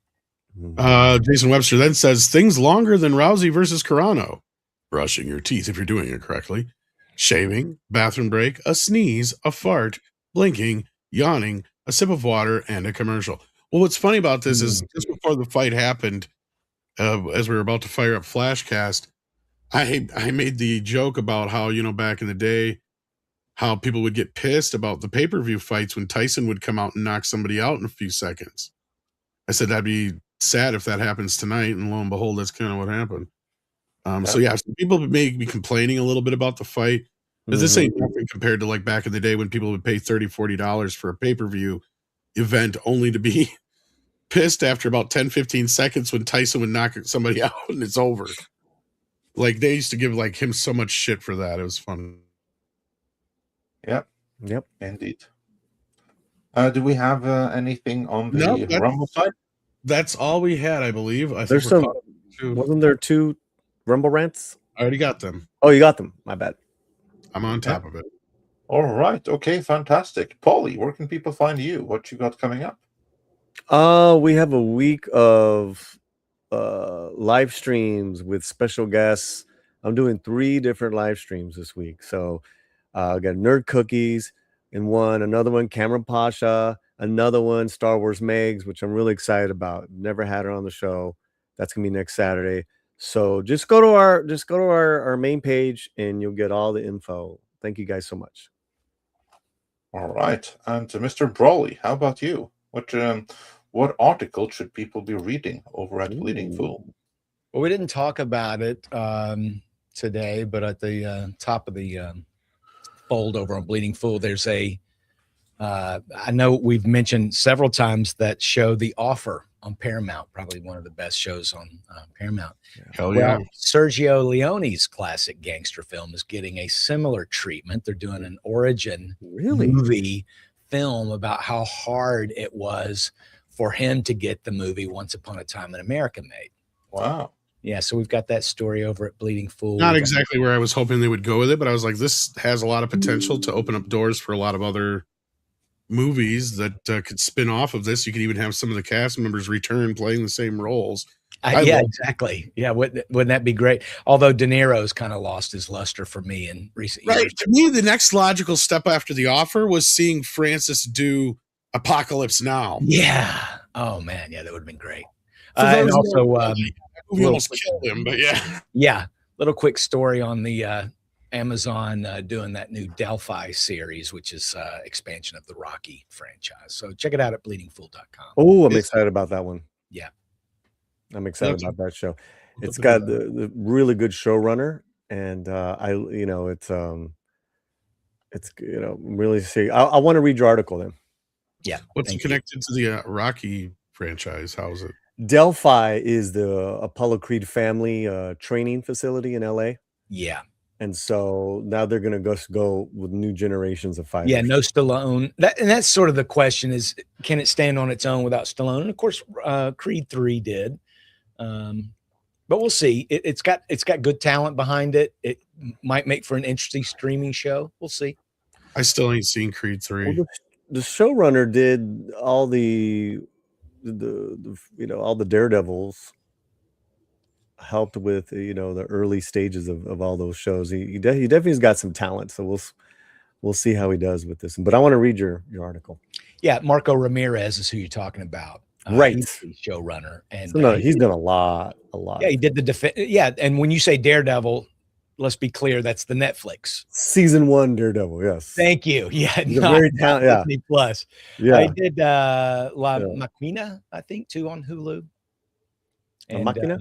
Jason Webster then says things longer than Rousey versus Carano. Brushing your teeth if you're doing it correctly. shaving, bathroom break, a sneeze, a fart, blinking, yawning, a sip of water, and a commercial. Well, what's funny about this is just before the fight happened, as we were about to fire up Flashcast, I made the joke about how, back in the day, how people would get pissed about the pay-per-view fights when Tyson would come out and knock somebody out in a few seconds. I said that'd be sad if that happens tonight, and lo and behold, that's kind of what happened. So people may be complaining a little bit about the fight, but this ain't nothing compared to like back in the day when people would pay $30, $40 for a pay-per-view event only to be pissed after about 10, 15 seconds when Tyson would knock somebody out and it's over. Like they used to give like him so much shit for that. It was fun. Yep, indeed. Do we have anything on the Rumble side? That's all we had, I believe. Wasn't there 2 Rumble rants? I already got them. Oh, you got them. My bad. I'm on top of it. All right. Okay, fantastic. Paulie, where can people find you? What you got coming up? We have a week of live streams with special guests. I'm doing 3 different live streams this week. So I got Nerd Cookies in one, another one Cameron Pasha, another one Star Wars Megs, which I'm really excited about. Never had her on the show. That's gonna be next Saturday. So just go to our main page and you'll get all the info. Thank you guys so much. All right. And Mr. Brawley, how about you? What article should people be reading over at Bleeding Fool? Well, we didn't talk about it today, but at the top of the fold over on Bleeding Fool, there's I know we've mentioned several times that show The Offer on Paramount, probably one of the best shows on Paramount. Hell yeah. Sergio Leone's classic gangster film is getting a similar treatment. They're doing an origin movie film about how hard it was for him to get the movie Once Upon a Time in America made. Wow. Yeah, so we've got that story over at Bleeding Fool. Not exactly where I was hoping they would go with it, but I was like, this has a lot of potential to open up doors for a lot of other movies that could spin off of this. You could even have some of the cast members return playing the same roles. Yeah, exactly. Yeah, wouldn't that be great? Although De Niro's kind of lost his luster for me in recent years. To me, the next logical step after The Offer was seeing Francis do Apocalypse Now. Yeah. Oh man, yeah, that would have been great. And also, we almost killed him, but yeah. Yeah, little quick story on the Amazon doing that new Delphi series, which is expansion of the Rocky franchise. So check it out at bleedingfool.com. Oh, I'm excited about that one. Yeah. I'm excited about that show. It's got the really good showrunner, and it's really see. I want to read your article then. Yeah. What's connected to the Rocky franchise? How is it? Delphi is the Apollo Creed family training facility in LA. Yeah. And so now they're going to go with new generations of fighters. Yeah, no Stallone. And that's sort of the question is, can it stand on its own without Stallone? And of course, Creed 3 did. But we'll see. It's got good talent behind it. It might make for an interesting streaming show. We'll see. I still ain't seen Creed 3. Well, the showrunner did all the all the Daredevils, helped with the early stages of all those shows. He definitely has got some talent. So we'll see how he does with this. But I want to read your article. Yeah, Marco Ramirez is who you're talking about. Right, he's the showrunner, and he's done a lot. Yeah, he did the Yeah, and when you say Daredevil, let's be clear, that's the Netflix season 1 Daredevil. Yes, thank you. Yeah, very talented. Yeah, Plus. Yeah, I did La Machina, I think, too, on Hulu. And, Machina.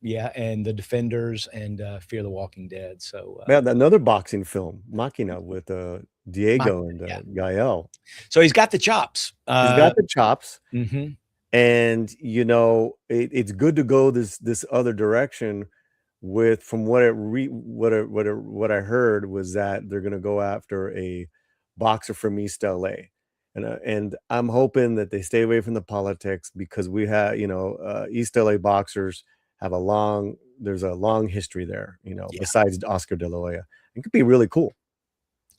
Yeah, and The Defenders and Fear the Walking Dead. So another boxing film, Machina, with Diego and Gael. So he's got the chops. He's got the chops. Mm-hmm. And it's good to go this other direction. From what I heard was that they're going to go after a boxer from East LA, and I'm hoping that they stay away from the politics, because we have East LA boxers have a long history there. Besides Oscar De La Hoya, it could be really cool.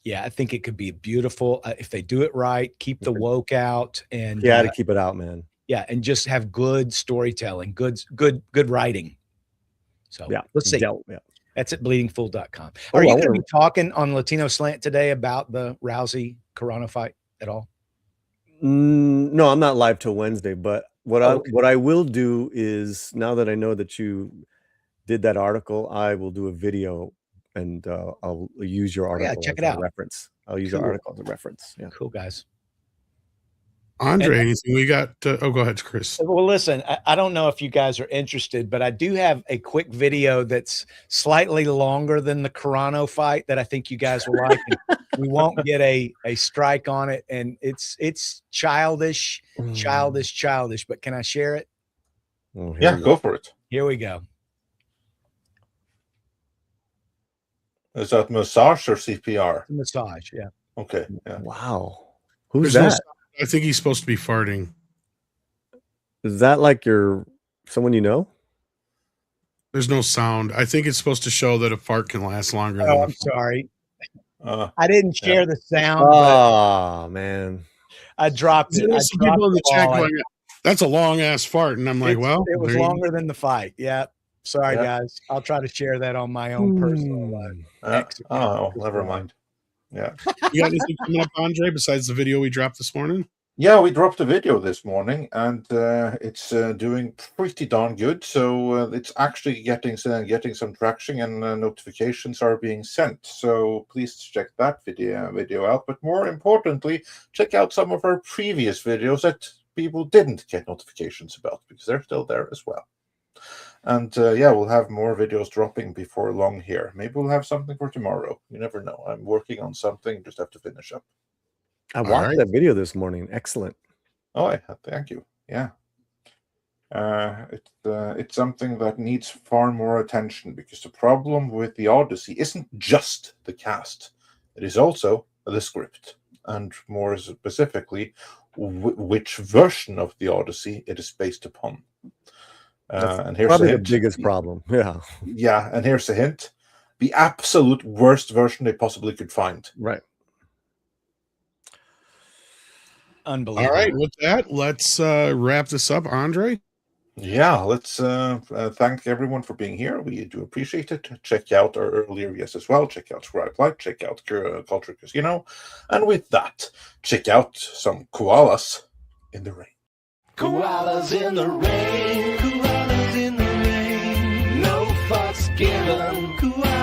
Yeah, I think it could be beautiful if they do it right. Keep the woke out, and to keep it out, man. Yeah, and just have good storytelling, good writing. So let's see. That's at bleedingfool.com. Are you going to be talking on Latino Slant today about the Rousey Corona fight at all? No, I'm not live till Wednesday, but what I will do is, now that I know that you did that article, I will do a video and I'll use your article check as it out. a reference. I'll use the article as a reference. Yeah. Cool, guys. Andre, anything we got? Go ahead, Chris. Well, listen, I don't know if you guys are interested, but I do have a quick video that's slightly longer than the Carano fight that I think you guys will like. We won't get a strike on it, and it's childish. But can I share it? Yeah, go for it. Here we go. Is that massage or CPR? Massage, yeah. Okay. Yeah. Wow. Who's that? I think he's supposed to be farting. Is that like someone you know? There's no sound. I think it's supposed to show that a fart can last longer. Oh, I'm sorry. I didn't share the sound. Oh, man. I dropped it. Some people in the chat going, that's a long ass fart. And I'm like, well, it was longer than the fight. Yeah. Sorry, guys. I'll try to share that on my own personal never mind. Yeah. You got anything coming up, Andre, besides the video we dropped this morning? Yeah, we dropped a video this morning, and it's doing pretty darn good. So it's actually getting some traction, and notifications are being sent. So please check that video out. But more importantly, check out some of our previous videos that people didn't get notifications about, because they're still there as well. And we'll have more videos dropping before long here. Maybe we'll have something for tomorrow. You never know. I'm working on something. Just have to finish up. I watched that video this morning. Excellent. Oh, thank you. Yeah. It's something that needs far more attention, because the problem with the Odyssey isn't just the cast. It is also the script, and more specifically, which version of the Odyssey it is based upon. And here's probably the biggest problem. Yeah, and here's a hint: the absolute worst version they possibly could find. Right. Unbelievable. All right, with that, let's wrap this up, Andre. Yeah, let's thank everyone for being here. We do appreciate it. Check out our earlier videos as well. Check out Scribe Light. Check out Culture Casino. And with that, check out some koalas in the rain. Koalas in the rain. Koalas in the rain. No fucks given. Koalas.